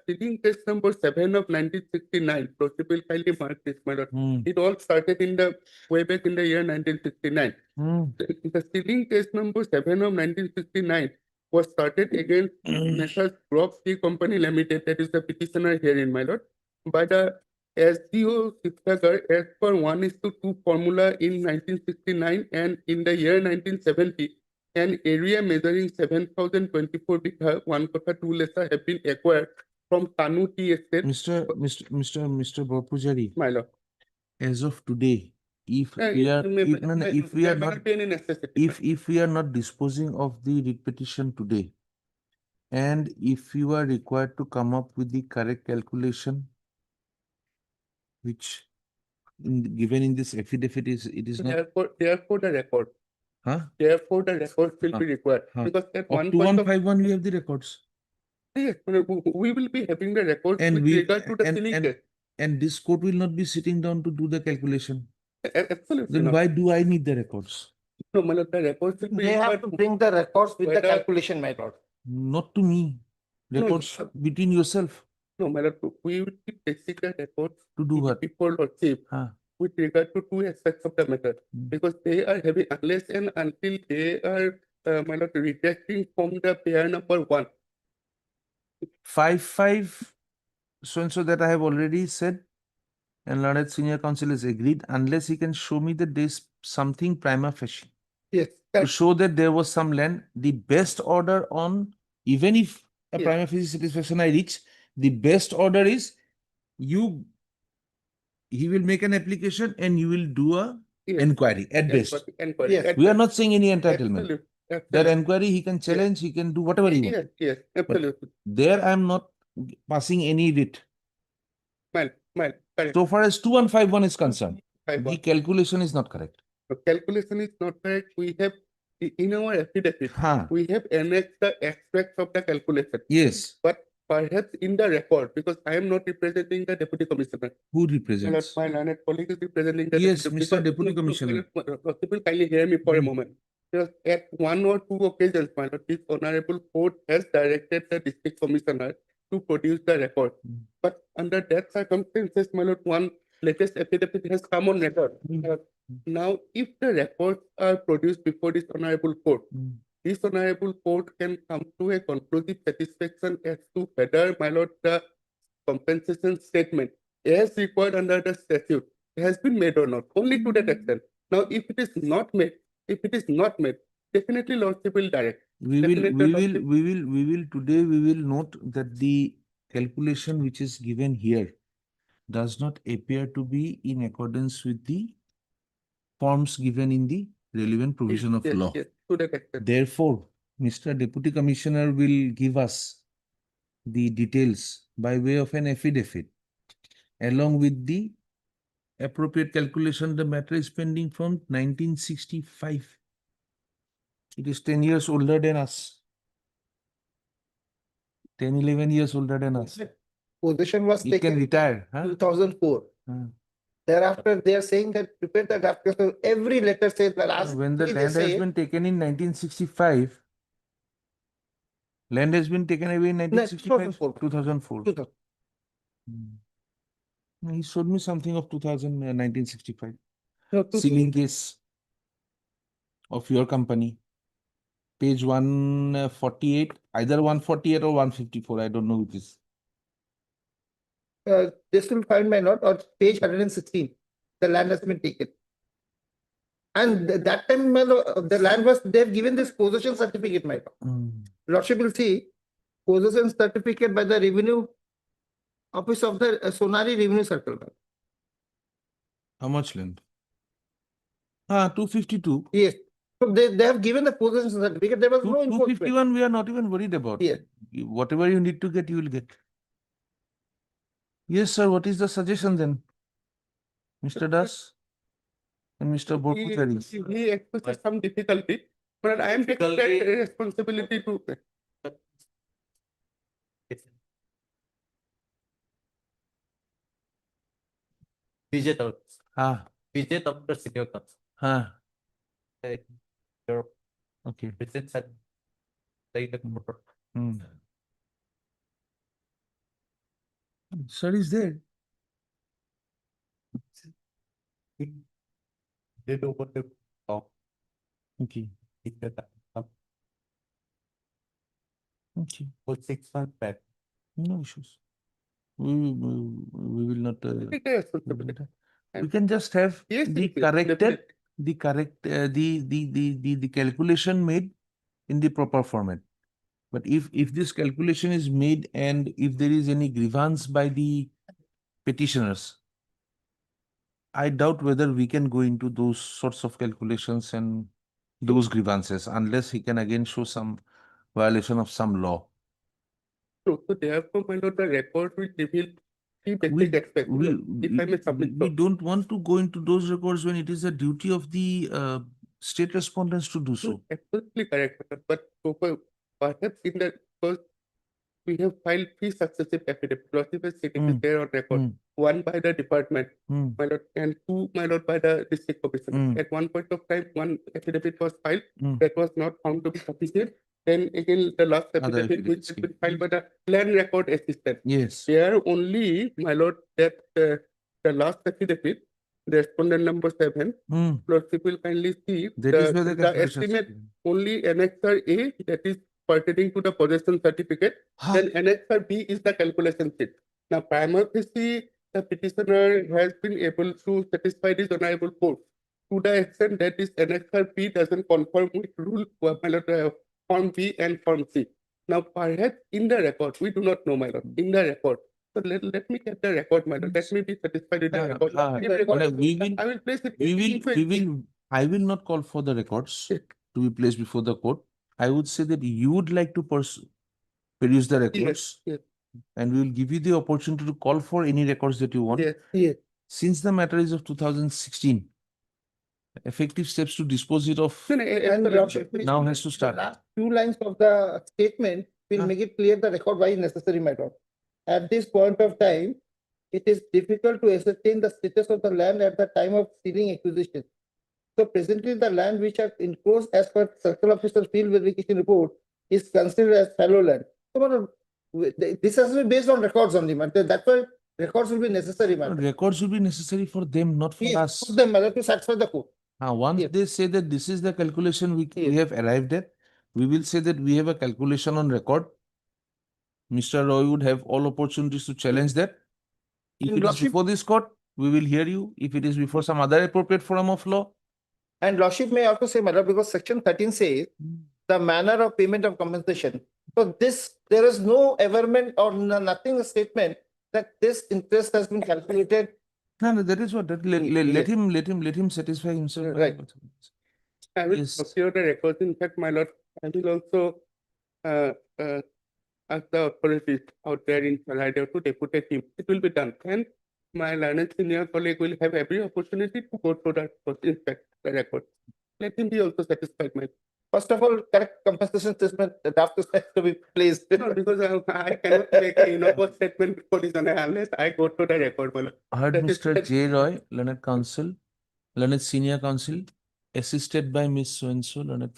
sealing case number 7 of 1969, lordship will kindly mark this, my lord. Hmm. It all started in the way back in the year 1969. Hmm. The sealing case number 7 of 1969 was started against Messrs. Grove Tea Company Limited, that is the petitioner here in, my lord, by the SDO Siftagar as per 1:2 formula in 1969, and in the year 1970, an area measuring 7,024 bigha, 1 kotha 2 lesser have been acquired from Kanu Tea Estate, Mr. Bapujari, my lord. as of today, if Uh, we are, may- if, no, no, may- if we are there may not, be any necessity. if we are not disposing of the writ petition today, and if you are required to come up with the correct calculation, which given in this affidavit it is not, Therefore, the record. huh? Therefore, the record will be required. Huh. Because at Of one point of 2151, we have the records. yes, we will be having the records And with we, regard to the ceiling and, test. and this court will not be sitting down to do the calculation. Absolutely Then not. why do I need the records? No, my lord, the records will be They have required. to bring the records with the Whether- calculation, my lord. Not to me. No, Records between yourself. No, my lord, we will be placing the records To do what? before lordship Huh. with regard to two aspects of the matter. Hmm. Because they are having, unless and until they are, my lord, retracting from the pair number 1. 5 so and so that I have already said, and Learned Senior Counsel has agreed, unless he can show me that there's something prima facie Yes, to show that there was some land. The best order on, even if a Yes. prima facie satisfaction I reach, the best order is you. He will make an application and you will do a yes, inquiry at best. Inquiry. Yes. We are not saying any entitlement. Absolutely, That absolutely. inquiry he can challenge, he can do whatever he wants. Yes, absolutely. There I am not passing any writ. Correct. So far as 2151 is concerned, Five the one. calculation is not correct. The calculation is not correct. We have, in our affidavit, Huh. we have annexed the extracts of the calculation. Yes. But perhaps in the record, because I am not representing the deputy commissioner. Who My lord, represents? my learned colleague is representing the. Yes, deputy- Mr. because- Deputy no, no, Commissioner. my lord, people kindly hear me for a Hmm. moment. Because at 1 or 2 occasions, my lord, this honorable court has directed the district commissioner to produce the record. Hmm. But under that circumstances, my lord, one latest affidavit has come on record. Hmm. Now, if the records are produced before this honorable court, Hmm. this honorable court can come to a conclusive satisfaction as to whether, my lord, the compensation statement as required under the statute has been made or not, only to that extent. Now, if it is not made, definitely lordship will direct. We Definitely will today we will note that the calculation which is given here does not appear to be in accordance with the forms given in the relevant provision of Yes, law. yes, to that extent. Therefore, Mr. Deputy Commissioner will give us the details by way of an affidavit along with the appropriate calculation. The matter is pending from 1965. It is 10 years older than us. 10, 11 years older than us. Possession was It can taken retire. Huh? 2004. Huh. Thereafter, they are saying that prepare the draft. So every letter says the last. When the three they land has say- been taken in 1965, land has been taken away in No, 1965, 2004. 2004. 2000. He showed me something of 1965. No, 2000. Ceiling case of your company. Page 148, either 148 or 154. I don't know which is. This will find my note or page 116. The land has been taken. And that time, my lord, the land was, they've given this possession certificate, my lord. Lordship will see possession certificate by the revenue office of the Sonari Revenue Circle. How much land? 252. Yes. So they have given the possession certificate. There was no enforcement. 251 we are not even worried about. Yes. Whatever you need to get, you will get. Yes, sir. What is the suggestion then? Mr. Das and Mr. Borputari. He expresses some difficulty, but I am taking that Difficulty- responsibility to. Vijay Thakur, Ah, Vijay Thakur Senior Counsel. ah, Your okay. presence at the court. Hmm. Sir is there. Did over the top. Okay. Okay. For 6 months back. No issues. We will not. Take the responsibility. We can just have Yes, the yes, corrected, definitely. the correct, the calculation made in the proper format. But if this calculation is made and if there is any grievance by the petitioners, I doubt whether we can go into those sorts of calculations and those grievances unless he can again show some violation of some law. So therefore, my lord, the record will reveal three We, basic aspects. If I may submit, we so. don't want to go into those records when it is the duty of the state respondents to do so. Absolutely correct, my lord. But so perhaps in the first, we have filed three successive affidavits. Lossy was sitting is Hmm. there on record. Hmm. One by the department, Hmm. my lord, and two, my lord, by the district commissioner. Hmm. At one point of time, one affidavit was filed Hmm. that was not found to be sufficient. Then again, the last Other affidavit which affidavits has came. been filed by the land record assistant. Yes. There only, my lord, that the last affidavit, the respondent number 7, Hmm. Lordship will kindly see That is where the the calculations estimate came. only annexure A, that is pertaining to the possession certificate. Then annexure B is the calculation sheet. Now, prima facie, the petitioner has been able to satisfy this honorable court to the extent that this annexure B doesn't conform with rule my lord, form B and form C. Now, perhaps in the record, we do not know, my lord, in the record. So let me get the record, my lord. Let me be satisfied with the record. If record- I will place it. I will not call for the records to be placed before the court. I would say that you would like to produce the records Yes, and we will give you the opportunity to call for any records that you want. yes. Since the matter is of 2016, effective steps to dispose it of And Lordship, now has to start. the last few lines of the statement will Ah. make it clear the record why is necessary, my lord. At this point of time, it is difficult to ascertain the status of the land at the time of sealing acquisition. So presently, the land which are enclosed as per circle officer field verification report is considered as fallow land. So, my lord, this has to be based on records only, man. That's why records will be necessary, man. Records will be necessary for them, not for Yes, us. put them, my lord, to satisfy the court. Once Yes. they say that this is the calculation we Yes. have arrived at, we will say that we have a calculation on record. Mr. Roy would have all opportunities to challenge that. If And it is Lordship- before this court, we will hear you. If it is before some other appropriate forum of law, And Lordship may also say, my lord, because section 13 says the manner of payment of compensation. So there is no averment or nothing statement that this interest has been calculated. no, that is what, let him satisfy himself. by Right. what- I will Yes. procure the records. In fact, my lord, I will also uh, uh, ask the authorities out there in Chennai to deputate him. It will be done. And my learned senior colleague will have every opportunity to go through that, inspect the record. Let him be also satisfied, my First of all, correct compensation statement, the draft is to be placed. no, because I cannot make a innocent statement before this unless I go through the record, my lord. Heard That is- Mr. J. Roy, learned counsel, learned senior counsel, assisted by Miss So-and-so, learned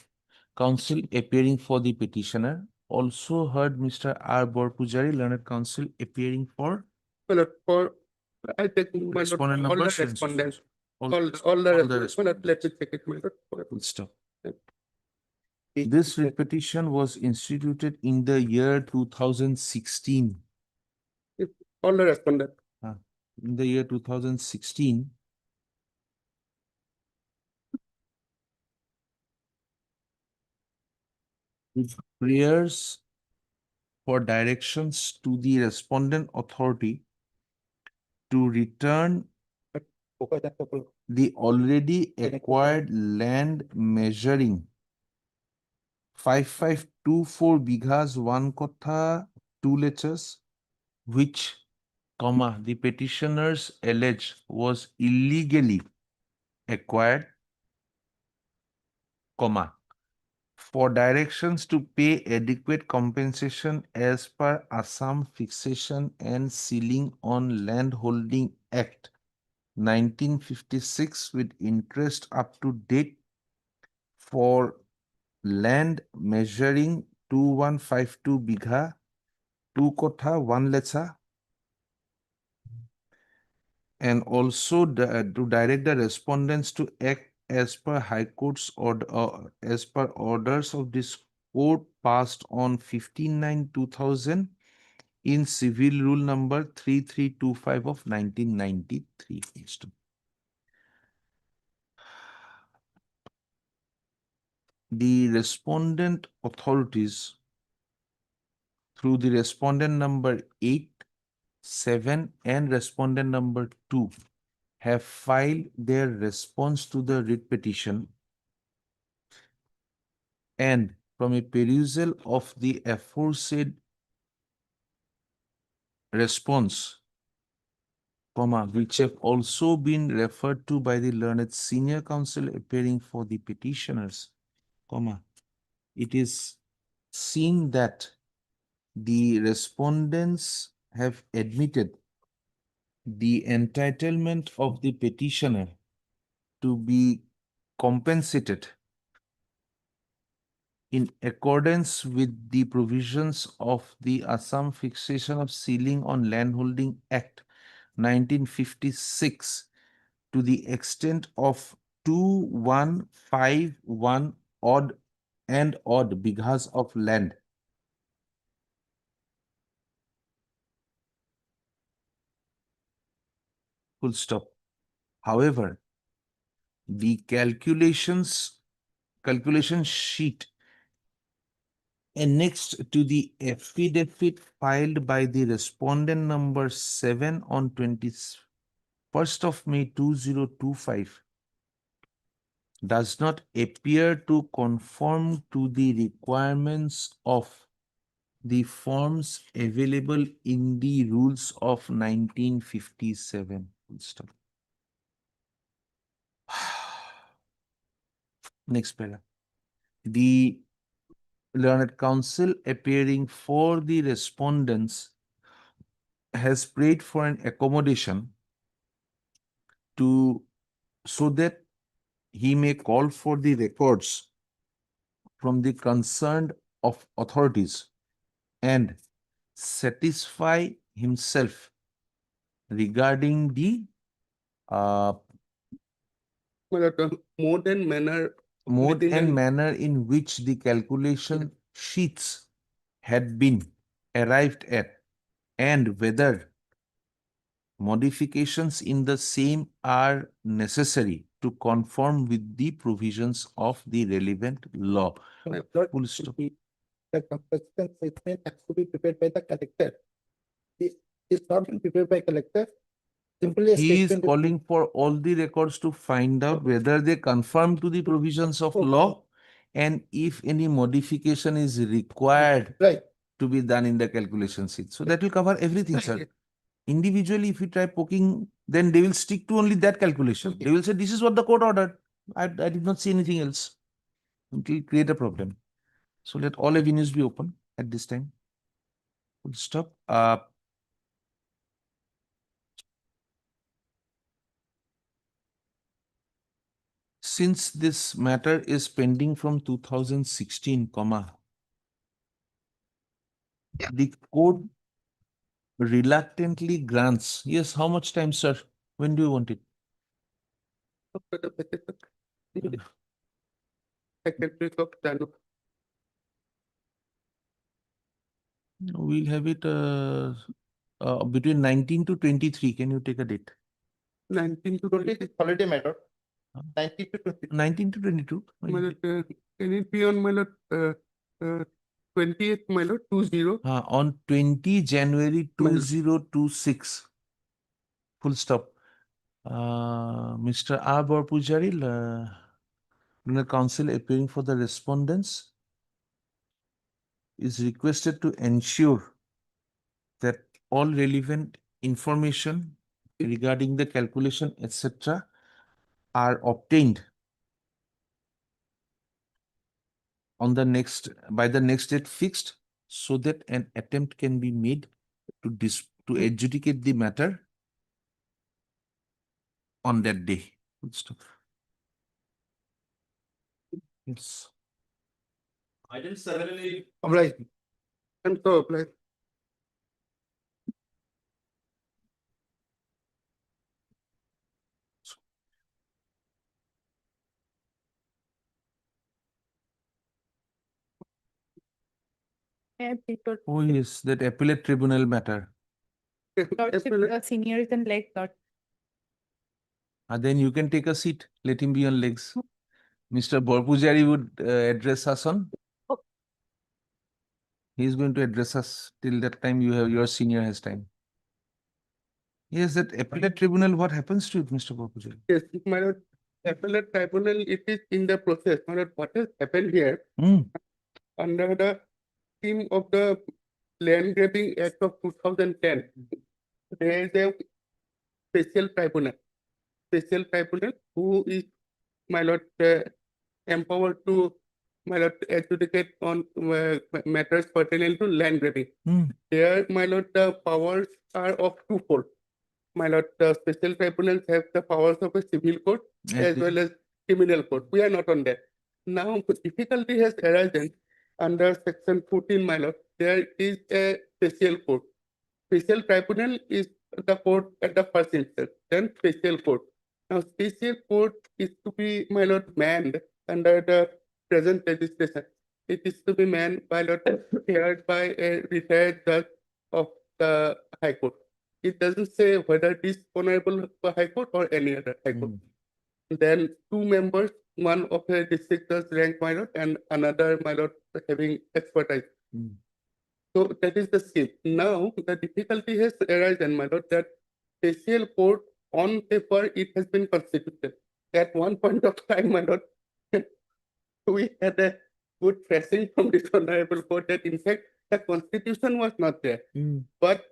counsel appearing for the petitioner. Also heard Mr. R. Borpujari, learned counsel appearing for My lord, for I take my lord, respondent all number the so and so. respondents, All- all the all the respondents. My lord, let me check it, my lord. Full stop. This writ petition was instituted in the year 2016. All the respondents. In the year 2016. With prayers for directions to the respondent authority to return the already acquired land measuring 5524 bighas 1 kotha 2 lechas, which, the petitioners allege was illegally acquired, for directions to pay adequate compensation as per Assam Fixation and Sealing on Landholding Act 1956 with interest up to date for land measuring 2152 bigha, 2 kotha, 1 lecha, and also to direct the respondents to act as per High Court's order, as per orders of this court passed on 15/9/2000 in Civil Rule number 3325 of 1993. the respondent authorities through the respondent number 8, 7 and respondent number 2 have filed their response to the writ petition, and from a perusal of the aforesaid response, which have also been referred to by the learned senior counsel appearing for the petitioners, it is seen that the respondents have admitted the entitlement of the petitioner to be compensated in accordance with the provisions of the Assam Fixation of Ceiling on Landholding Act 1956 to the extent of 2151 odd bighas of land. Full stop. However, the calculation sheet annexed to the affidavit filed by the respondent number 7 on 21st of May 2025 does not appear to conform to the requirements of the forms available in the rules of 1957. Full stop. Next paragraph. The learned counsel appearing for the respondents has prayed for an accommodation so that he may call for the records from the concerned of authorities and satisfy himself regarding the mode and manner mode within and an- manner in which the calculation sheets had been arrived at, and whether modifications in the same are necessary to conform with the provisions of the relevant law. Full stop. The compensation statement has to be prepared by the collector. It's not been prepared by collector. Simply a He is statement calling for all the records to find out whether they conform to the provisions of law and if any modification is required Right. to be done in the calculation sheet. So that will cover everything, sir. Individually, if you try poking, then they will stick to only that calculation. They will say, this is what the court ordered. I did not see anything else. It will create a problem. So let all avenues be open at this time. Full stop. Since this matter is pending from 2016, the court reluctantly grants. Yes, how much time, sir? When do you want it? Second week of January. We'll have it between 19 to 23. Can you take a date? 19 to 20 is holiday matter. Huh? 19 to 20. 19 to 22. my lord, can it be on my lord 20th, my lord, 20? On 20 January 2026. Full stop. Mr. R. Borpujari, Learned Counsel appearing for the respondents, is requested to ensure that all relevant information regarding the calculation, etc., are obtained on the by the next date fixed, so that an attempt can be made to adjudicate the matter on that day. Full stop. Yes. Item 7 and 8. Obliged. And so apply. Oh yes, that appellate tribunal matter. Senior is in late thought. Then you can take a seat. Let him be on legs. Mr. Borpujari would address us on. Okay. He is going to address us till that time your senior has time. Yes, that appellate tribunal, what happens to it, Mr. Borpujari? Yes, my lord, appellate tribunal, it is in the process. My lord, what has happened here Hmm. under the scheme of the Land Grabbing Act of 2010, there is a special tribunal who is, my lord, empowered to, my lord, adjudicate on matters pertaining to land grabbing. Hmm. Here, my lord, the powers are of twofold. My lord, the special tribunals have the powers of a civil court as well as criminal court. We are not on that. Now, difficulty has arisen under section 14, my lord. There is a special court. Special tribunal is the court at the first instance, then special court. Now, special court is to be, my lord, manned under the present legislation. It is to be manned, my lord, chaired by a retired judge of the High Court. It doesn't say whether it is Honorable High Court or any other High Court. Then 2 members, one of a district judge rank, my lord, and another, my lord, having expertise. So that is the scheme. Now the difficulty has arisen, my lord, that special court on paper it has been constituted. At one point of time, my lord, we had a good pressing from this honorable court that in fact the constitution was not there. But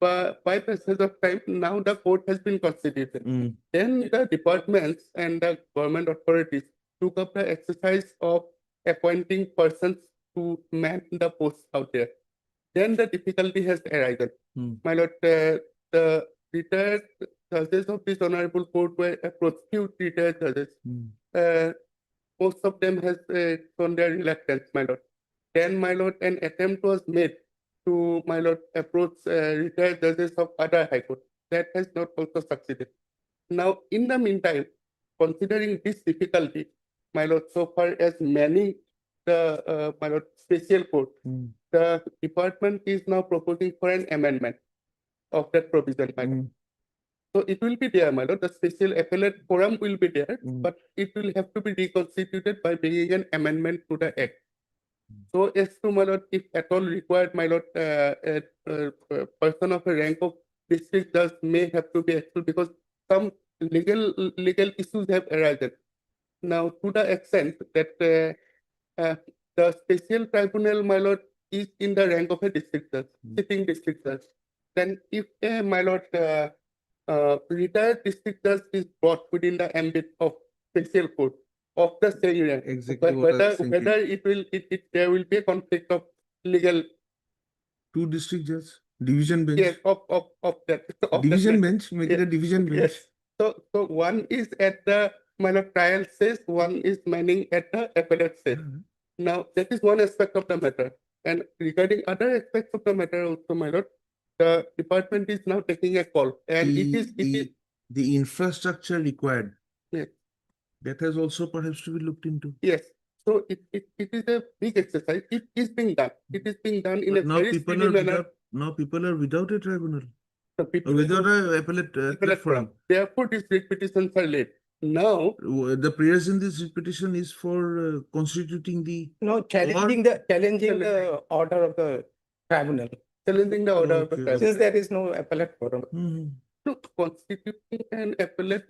by passage of time, now the court has been constituted. Then the departments and the government authorities took up the exercise of appointing persons to man the posts out there. Then the difficulty has arisen. My lord, the retired judges of this honorable court were approached, few retired judges. Most of them has shown their reluctance, my lord. Then, my lord, an attempt was made to, my lord, approach retired judges of other high court. That has not also succeeded. Now, in the meantime, considering this difficulty, my lord, so far as manning the, my lord, special court, the department is now proposing for an amendment of that provision, my lord. So it will be there, my lord. The special appellate forum will be there, but it will have to be reconstituted by bringing an amendment to the act. So as to, my lord, if at all required, my lord, a person of a rank of district judge may have to be excluded because some legal issues have arisen. Now, to the extent that the special tribunal, my lord, is in the rank of a district judge, sitting district judge, then if my lord, retired district judge is brought within the ambit of special court of the same rank, Exactly but what I was thinking. whether it will there will be a conflict of legal 2 district judges, division bench. yes of that of Division that, bench, make it a Yes. division bench. yes. So one is at the, my lord, trial stage, one is manning at the appellate stage. Now that is one aspect of the matter, and regarding other aspects of the matter also, my lord, the department is now taking a call, and it is The infrastructure required. Yes. That has also perhaps to be looked into. yes. So it is a big exercise. It is being done. It is being done in But a now very people speedy are manner. without a tribunal, The people- or without a appellate appellate forum. Therefore, these writ petitions are late. Now, The prayers in this petition is for constituting the No, challenging the order of the tribunal, challenging the order of the Okay. tribunal. since there is no appellate forum. To constituting an appellate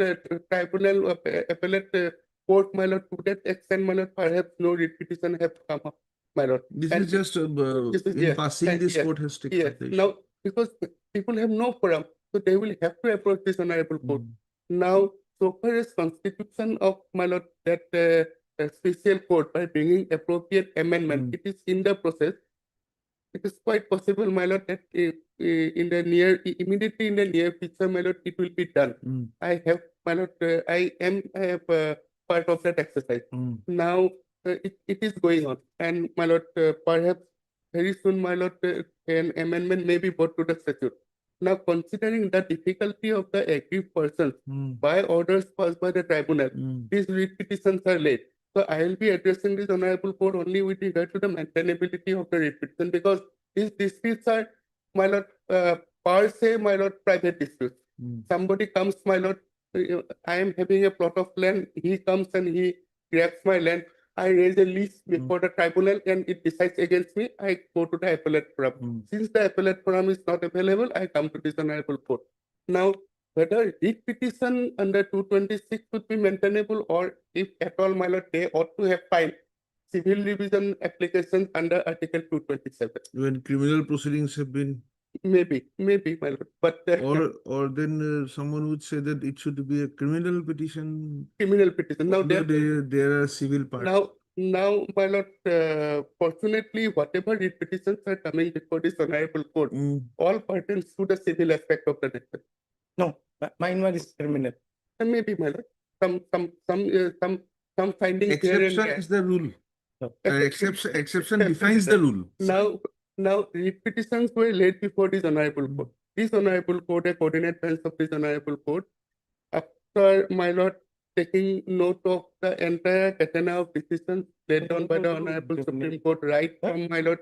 tribunal, appellate court, my lord, to that extent, my lord, perhaps no writ petition have come up, my lord. This And is just this is- in yes, passing and this yes, court has taken Yes, the issue. now, because people have no forum, so they will have to approach this honorable court. Now, so far as constitution of, my lord, that special court by bringing appropriate amendment, it is in the process. It is quite possible, my lord, that immediately in the near future, my lord, it will be done. I have, my lord, I am part of that exercise. Now, it is going on, and my lord, perhaps very soon, my lord, an amendment may be brought to the statute. Now, considering the difficulty of the aggrieved persons by orders passed by the tribunal, these writ petitions are late. So I will be addressing this honorable court only with regard to the maintainability of the writ petition, because these disputes are, my lord, per se, my lord, private disputes. Somebody comes, my lord, I am having a plot of land, he comes and he grabs my land, I raise a list before the tribunal and it decides against me, I go to the appellate forum. Since the appellate forum is not available, I come to this honorable court. Now, whether writ petition under 226 would be maintainable, or if at all, my lord, they ought to have filed civil revision applications under Article 227. When criminal proceedings have been, Maybe, my lord, but or then someone would say that it should be a criminal petition. criminal petition. Now, although there, there are civil parts. now, my lord, fortunately, whatever writ petitions are coming before this honorable court, all pertains to the civil aspect of the matter. No, mine one is criminal. And maybe, my lord, some findings here and Exception there. is the rule. No. Exception defines the rule. Now, writ petitions were laid before this honorable court. This honorable court, a coordinate bench of this honorable court, after my lord taking note of the entire catena of decisions laid down by the honorable Supreme Court, right from my lord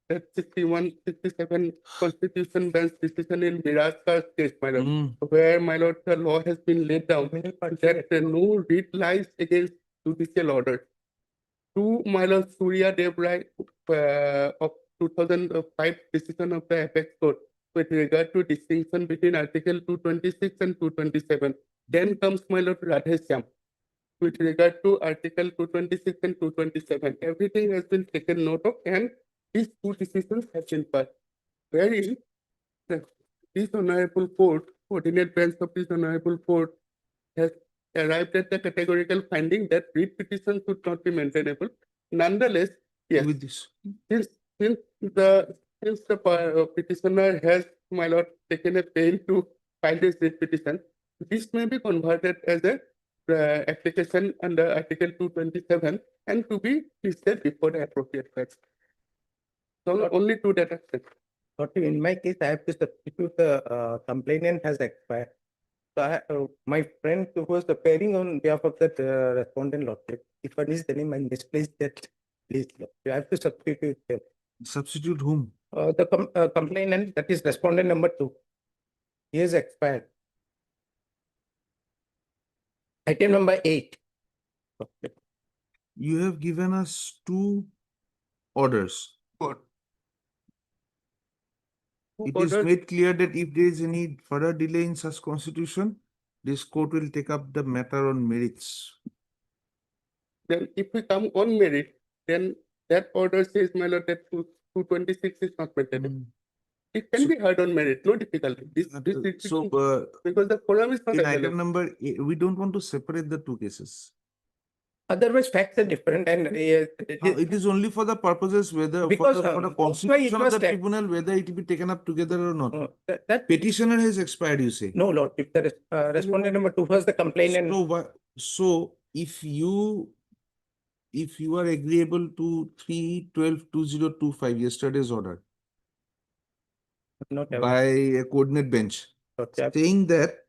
that 61, 67 Constitution bench decision in Miraskar's case, my lord, where my lord the law has been laid down that no writ lies against judicial orders. To my lord Surya Dev Rai of 2005 decision of the apex court with regard to distinction between Article 226 and 227. Then comes my lord Radheshyam with regard to Article 226 and 227. Everything has been taken note of, and these two decisions have been passed. Wherein this honorable court, coordinate bench of this honorable court, has arrived at the categorical finding that writ petitions should not be maintainable. Nonetheless, yes, With this. since the petitioner has, my lord, taken a pain to file this writ petition, this may be converted as a application under Article 227 and to be listed before the appropriate courts. So only to that extent. But in my case, I have to substitute the complainant has expired. So my friend who was appearing on behalf of that respondent lordship, if I miss the name, I misplaced that list. I have to substitute him. Substitute whom? The complainant, that is respondent number 2. He has expired. Item number 8. You have given us 2 orders. Court. It is made clear that if there is any further delay in such constitution, this court will take up the matter on merits. Then if we come on merit, then that order says, my lord, that 226 is not maintainable. It can be heard on merit, no difficulty. Because the forum is not in available. item number 8, we don't want to separate the 2 cases. Otherwise, facts are different, and It is only for the purposes whether Because, for the that's why it constitution of was the that- tribunal, whether it will be taken up together or not. that Petitioner has expired, you say. no, Lord, if the respondent number 2 was the complainant, So if you are agreeable to 3/12/2025, yesterday's order not by a coordinate bench, saying that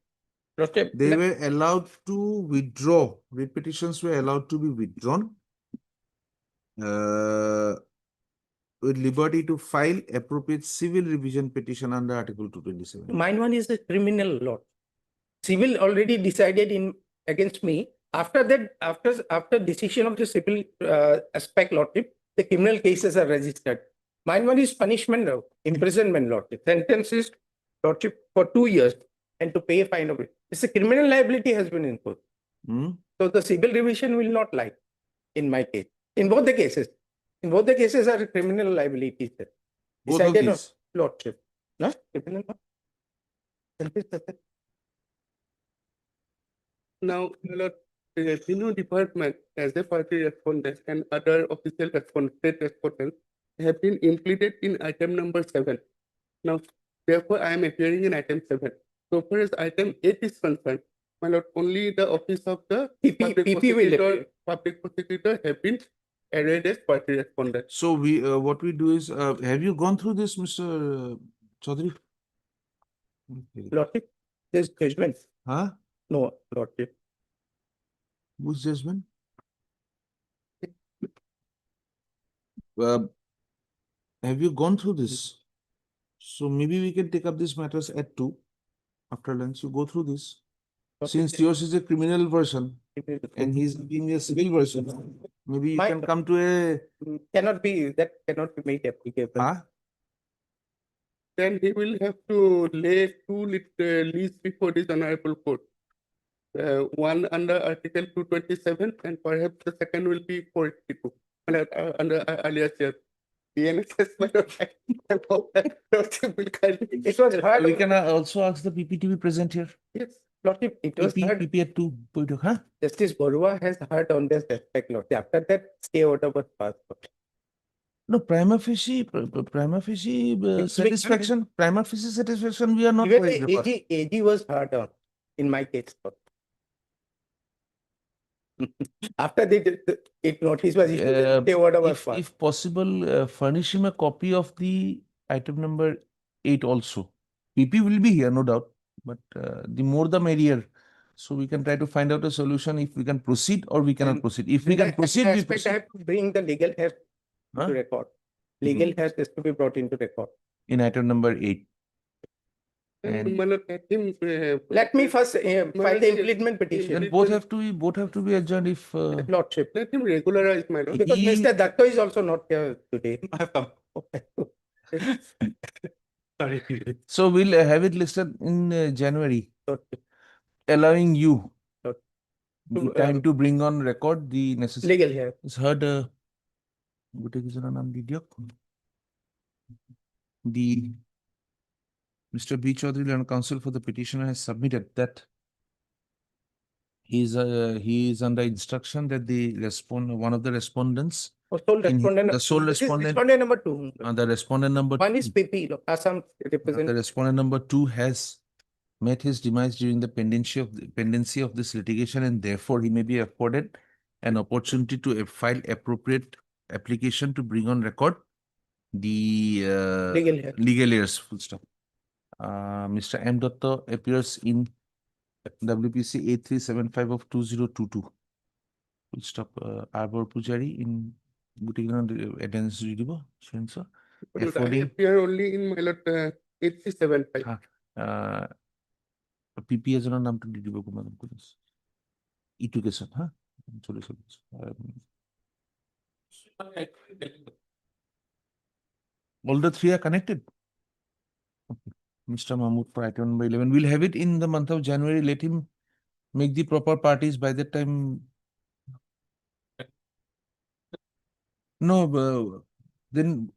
they were allowed to withdraw, writ petitions were allowed to be withdrawn with liberty to file appropriate civil revision petition under Article 227. mine one is a criminal law. Civil already decided in against me. After that, after decision of the civil aspect lordship, the criminal cases are registered. Mine one is punishment law, imprisonment lordship. Sentence is lordship for 2 years and to pay a fine of it. It's a criminal liability has been imposed. So the civil revision will not lie in my case. In both the cases. In both the cases are criminal liabilities. Both of Decided on these. lordship. No? Criminal law. Now, my lord, the revenue department as a party respondent and other official state respondents have been implemented in item number 7. Now, therefore, I am appearing in item 7. So far as item 8 is concerned, my lord, only the office of the public prosecutor have been arrayed as party respondent. So what we do is, have you gone through this, Mr. Chaudhary? Lordship, there's judgment. Huh? No, lordship. Whose judgment? Have you gone through this? So maybe we can take up these matters at 2. After lunch, you go through this. Since yours is a criminal version and he's being a civil version, maybe you My- can come to a, Cannot be, that cannot be made applicable. huh? Then he will have to lay two leads before this honorable court. One under Article 227 and perhaps the second will be 482. Under earlier chair. PNSS, my lord, I hope that Lordship will kindly. It was heard, We can also ask the PP to be present here. Yes. Lordship, it was heard, PP at 2, huh? Justice Borua has heard on this aspect, Lordship. After that, stay order was passed. No, prima facie satisfaction, we are not Even worried about. AG was heard on, in my case. After it notice was issued, Uh, stay order was If, passed. if possible, furnish him a copy of the item number 8 also. PP will be here, no doubt, but the more the merrier. So we can try to find out a solution if we can proceed or we cannot And- proceed. If we In can that proceed, we aspect, I proceed. have to bring the legal hair Huh? to record. Legal hair has to be brought into record. In item number 8. And my lord, let him. Let me first file the Lordship, implement petition, Then both have to be adjourned if, Lordship. Let him regularize, my lord. Because He- Mr. Datto is also not here today. I have come. Sorry. so we'll have it listed in January, Lordship. allowing you Lord. the To, time to bring on record the necessary. Legal hair. It's heard, গোটেই কেইজনৰ নাম দি দিয়ক। The Mr. B. Chaudhary, Learned Counsel for the petitioner, has submitted that he is under instruction that one of the respondents, Or sole In respondent. the sole This is respondent- Respondent number 2. the respondent number One is 2, PP, Assam the representative. respondent number 2 has met his demise during the pendency of this litigation, and therefore he may be afforded an opportunity to file appropriate application to bring on record the Legal hair. legal heirs, full stop. Mr. M. Datta appears in WPC 8375 of 2022. Full stop. Arbor Pujari in attendance to দিব, sir. My lord, I affording- appear only in my lord 8375. PP এজনৰ নামটো দি দিব কোনোবা কোনোবা। ইটো কেছত, হা? চলিছে। All the three are connected. Okay. Mr. Mahmood for item number 11. We'll have it in the month of January. Let him make the proper parties by that time. No, then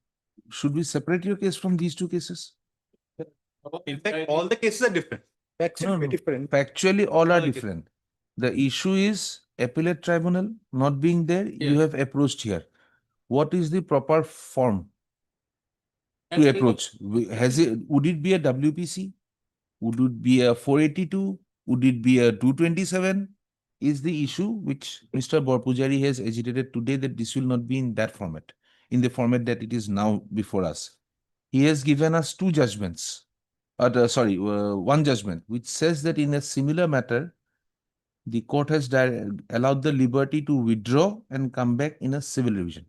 should we separate your case from these two cases? In fact, all the cases are different. Facts No, should be no. different. Factually, all are Okay. different. The issue is appellate tribunal not being there, you Yes. have approached here. What is the proper form And to approach? Would it be a WPC? Would it be a 482? Would it be a 227? Is the issue which Mr. Borpujari has agitated today, that this will not be in that format, in the format that it is now before us. He has given us two judgments, one judgment, which says that in a similar matter, the court has allowed the liberty to withdraw and come back in a civil revision.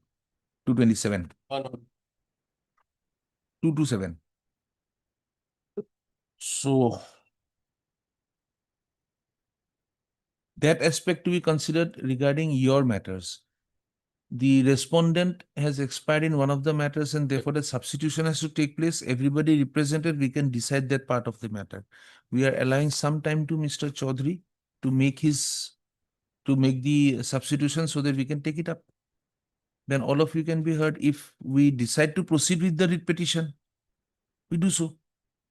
227. 227. So that aspect to be considered regarding your matters. The respondent has expired in one of the matters and therefore the substitution has to take place. Everybody represented, we can decide that part of the matter. We are allowing some time to Mr. Chaudhary to make the substitution so that we can take it up. Then all of you can be heard. If we decide to proceed with the writ petition, we do so.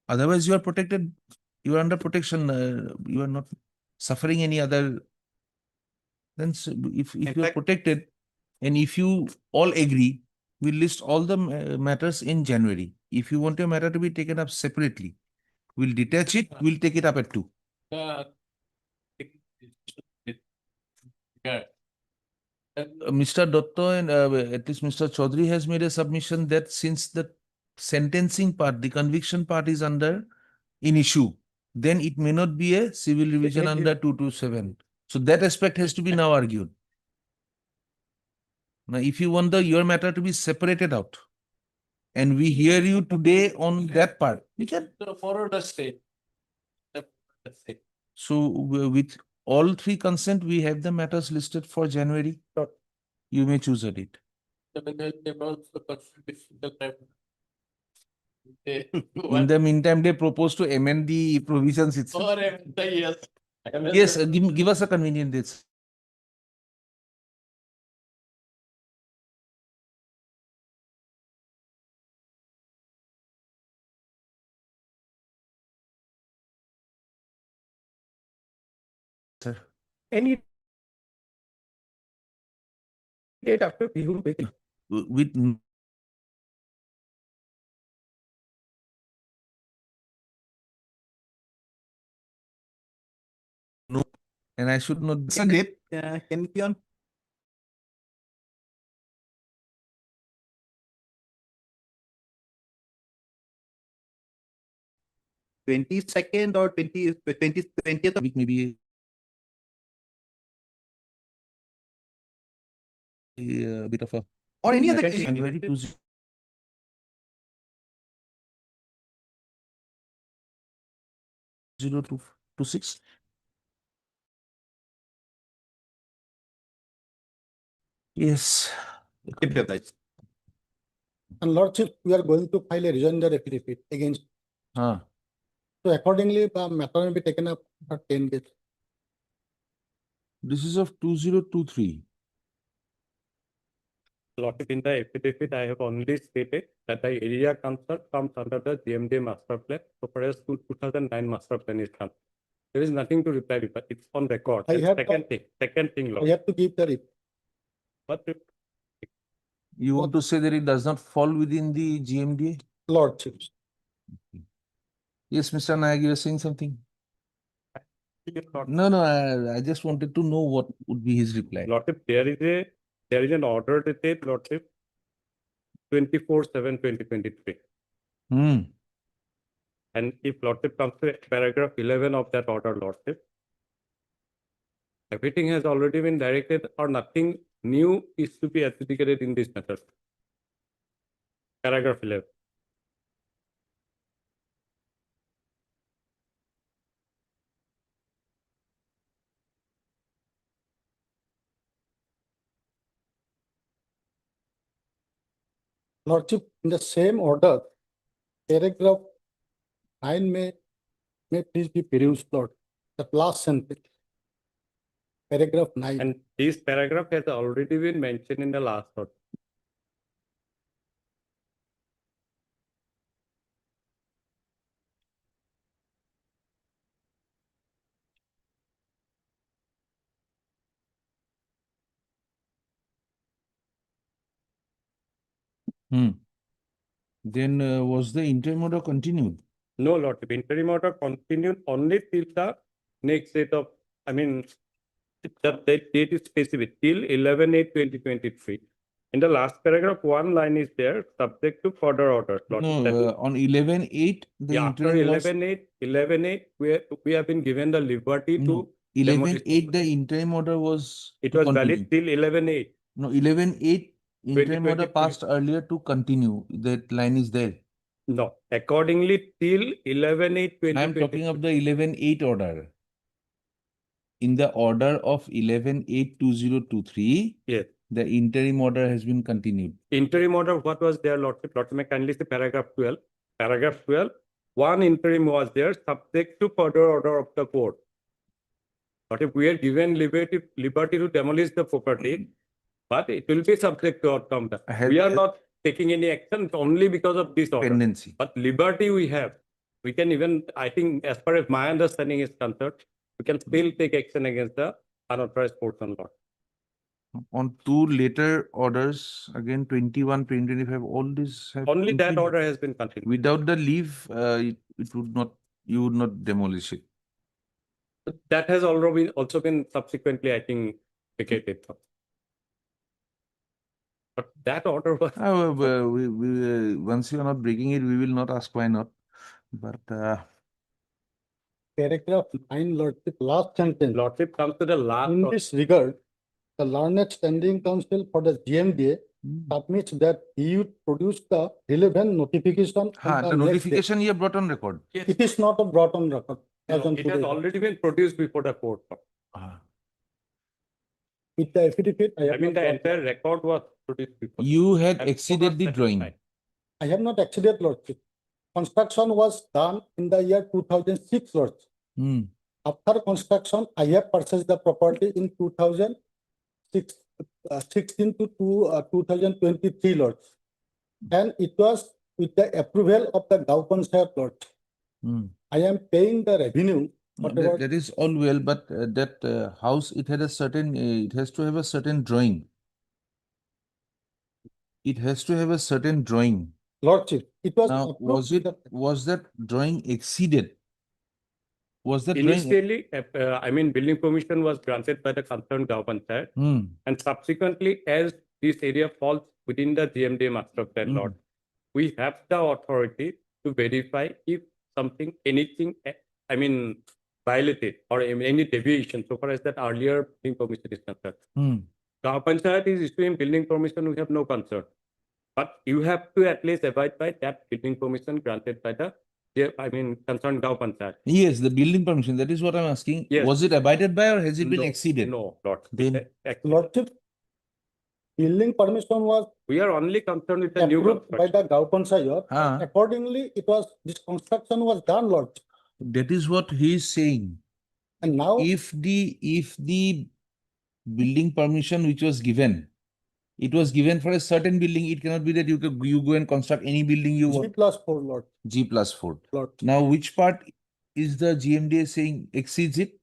Otherwise, you are protected. You are under protection. You are not suffering any other. Then if you are fact- protected, and if you all agree, we'll list all the matters in January. If you want your matter to be taken up separately, we'll detach it. We'll take it up at 2. Mr. Dotto and at least Mr. Chaudhary has made a submission that since the sentencing part, the conviction part is under in issue, then it may not be a civil revision Definitely. under 227. So that aspect has to be now argued. Now, if you want your matter to be separated out, and we hear you today on that part, we can. Forward the state. So with all three consent, we have the matters listed for January. Sure. You may choose a date. In the meantime, they propose to amend the provisions itself. Yes, give us a convenient date. Sir. Any date after Bihu weekend. With no, and I should not. Can be on second or 20th. Week maybe a bit of a Or any other. January 2026. Yes. And Lordship, we are going to file a rejoinder affidavit against. Ah. So accordingly, the matter will be taken up for 10 days. This is of 2023. Lordship, in the affidavit, I have only stated that the area concerned comes under the GMD master plan, so far as 2009 master plan is concerned. There is nothing to reply with, but it's on record. I And have second thing, We Lord. have to give the report. But You want to say that it does not fall within the GMDA? Lordship. Yes, Mr. Nayak, you are saying something? Lord- No, I just wanted to know what would be his reply. Lordship, there is an order dated, Lordship, 24/7/2023. Hmm. And if Lordship comes to paragraph 11 of that order, Lordship, everything has already been directed or nothing new is to be adjudicated in this matter. Paragraph 11. Lordship, in the same order, paragraph 9 may please be perused, Lord. The last sentence. Paragraph 9. And this paragraph has already been mentioned in the last order. Hmm. Then was the interim order continued? No, Lord, the interim order continued only till the next date of, I mean, the date is specific, till 11/8/2023. In the last paragraph, one line is there, subject to further orders. Lord. No, That is- on 11/8, the Yeah, after interim was 11/8, we have been given the liberty to. no, 11/8, the interim order was It to was continue. valid till 11/8. No, 11/8, interim order 2023. passed earlier to continue. That line is there. No, accordingly till 11/8/2023. I am talking of the 11/8 order. In the order of 11/8/2023, Yes. the interim order has been continued. Interim order, what was there, Lordship? Lordship, may kindly see paragraph 12. Paragraph 12, one interim was there, subject to further order of the court. But if we are given liberty to demolish the property, but it will be subject to outcome. We are not taking any action only because of this order. Pendency. But liberty we have. We can even, I think, as far as my understanding is concerned, we can still take action against the unauthorized portion lot. On two later orders, again 21, 2025, all this have Only that continued. order has been continued. Without the leave, it would not, you would not demolish it. That has also been subsequently, I think, vacated. But that order was, Once you are not breaking it, we will not ask why not. But Paragraph 9, Lordship, last sentence. Lordship comes to the last. In this regard, the Learned Standing Council for the GMDA submits that he would produce the relevant notification. on the next day. notification you have brought on record. It is not a brought on record. as No, on it has today. already been produced before the court. With the affidavit, I I have mean, not the got- entire record was produced before. You had And exceeded court the was drawing. satisfied. I have not exceeded, Lordship. Construction was done in the year 2006, Lordship. Hmm. After construction, I have purchased the property in 2016 to 2023, Lordship. And it was with the approval of the Gao Panchayat, Lordship. Hmm. I am paying the revenue, whatever. That is all well, but that house, it had a certain, it has to have a certain drawing. It has to have a certain drawing. Lordship, it was Now, approved with the- was that drawing exceeded? Was that drawing? Initially, I mean, building permission was granted by the concerned Gao Panchayat. Hmm. And subsequently, as this area falls within the GMDA master plan lot, we have the authority to verify if something, anything, I mean, violated or any deviation so far as that earlier building permission is concerned. Hmm. Gao Panchayat is issuing building permission, we have no concern. But you have to at least abide by that building permission granted by the, I mean, concerned Gao Panchayat. Yes, the building permission, that is what I'm asking. Yes. Was it abided by or has it been No, exceeded? No, Lord. Then- Lordship, building permission was We are only concerned with the new approved by construction. the Gao Panchayat. Ah. Accordingly, this construction was done, Lordship. That is what he is saying. And now, If the building permission which was given, it was given for a certain building, it cannot be that you go and construct any building you G want. plus 4, Lord. G+4. Lord. Now, which part is the GMDA saying exceeds it?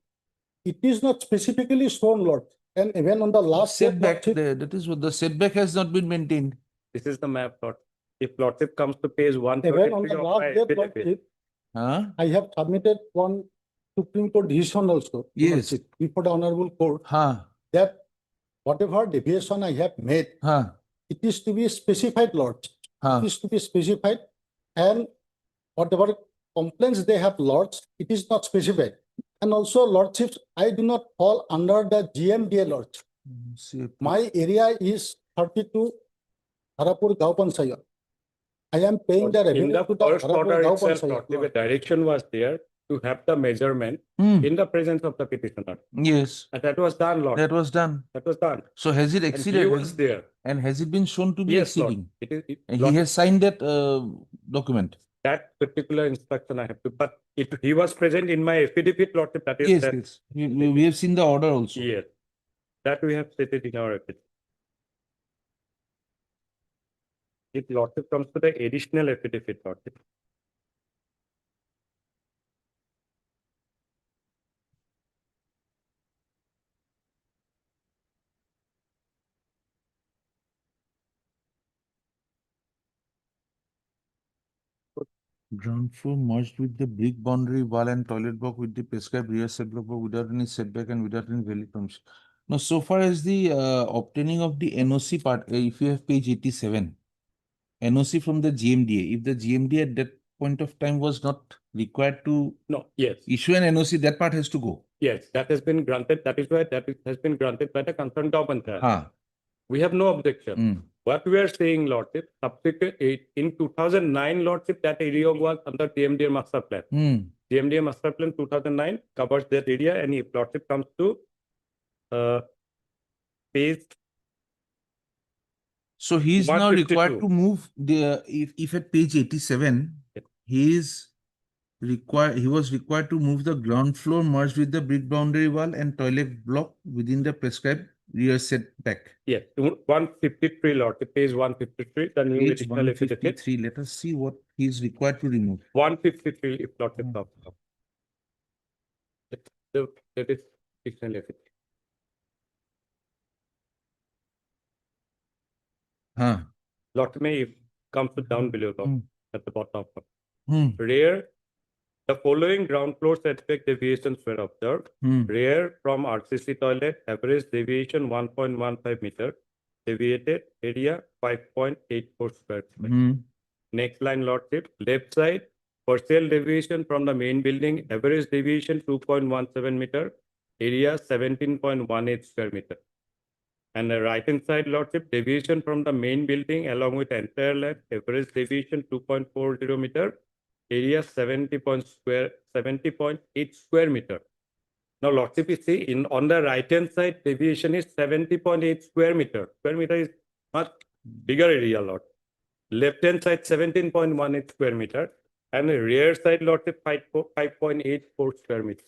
It is not specifically shown, Lord. And even on the last page, Setback, Lordship, that is what the setback has not been maintained. This is the map, Lord. If Lordship comes to page even on 133 the of last my page, affidavit, Lordship, Huh? I have submitted one Supreme Court decision also. Yes. Lordship, before the Honorable Court, Huh? that whatever deviation I have made, Huh? it is to be specified, Lord. Huh? It is to be specified, and whatever complaints they have lodged, it is not specified. And also, Lordships, I do not fall under the GMDA, Lord. See, My area is 32 Harapur Gao Panchayat. I am paying the in revenue the to the first order Harapur Gao itself, Panchayat. Lordship, a Lord. direction was there to have the measurement Hmm. in the presence of the petitioner. Yes, And that was done, Lord. that was done. That was done. So has it And he exceeded? was there. And has it been shown to be Yes, Lord. exceeding? It is, And Lord, he has signed that document. that particular instruction I have to, but he was present in my affidavit, Lordship, that is Yes, that. yes. We have seen the order also. Yes. That we have stated in our affidavit. If Lordship comes to the additional affidavit, Lordship. Ground floor merged with the brick boundary wall and toilet block with the prescribed rear setback without any setback and without any valid permission. Now, so far as the obtaining of the NOC part, if you have page 87, NOC from the GMDA, if the GMDA at that point of time was not required to No, yes, issue an NOC, that part has to go. yes, that has been granted. That is why has been granted by the concerned government. Huh. We have no objection. Mm. What we are saying, Lordship, subsequent in 2009, Lordship, that area was under GMDA master plan. Mm. GMDA master plan 2009 covers that area, and if Lordship comes to page, So he is now required 152. to move the, if at page 87, Yep. he was required to move the ground floor merged with the brick boundary wall and toilet block within the prescribed rear setback. yes, 153, Lordship, page 153, the new Page additional affidavit. 153, let us see what he is required to remove. 153, if Lordship Mm. comes up. That is additional affidavit. Huh. Lordship, may if comes to down below, Mm. at the bottom. Hmm. Rear, the following ground floor setback deviations were observed. Hmm. Rear from RCC toilet, average deviation 1.15 meter, deviated area 5.84 square feet. Hmm. Next line, Lordship, left side, partial deviation from the main building, average deviation 2.17 meter, area 17.18 square meter. And the right hand side, Lordship, deviation from the main building along with entire length, average deviation 2.40 meter, area 70.8 square meter. Now, Lordship, you see, on the right hand side, deviation is 70.8 square meter. Square meter is much bigger area, Lord. Left hand side 17.18 square meter, and the rear side, Lordship, 5.84 square meter.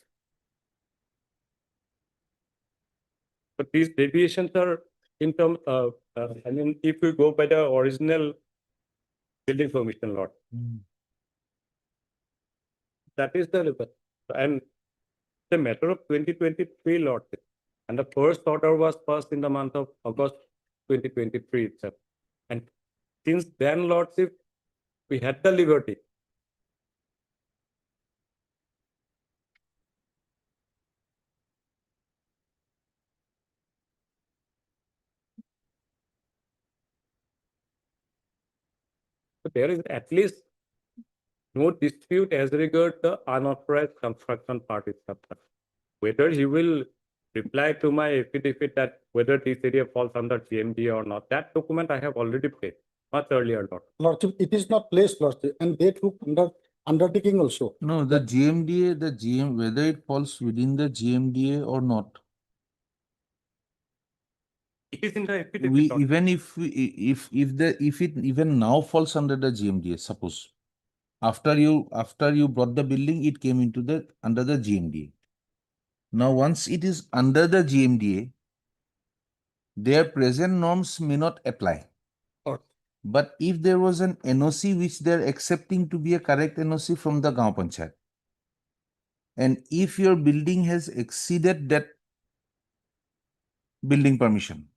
But these deviations are in terms of, I mean, if we go by the original building permission, Lord. That is the level. And the matter of 2023, Lordship. And the first order was passed in the month of August 2023 itself. And since then, Lordship, we had the liberty. So there is at least no dispute as regards the unauthorized construction part itself. Whether he will reply to my affidavit that whether this area falls under GMDA or not, that document I have already paid much earlier, Lord. Lordship, it is not placed, Lordship, and they took undertaking also. No, the GMDA, whether it falls within the GMDA or not. It is in the affidavit. We Lord. even if it even now falls under the GMDA, suppose after you brought the building, it came into under the GMDA. Now, once it is under the GMDA, their present norms may not apply. Or- But if there was an NOC which they're accepting to be a correct NOC from the Gaon Panchayat, and if your building has exceeded that building permission,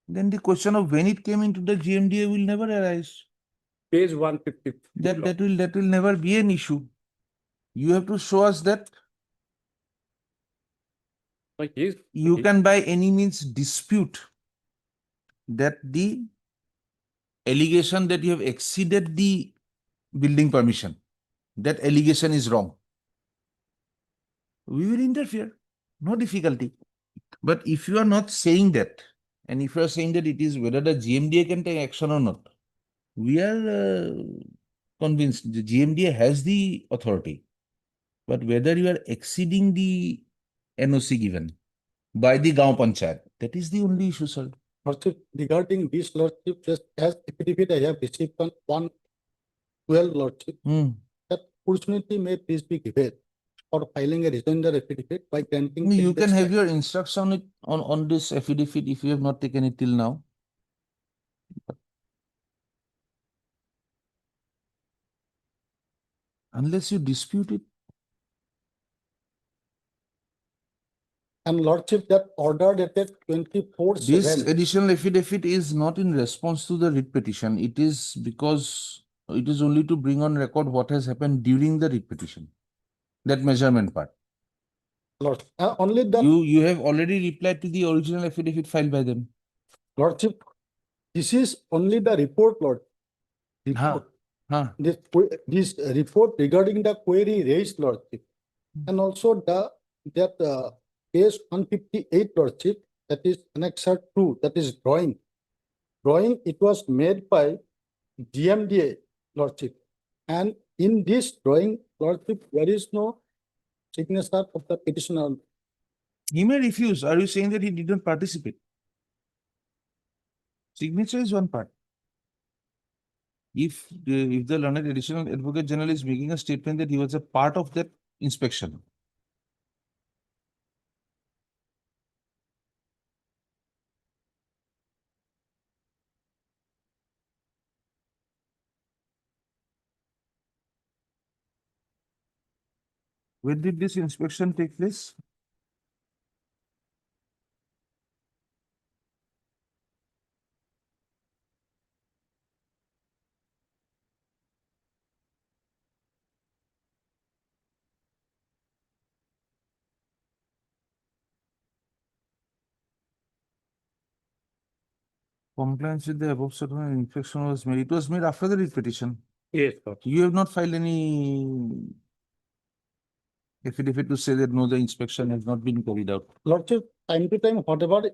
then the question of when it came into the GMDA will never arise. Page 150. That will never be an issue. You have to show us that Like he is- you can by any means dispute that the allegation that you have exceeded the building permission, that allegation is wrong. We will interfere, no difficulty. But if you are not saying that, and if you are saying that it is whether the GMDA can take action or not, we are convinced the GMDA has the authority. But whether you are exceeding the NOC given by the Gaon Panchayat, that is the only issue, sir. Lordship, regarding this, Lordship, just as affidavit I have received on 1/12, Lordship, that opportunity may please be given for filing a rejoinder affidavit by granting. You can 10 days have time. your instruction on this affidavit if you have not taken it till now. Unless you dispute it. And Lordship, that order dated 24/7. This additional affidavit is not in response to the writ petition. It is because it is only to bring on record what has happened during the writ petition. That measurement part. Lord, only that, You have already replied to the original affidavit filed by them. Lordship, this is only the report, Lord. Report. Huh. This report regarding the query raised, Lordship, and also that page 158, Lordship, that is annexure 2, that is drawing. Drawing, it was made by GMDA, Lordship, and in this drawing, Lordship, there is no signature of the petitioner. He may refuse. Are you saying that he did not participate? Signature is one part. If the learned additional advocate general is making a statement that he was a part of that inspection. When did this inspection take place? Compliance with the above certain inspection was made. It was made after the writ petition. Yes, Lord. You have not filed any affidavit to say that no, the inspection has not been carried out. Lordship, time to time, whatever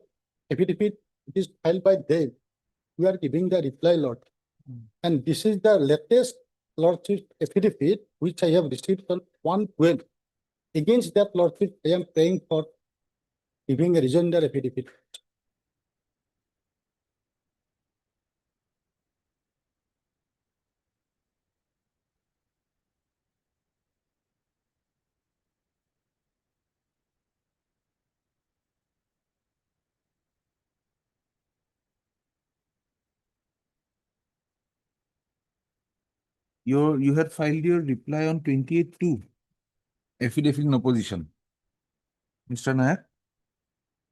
affidavit is filed by them, we are giving the reply, Lord. And this is the latest lordship affidavit, which I have received on 1/12. Against that lordship, I am praying for giving a rejoinder affidavit. You had filed your reply on 28/2. Affidavit in opposition. Mr. Nayak?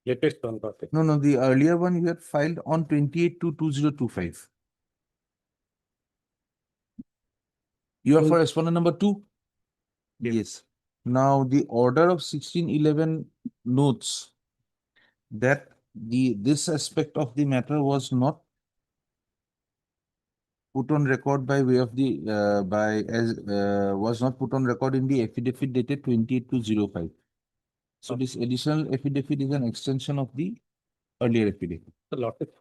Latest one, Lordship. No, the earlier one you had filed on 28/2/2025. You are for respondent number 2? Yes. Now, the order of 1611 notes that this aspect of the matter was not put on record by way of the was not put on record in the affidavit dated 28/2/05. So this additional affidavit is an extension of the earlier affidavit. So, Lordship,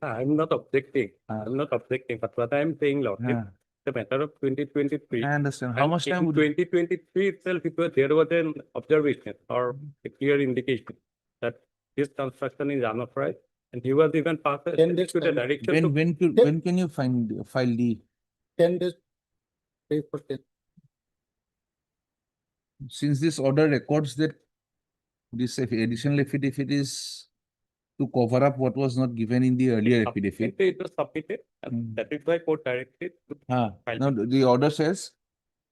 I'm not objecting. But what I'm saying, Lordship, Yeah, the matter of 2023. I understand. How And much time in would 2023 itself, there was an observation or a clear indication that this construction is unauthorized, and he was even passed 10 days to the time. direction to when can you file the 10 days. Pray for 10. since this order records that this additional affidavit is to cover up what was not given in the earlier affidavit. It was submitted, and that is why court directed to file. Now, the order says,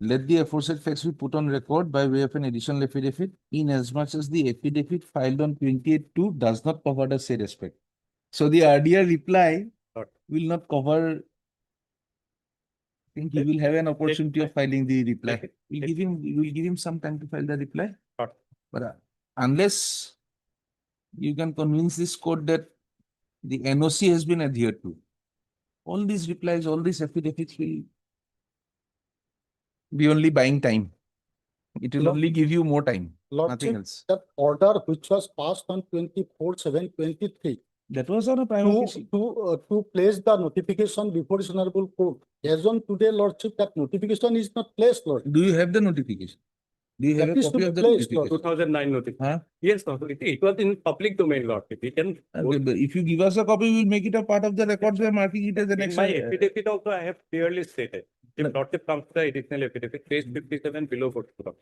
let the aforesaid facts be put on record by way of an additional affidavit in as much as the affidavit filed on 28/2 does not cover the said aspect. So the earlier reply Got will not cover. I think he will have an opportunity of filing the reply. Take it. We'll give him some time to file the reply. Got But unless you can convince this court that the NOC has been adhered to, all these replies, all these affidavits will be only buying time. It will Lord- only give you more time, nothing Lordship, else. that order which was passed on 24/7/23 That was on a prima facie. to place the notification before His Honorable Court. As on today, Lordship, that notification is not placed, Lord. Do you have the notification? Do you have That a is to copy be of the placed, Lord. notification? 2009 notification. Huh? Yes, Lordship, it was in public domain, Lordship. We can. Okay, but if you give us a copy, we'll make it a part of the records by marking it as an In my extra. affidavit also, I have clearly stated, No. if Lordship comes to the additional affidavit, page 57 below 44.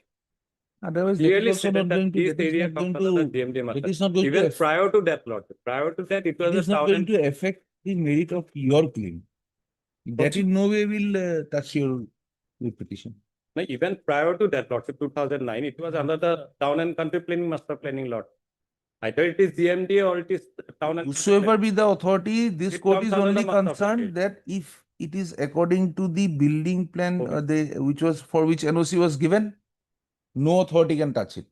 Otherwise, that is Clearly also stated not that going to, this that is area not going comes under to, GMD it matter. is not going Even to, prior to that, Lordship, prior to that, it was it a is not town going and to affect the merit of your claim. That in no way will touch your petition. no, even prior to that, Lordship, 2009, it was under the town and country planning, master planning, Lord. Either it is GMD or it is town and. Whosoever be the authority, this It court comes is under the only master concerned plan. that if it is according to the building plan, Okay. which was for which NOC was given, no authority can touch it.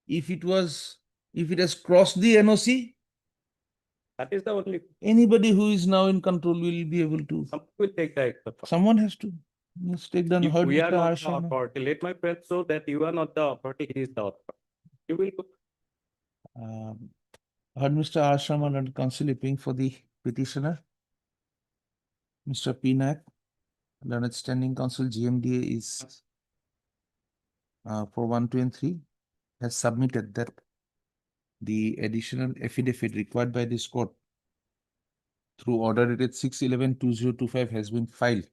If it has crossed the NOC, That is the only, anybody who is now in control will be able to. some will take the extra. Someone has to. Let's take the If heard we are Mr. not R. the Sharma. authority, let my friend show that you are not the authority, he is the authority. You will go. Heard Mr. R. Sharma and counsel appearing for the petitioner. Mr. P. Nayak, learned standing counsel GMDA is for 1, 2, and 3 has submitted that the additional affidavit required by this court through order dated 6/11/2025 has been filed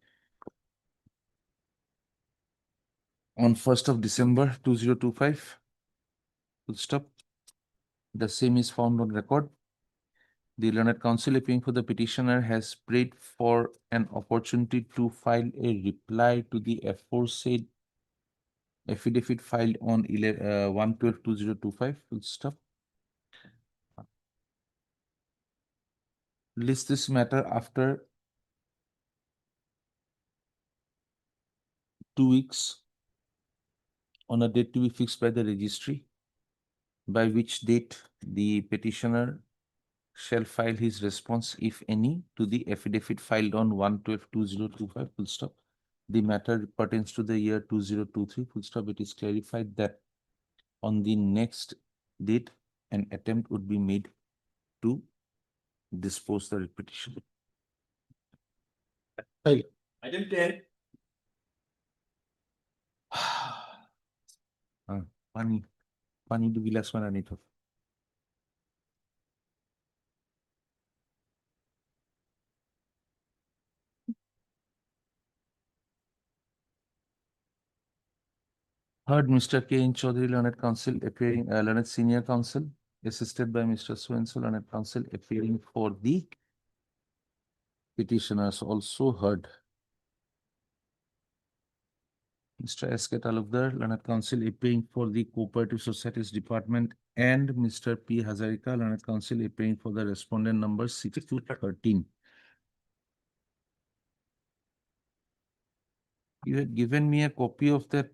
on 1st of December 2025. Full stop. The same is found on record. The learned counsel appearing for the petitioner has prayed for an opportunity to file a reply to the aforesaid affidavit filed on 1/12/2025. Full stop. List this matter after 2 weeks on a date to be fixed by the registry, by which date the petitioner shall file his response, if any, to the affidavit filed on 1/12/2025. Full stop. The matter pertains to the year 2023. Full stop. It is clarified that on the next date, an attempt would be made to dispose the petition. File. Item 10. পানি পানি 2 গিলাস মান আনি থক। Heard Mr. K. N. Chaudhary, learned counsel, appearing, learned senior counsel, assisted by Mr. So-and-so, learned counsel, appearing for the petitioners, also heard. Mr. S. K. Talukdar, learned counsel, appearing for the Cooperative Societies Department, and Mr. P. Hazarika, learned counsel, appearing for the respondent number 6 to 13. You had given me a copy of that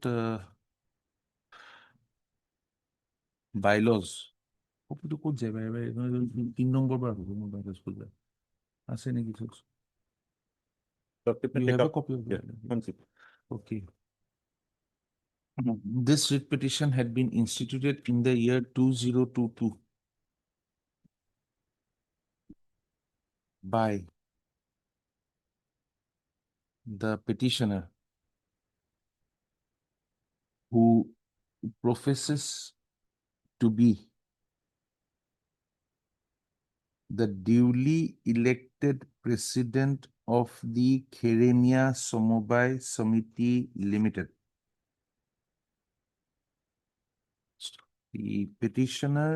bylaws. কপিটো ক'ত যায় বাৰে বাৰে 3 number বাৰ হ'ব মোৰ বাইলাস খুল যায় আছে নেকি চোক you have a copy of that? Okay. This writ petition had been instituted in the year 2022 by the petitioner who professes to be the duly elected president of the Kherenia Samobai Samiti Limited. The petitioner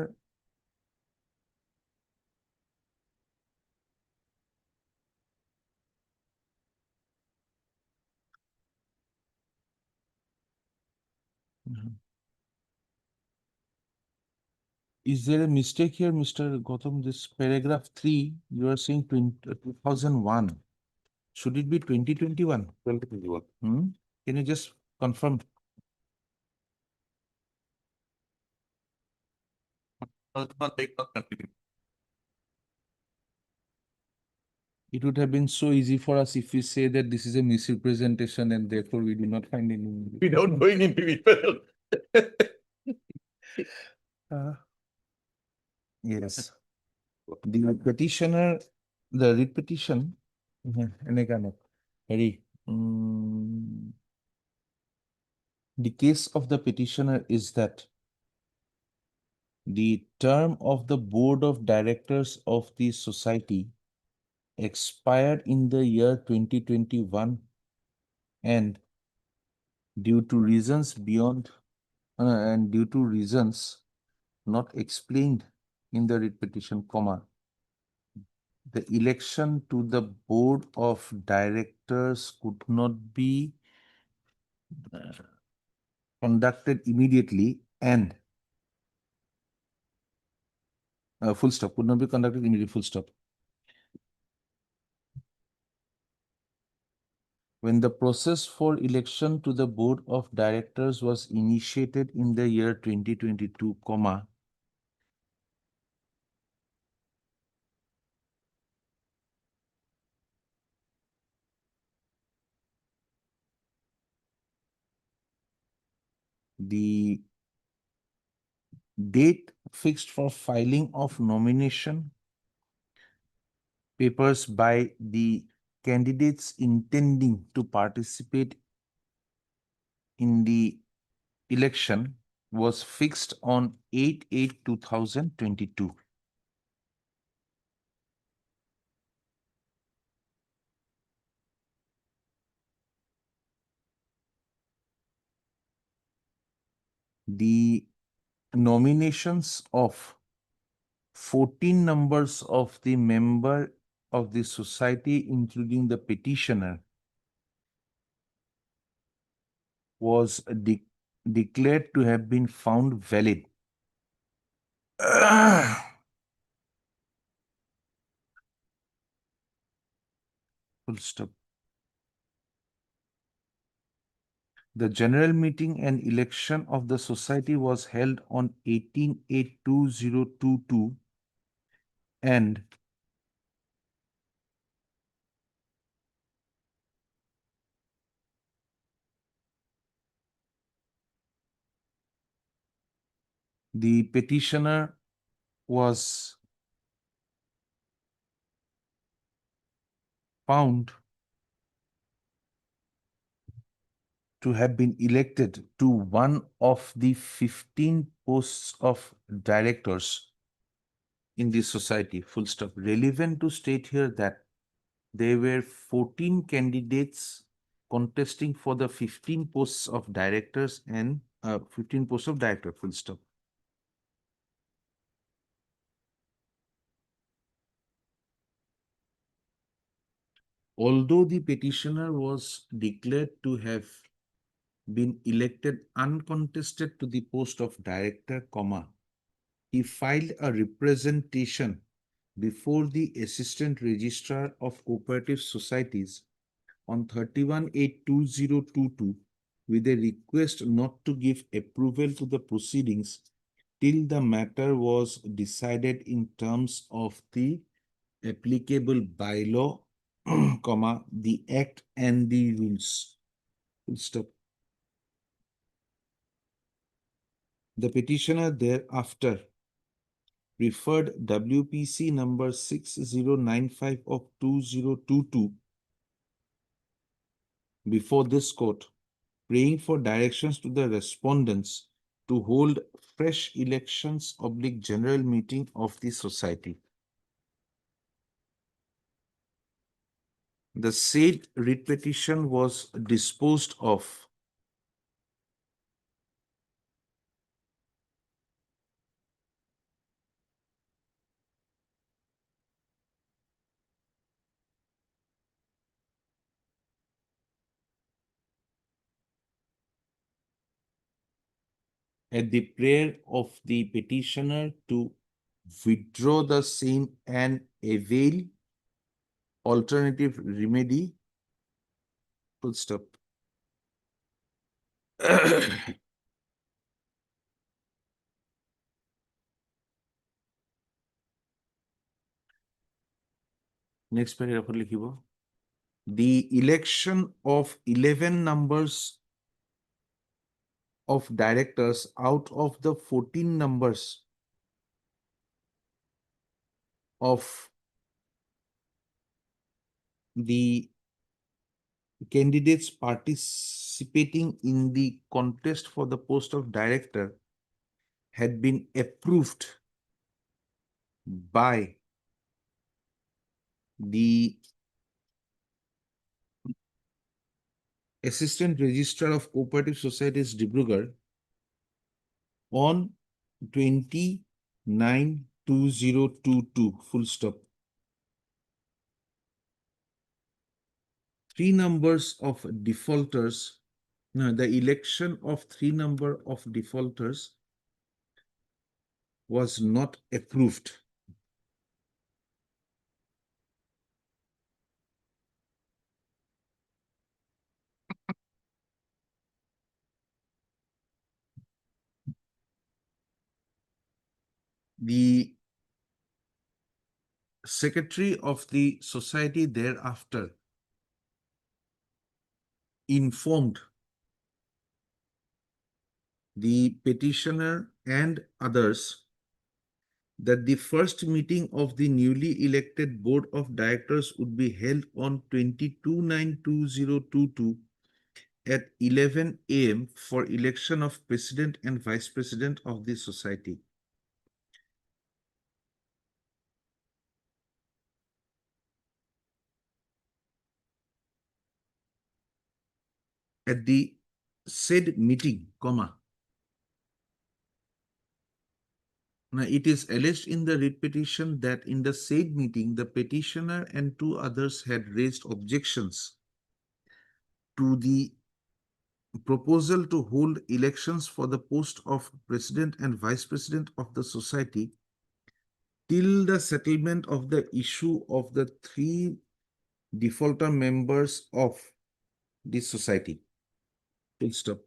Is there a mistake here, Mr. Gautam? This paragraph 3, you are saying 2001. Should it be 2021? 2021. Can you just confirm? It would have been so easy for us if we say that this is a misrepresentation and therefore we do not find any. Without going into it. Yes. The petitioner, the writ petition, Harry, the case of the petitioner is that the term of the board of directors of the society expired in the year 2021 and due to reasons not explained in the writ petition, the election to the board of directors could not be conducted immediately and full stop, could not be conducted immediately, full stop. When the process for election to the board of directors was initiated in the year 2022, the date fixed for filing of nomination papers by the candidates intending to participate in the election was fixed on 8/8/2022. The nominations of 14 members of the member of the society, including the petitioner, was declared to have been found valid. Full stop. The general meeting and election of the society was held on 18/8/2022 and the petitioner was found to have been elected to one of the 15 posts of directors in this society, full stop. Relevant to state here that there were 14 candidates contesting for the 15 posts of directors and 15 posts of director, full stop. Although the petitioner was declared to have been elected uncontested to the post of director, comma, he filed a representation before the Assistant Registrar of Cooperative Societies on 31/8/2022 with a request not to give approval to the proceedings till the matter was decided in terms of the applicable bylaw, comma, the act and the rules. Full stop. The petitioner thereafter referred WPC number 6095 of 2022 before this court, praying for directions to the respondents to hold fresh elections / general meeting of the society. The said writ petition was disposed of at the prayer of the petitioner to withdraw the same and avail alternative remedy. Full stop. Next paragraph লিখিব. The election of 11 numbers of directors out of the 14 numbers of the candidates participating in the contest for the post of director had been approved by the Assistant Registrar of Cooperative Societies, Dibrugarh, on 29/2022, full stop. 3 numbers of defaulters, no, the election of 3 number of defaulters was not approved. The secretary of the society thereafter informed the petitioner and others that the first meeting of the newly elected board of directors would be held on 22/9/2022 at 11 a.m. for election of president and vice president of the society. At the said meeting, comma, now it is alleged in the writ petition that in the said meeting, the petitioner and 2 others had raised objections to the proposal to hold elections for the post of president and vice president of the society till the settlement of the issue of the 3 defaulter members of the society. Full stop.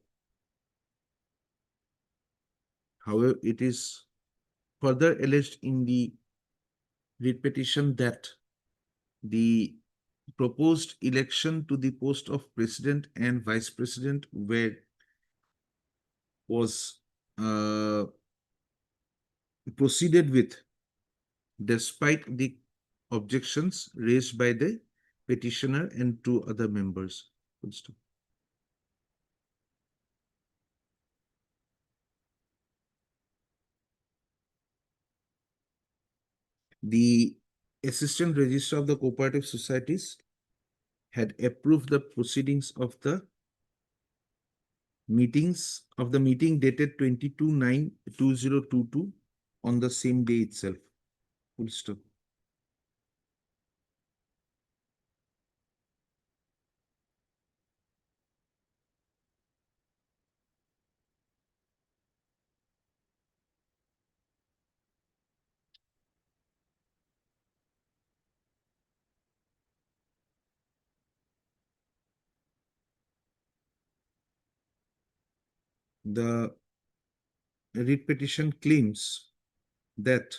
However, it is further alleged in the writ petition that the proposed election to the post of president and vice president was proceeded with despite the objections raised by the petitioner and 2 other members. Full stop. The Assistant Registrar of the Cooperative Societies had approved the proceedings of the meeting dated 22/9/2022 on the same day itself. Full stop. The writ petition claims that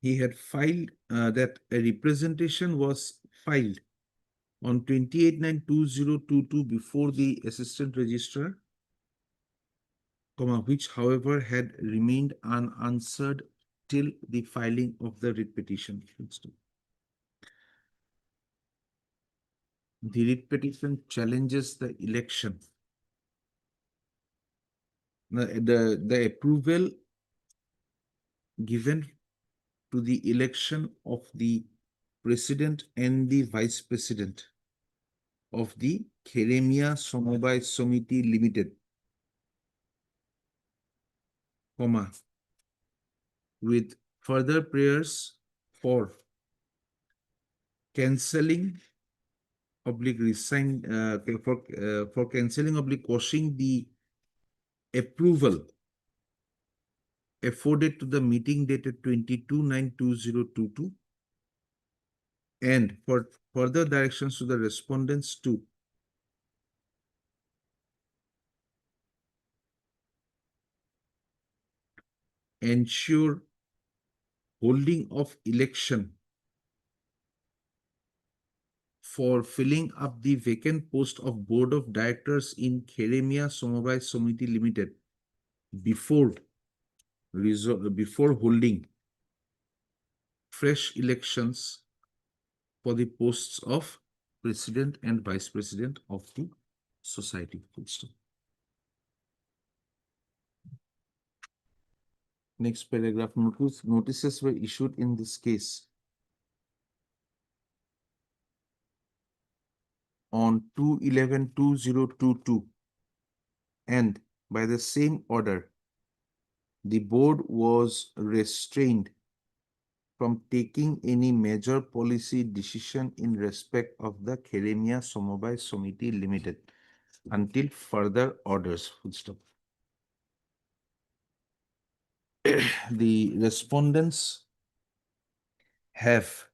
he had filed, that a representation was filed on 28/9/2022 before the Assistant Registrar, which however had remained unanswered till the filing of the writ petition. The writ petition challenges the election. The approval given to the election of the president and the vice president of the Kheremia Somobai Somiti Limited, with further prayers for cancelling for cancelling quashing the approval afforded to the meeting dated 22/9/2022 and for further directions to the respondents to ensure holding of election for filling up the vacant post of Board of Directors in Kheremia Somobai Somiti Limited before holding fresh elections for the posts of President and Vice President of the society. Next paragraph, notices were issued in this case on 2/11/2022 and by the same order, the board was restrained from taking any major policy decision in respect of the Kheremia Somobai Somiti Limited until further orders. Full stop. The respondents have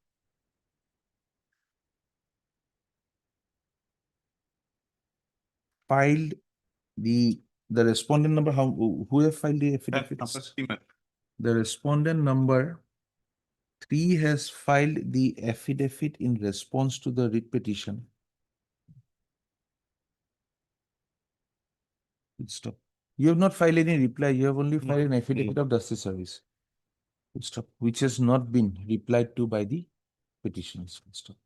filed the respondent number. Who have filed the affidavits? The respondent number 3 has filed the affidavit in response to the writ petition. Stop. You have not filed any reply. You have only filed an affidavit of justice service. Stop. Which has not been replied to by the petitioners. Stop.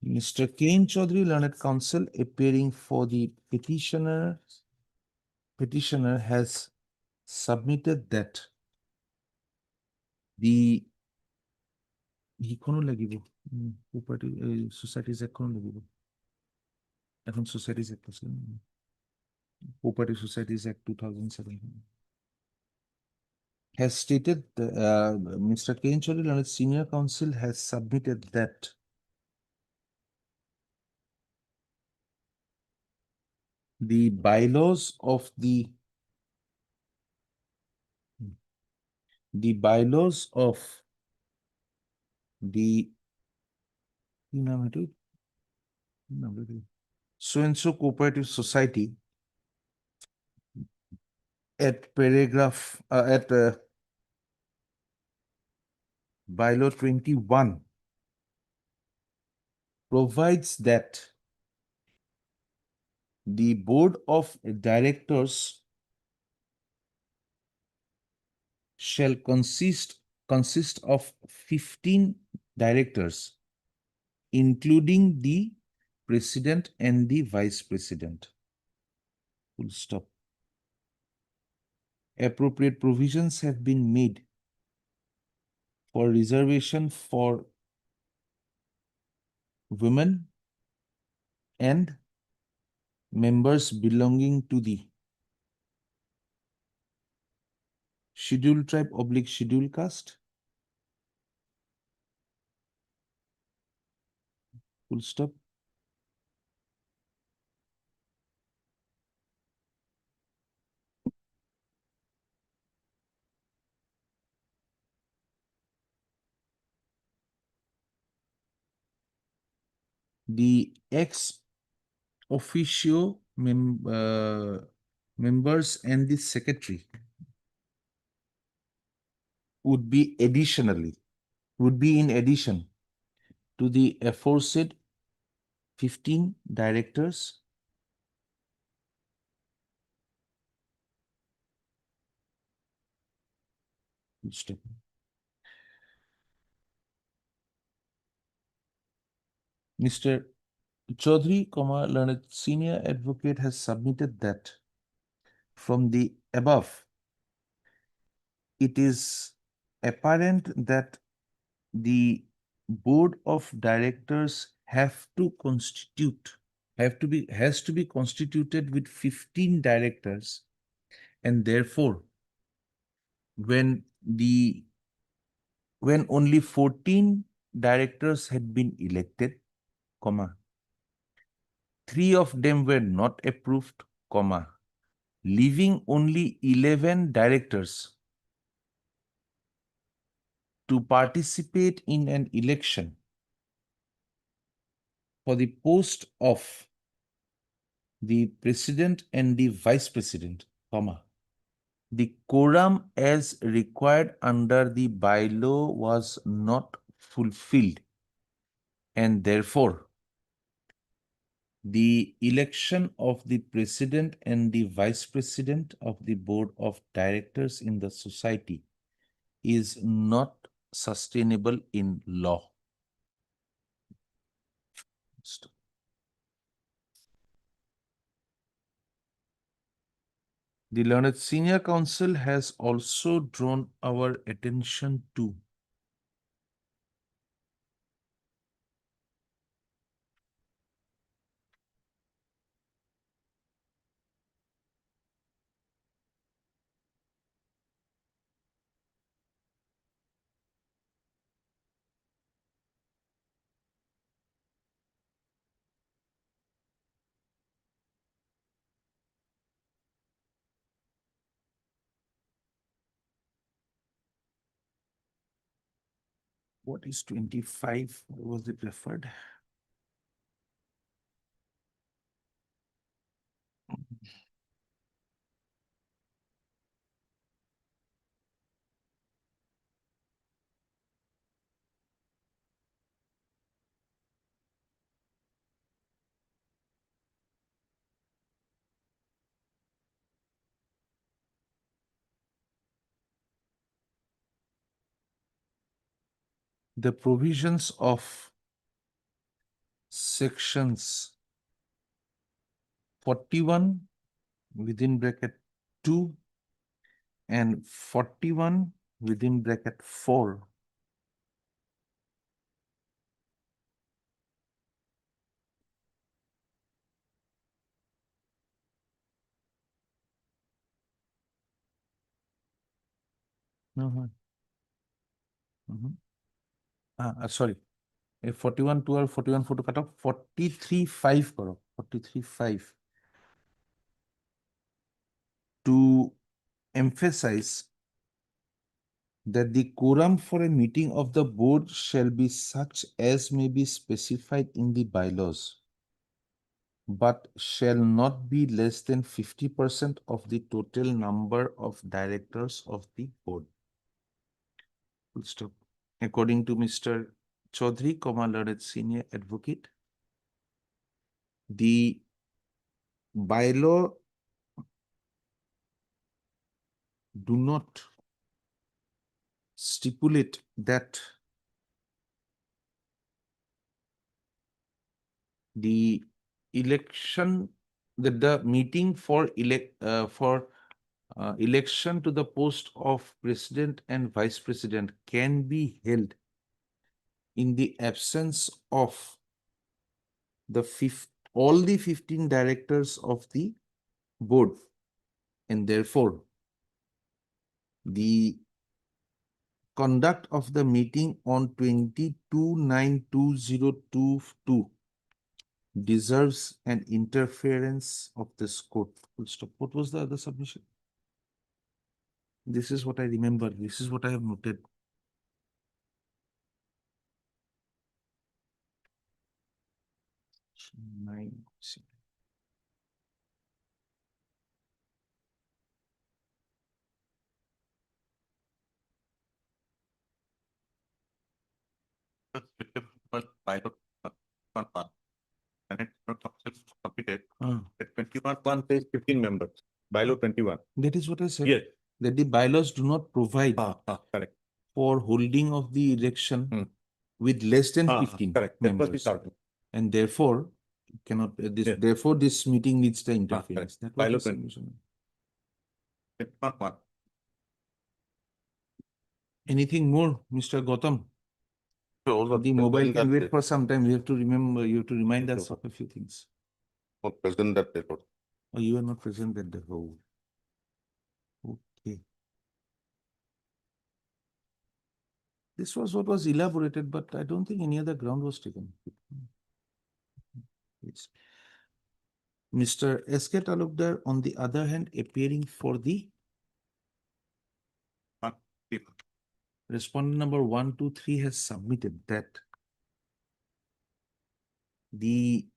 Mr. Kane Chaudhary, Learned Counsel, appearing for the petitioner has submitted that the Societies Act Societies Act Cooperative Societies Act 2007 has stated Mr. Kane Chaudhary, Learned Senior Counsel, has submitted that the bylaws of the so-and-so cooperative society at paragraph bylaw 21 provides that the board of directors shall consist of 15 directors, including the president and the vice president. Full stop. Appropriate provisions have been made for reservation for women and members belonging to the scheduled tribe / scheduled caste, full stop. The ex officio members and the secretary would be in addition to the aforesaid 15 directors step. Mr. Chaudhary, learned senior advocate has submitted that from the above, it is apparent that the board of directors has to be constituted with 15 directors, and therefore when only 14 directors had been elected, 3 of them were not approved, leaving only 11 directors to participate in an election for the post of the president and the vice president, the quorum as required under the bylaw was not fulfilled, and therefore the election of the president and the vice president of the board of directors in the society is not sustainable in law. The learned senior counsel has also drawn our attention to what is 25? Was it referred? The provisions of sections 41 within bracket 2 and 41 within bracket 4 sorry, 41 2 or 41 4 to cut off 43 5 karo, 43 5 to emphasize that the quorum for a meeting of the board shall be such as may be specified in the bylaws, but shall not be less than 50% of the total number of directors of the board. Full stop. According to Mr. Chaudhary, learned senior advocate, the bylaw do not stipulate that the election, that the meeting for election to the post of president and vice president can be held in the absence of all the 15 directors of the board, and therefore the conduct of the meeting on 22/9/2022 deserves an interference of this court. Full stop. What was the other submission? This is what I remember. This is what I have noted. Nine. And it completed. 21 says 15 members. Bylaw 21. That is what I said. Yes. That the bylaws do not provide Correct. for holding of the election Hmm. with less than 15 Correct. That was members. the argument. And therefore, cannot Yes. therefore this meeting needs the interference. correct. That was Bylaw the 20. submission. 21. Anything more, Mr. Gautam? So The mobile can wait for some time. We have to remember, you have to remind us of a few things. present that they wrote. Oh, you are not present at the whole. Okay. This was what was elaborated, but I don't think any other ground was taken. Yes. Mr. S.K. Talukdar, on the other hand, appearing for the respondent number 1, 2, 3 has submitted that the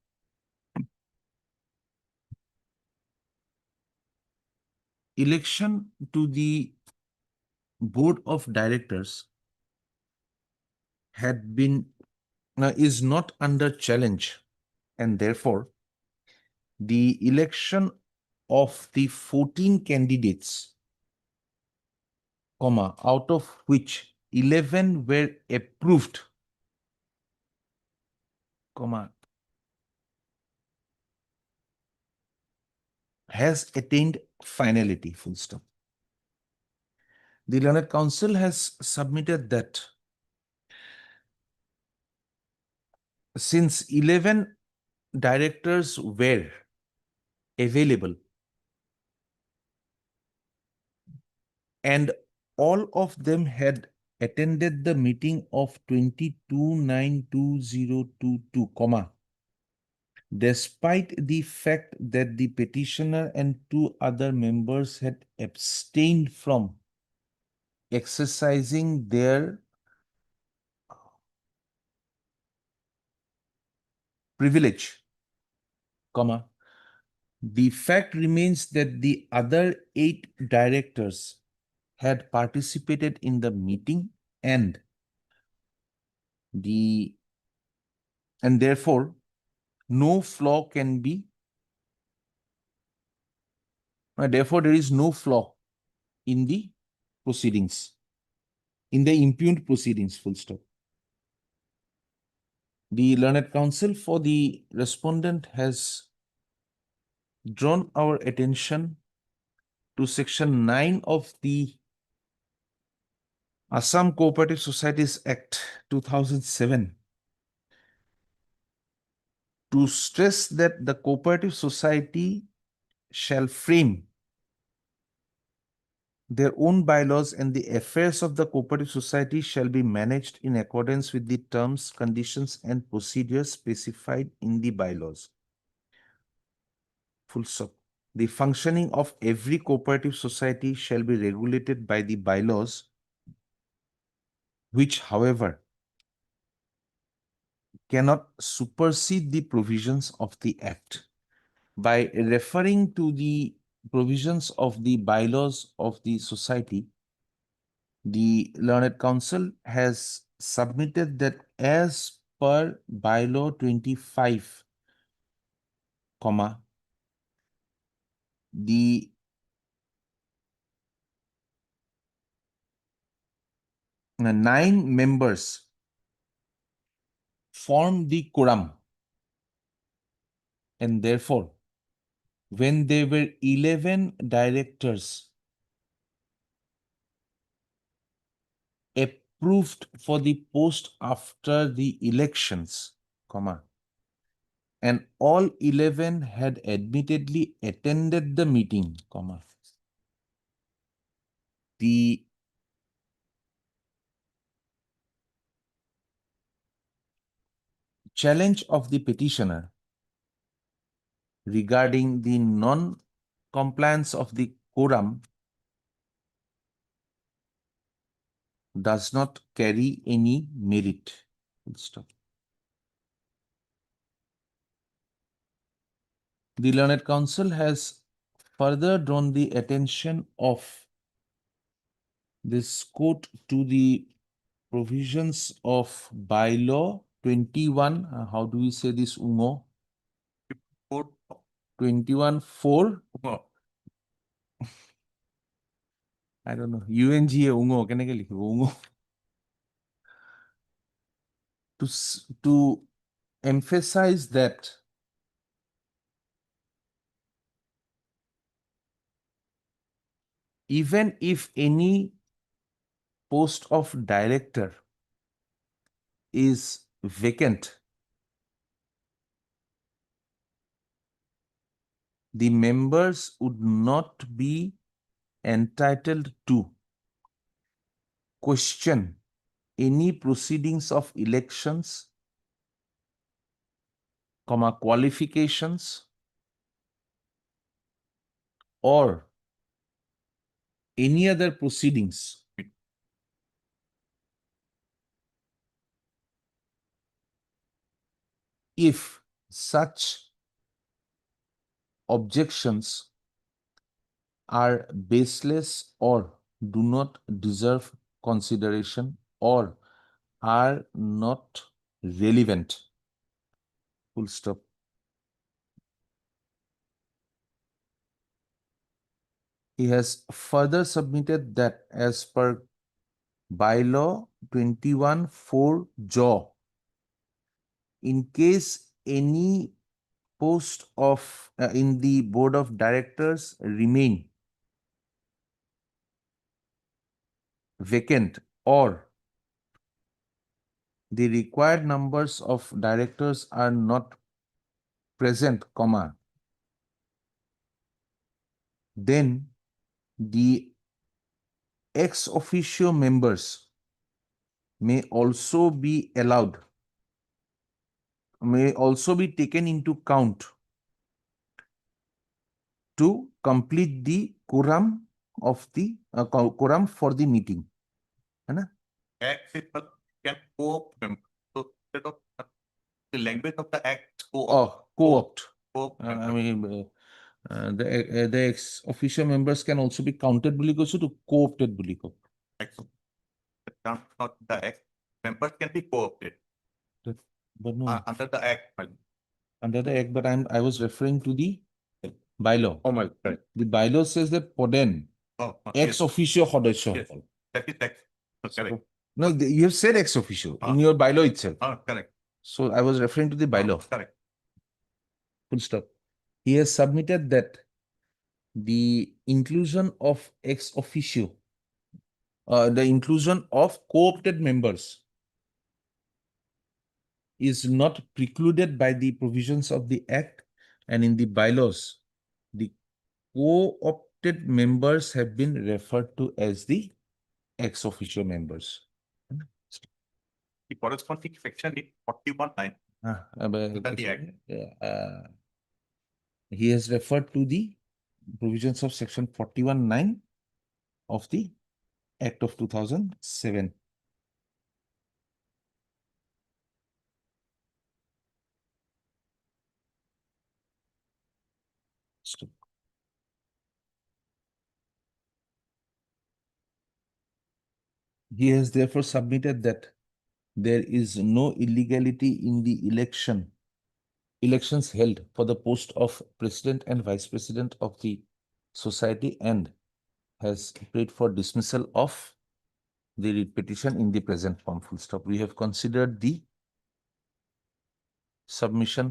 election to the board of directors had been is not under challenge, and therefore the election of the 14 candidates, out of which 11 were approved, has attained finality, full stop. The Learned Council has submitted that since 11 directors were available and all of them had attended the meeting of 22/9/2022, despite the fact that the petitioner and 2 other members had abstained from exercising their privilege, the fact remains that the other 8 directors had participated in the meeting and therefore no flaw can be, therefore there is no flaw in the proceedings, in the impugned proceedings, full stop. The Learned Council for the respondent has drawn our attention to Section 9 of the Assam Cooperative Societies Act 2007 to stress that the cooperative society shall frame their own bylaws and the affairs of the cooperative society shall be managed in accordance with the terms, conditions, and procedures specified in the bylaws. Full stop. The functioning of every cooperative society shall be regulated by the bylaws, which, however, cannot supersede the provisions of the Act. By referring to the provisions of the bylaws of the society, the Learned Council has submitted that as per bylaw 25, the nine members form the quorum, and therefore when there were 11 directors approved for the post after the elections, comma, and all 11 had admittedly attended the meeting, comma, the challenge of the petitioner regarding the non-compliance of the quorum does not carry any merit. Full stop. The Learned Counsel has further drawn the attention of this court to the provisions of bylaw 21. How do we say this, Ungo? 21(4). I don't know. UNGA Ungo. Can I get Ungo? To emphasize that even if any post of director is vacant, the members would not be entitled to question any proceedings of elections, comma, qualifications, or any other proceedings if such objections are baseless or do not deserve consideration or are not relevant. Full stop. He has further submitted that as per bylaw 21(4) jaw, in case any post of in the board of directors remain vacant or the required numbers of directors are not present, comma, then the ex officio members may also be allowed, may also be taken into count to complete the quorum of the quorum for the meeting. Act can co-opt them. So instead of the language of the act Co-opt. co-opt The ex officio members can also be counted বুলি কৈছো to co-opted বুলি কওক. not the act. Members can be co-opted But no, under the act. under the act, but I was referring to the bylaw. Oh my God. The bylaw says that পদেন ex Yes, officio সদস্য yes. সকল. That is act. Correct. No, you have said ex officio in your bylaw itself. Correct. So I was referring to the bylaw. Correct. Full stop. He has submitted that the inclusion of ex officio, the inclusion of co-opted members is not precluded by the provisions of the act, and in the bylaws, the co-opted members have been referred to as the ex officio members. The corresponding section is 41(9). Under the act. He has referred to the provisions of section 41(9) of the Act of 2007. Stop. He has therefore submitted that there is no illegality in the elections held for the post of president and vice president of the society, and has prayed for dismissal of the writ petition in the present form. Full stop. We have considered the submission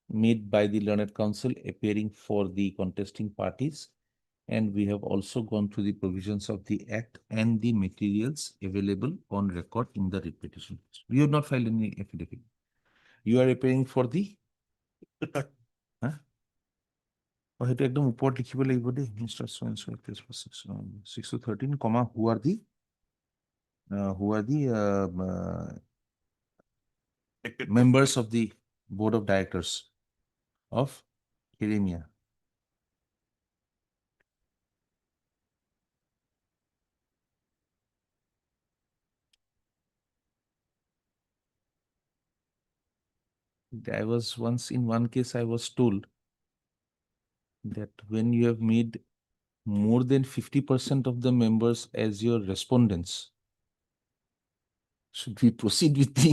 made by the Learned Counsel appearing for the contesting parties, And we have also gone through the provisions of the Act and the materials available on record in the repetition. You have not filed any affidavit. You are appearing for the সেইটো একদম ওপৰত লিখিব লাগিব দেই mister so and so 6 to 13 comma who are the members of the board of directors of Kiremia. I was once in one case I was told that when you have made more than 50% of the members as your respondents, should we proceed with the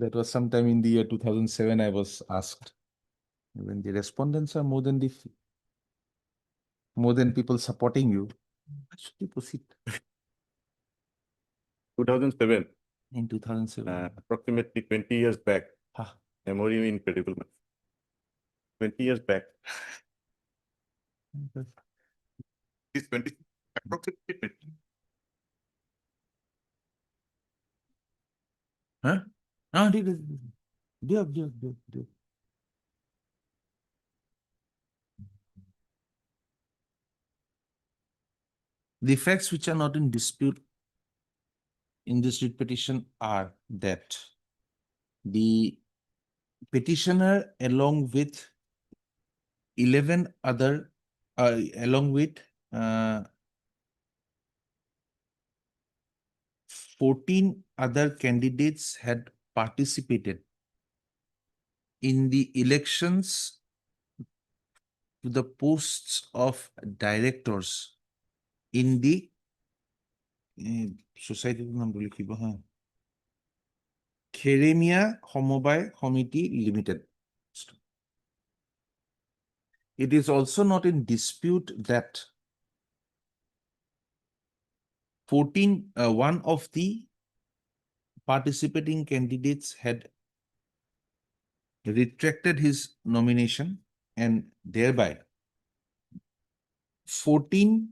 that was sometime in the year 2007 I was asked. When the respondents are more than people supporting you, why should you proceed? 2007, In 2007. approximately 20 years back. Ah. Memory incredible, man. 20 years back. It's 20, approximately 20. Huh? Ah, dear. The facts which are not in dispute in this writ petition are that the petitioner along with 11 other along with 14 other candidates had participated in the elections to the posts of directors in the society Kiremia Homobai Committee Limited. It is also not in dispute that 1 of the participating candidates had retracted his nomination and thereby 14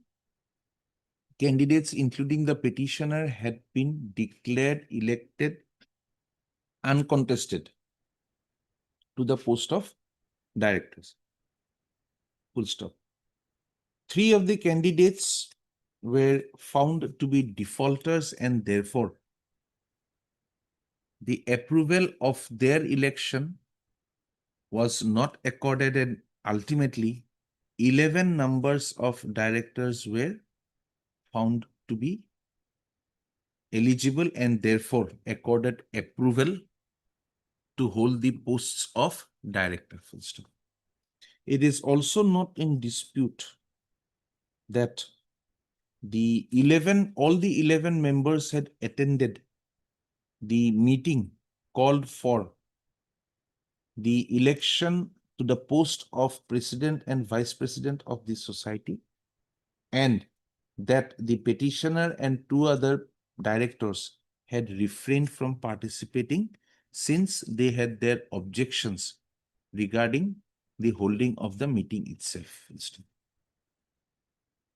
candidates, including the petitioner, had been declared elected uncontested to the post of directors. Full stop. 3 of the candidates were found to be defaulters and therefore the approval of their election was not accorded and ultimately 11 numbers of directors were found to be eligible and therefore accorded approval to hold the posts of director. Full stop. It is also not in dispute that all the 11 members had attended the meeting called for the election to the post of president and vice president of the society, and that the petitioner and 2 other directors had refrained from participating since they had their objections regarding the holding of the meeting itself.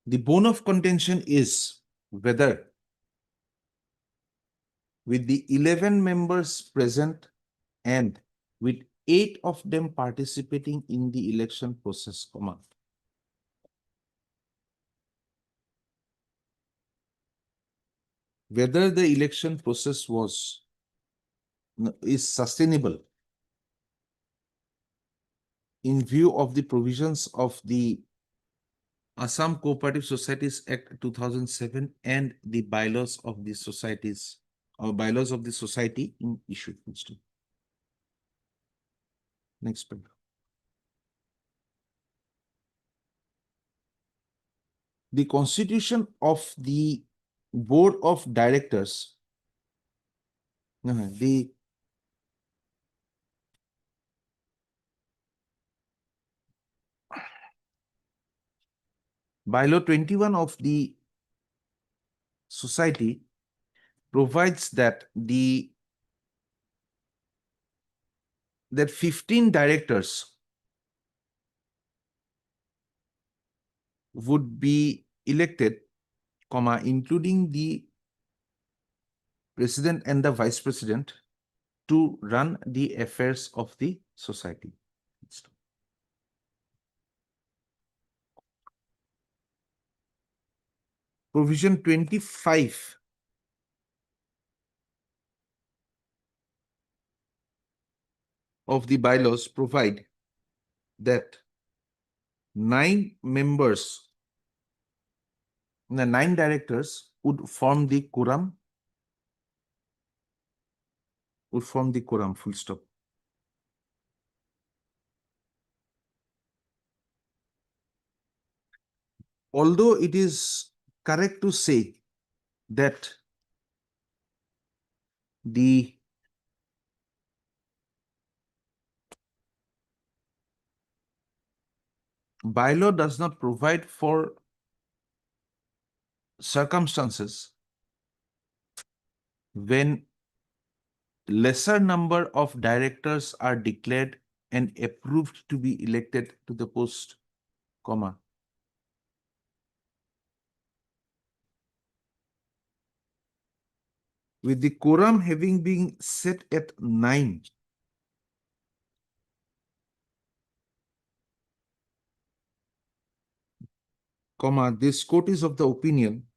The bone of contention is whether with the 11 members present and with 8 of them participating in the election process, whether the election process is sustainable in view of the provisions of the Assam Cooperative Societies Act 2007 and the bylaws of the societies or bylaws of the society in issue. Next paragraph. The constitution of the board of directors, the bylaw 21 of the society provides that the that 15 directors would be elected, comma, including the president and the vice president, to run the affairs of the society. Provision 25 of the bylaws provide that 9 directors would form the quorum, full stop. Although it is correct to say that the bylaw does not provide for circumstances when lesser number of directors are declared and approved to be elected to the post, comma. With the quorum having been set at 9, comma, this court is of the opinion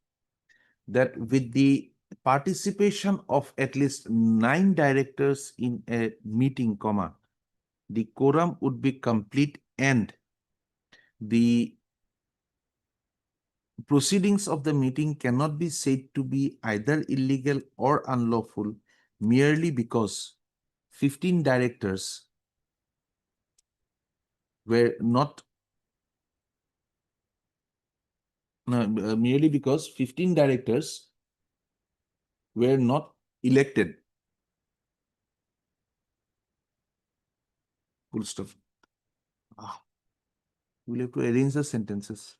that with the participation of at least 9 directors in a meeting, comma, the quorum would be complete and the proceedings of the meeting cannot be said to be either illegal or unlawful merely because 15 directors were not merely because 15 directors were not elected. Full stop. We'll have to arrange the sentences.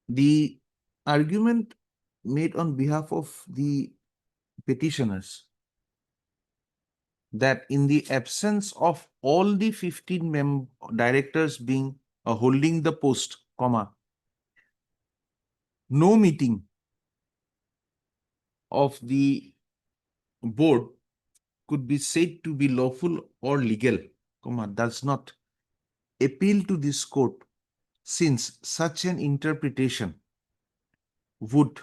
The argument made on behalf of the petitioners that in the absence of all the 15 directors being holding the post, comma, no meeting of the board could be said to be lawful or legal, comma, does not appeal to this court, since such an interpretation would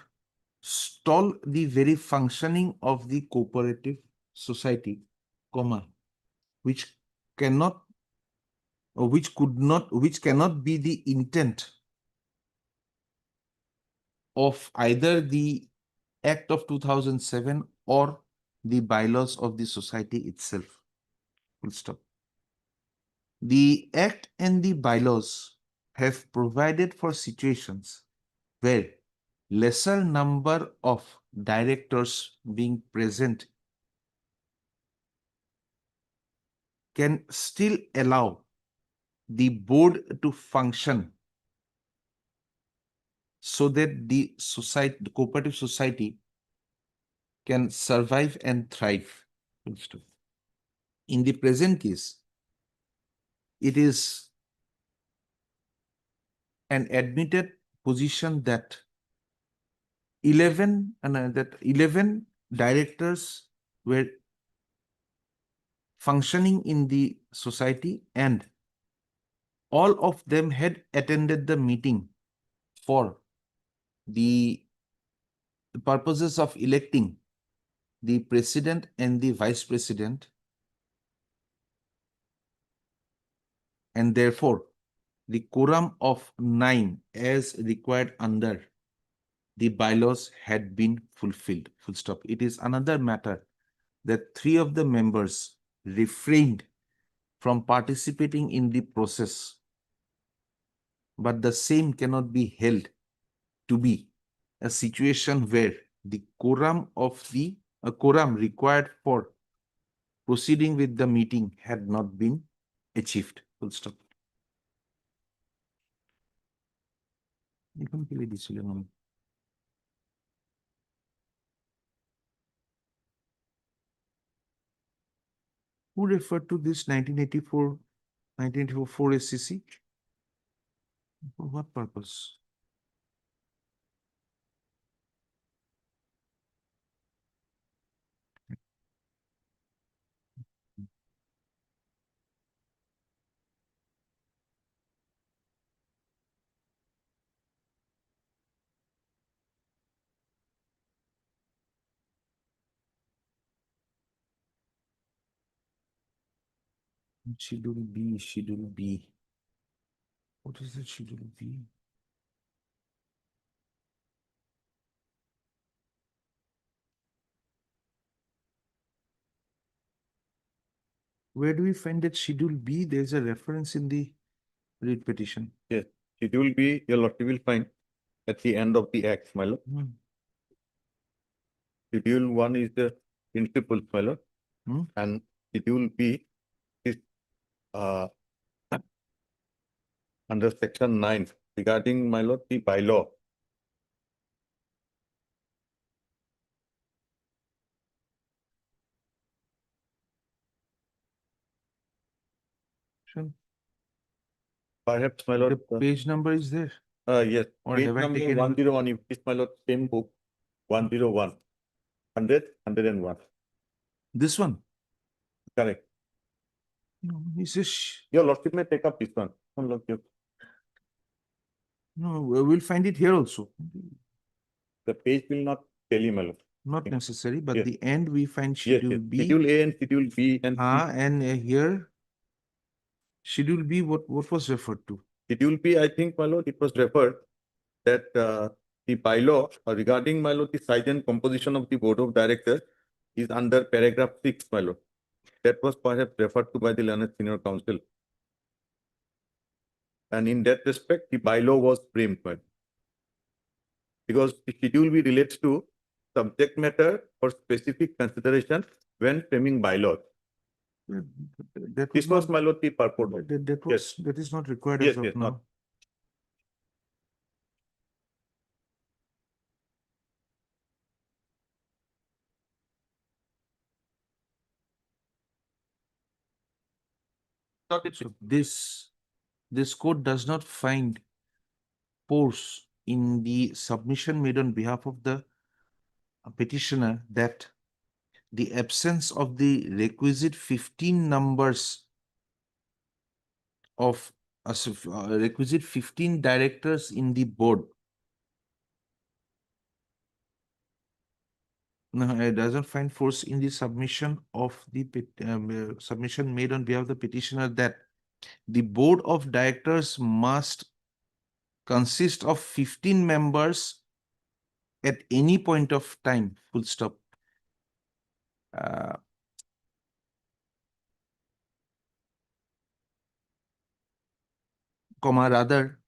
stall the very functioning of the cooperative society, comma, which cannot be the intent of either the Act of 2007 or the bylaws of the society itself. Full stop. The Act and the bylaws have provided for situations where lesser number of directors being present can still allow the board to function so that the cooperative society can survive and thrive. In the present case, it is an admitted position that 11 directors were functioning in the society and all of them had attended the meeting for the purposes of electing the president and the vice president, and therefore the quorum of 9 as required under the bylaws had been fulfilled. Full stop. It is another matter that 3 of the members refrained from participating in the process, but the same cannot be held to be a situation where the quorum required for proceeding with the meeting had not been achieved. Full stop. এখন ফেলে দিছিলেন আমি। Who referred to this 1984 SCC? For what purpose? Schedule B, Schedule B. What is the Schedule B? Where do we find that Schedule B? There's a reference in the writ petition. Yes, Schedule B, your lordship will find at the end of the act, my lord. Schedule 1 is the principal, my lord. And Schedule B is under section 9 regarding, my lord, the bylaw. Sure. Perhaps, my lord, The page number is there. yes, Or page have I number taken- 101, if it's, my lord, same book, 101, 100, 101, This one? correct. No, he says, Your lordship may take up this one. Some lordship. no, we'll find it here also. The page will not tell you, my lord. Not necessary, but Yes. the end we find Yes, Schedule yes, B. Schedule A and Schedule B and C. And here, Schedule B, what was referred to? Schedule B, I think, my lord, it was referred that the bylaw regarding, my lord, the size and composition of the board of directors is under paragraph 6, my lord. That was perhaps referred to by the learned senior counsel. And in that respect, the bylaw was framed, my lord. Because the Schedule B relates to subject matter or specific consideration when framing bylaws. That This was, not- my lord, the purport. that is not required Yes, as of yes, now. not. So this court does not find force in the submission made on behalf of the petitioner that the absence of the requisite 15 numbers of requisite 15 directors in the board. No, it doesn't find force in the submission of the submission made on behalf of the petitioner that the board of directors must consist of 15 members at any point of time, full stop. Comma, rather,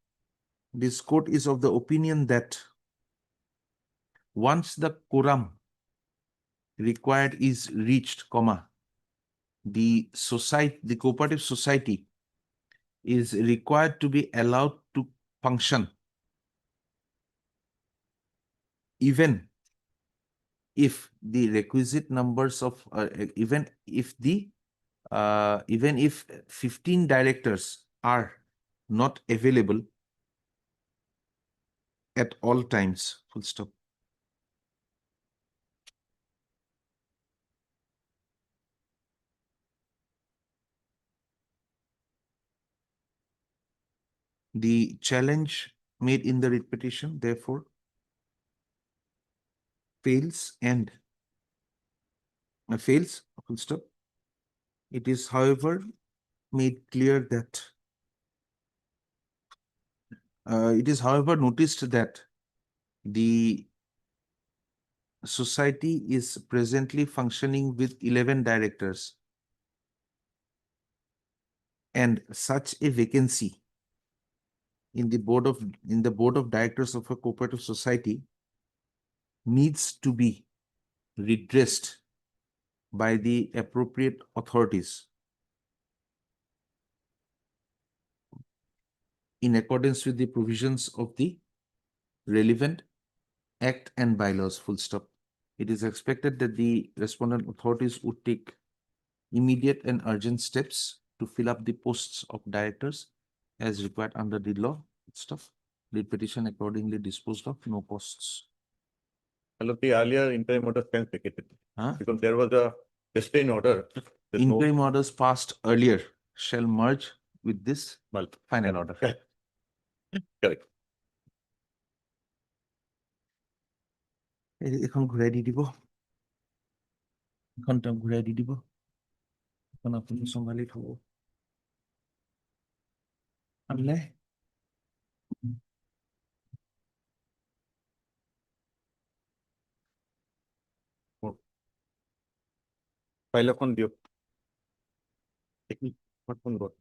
this court is of the opinion that once the quorum required is reached, comma, the cooperative society is required to be allowed to function even if the requisite numbers of even if 15 directors are not available at all times, full stop. The challenge made in the writ petition, therefore, fails, full stop. It is, however, made clear that it is, however, noticed that the society is presently functioning with 11 directors, and such a vacancy in the board of directors of a cooperative society needs to be redressed by the appropriate authorities in accordance with the provisions of the relevant act and bylaws, full stop. It is expected that the respondent authorities would take immediate and urgent steps to fill up the posts of directors as required under the law, stuff. The petition accordingly disposed of, no posts. Hello, the earlier interim order stands vacated Huh? because there was a restraint order. There's no- Interim orders passed earlier shall merge with this Well, final order. correct. এখন ঘূৰাই দি দিব এখন তেওঁক ঘূৰাই দি দিব এখন আপুনি চম্ভালি থব আনিলে File এখন দিয়ক। Technique, smartphone got.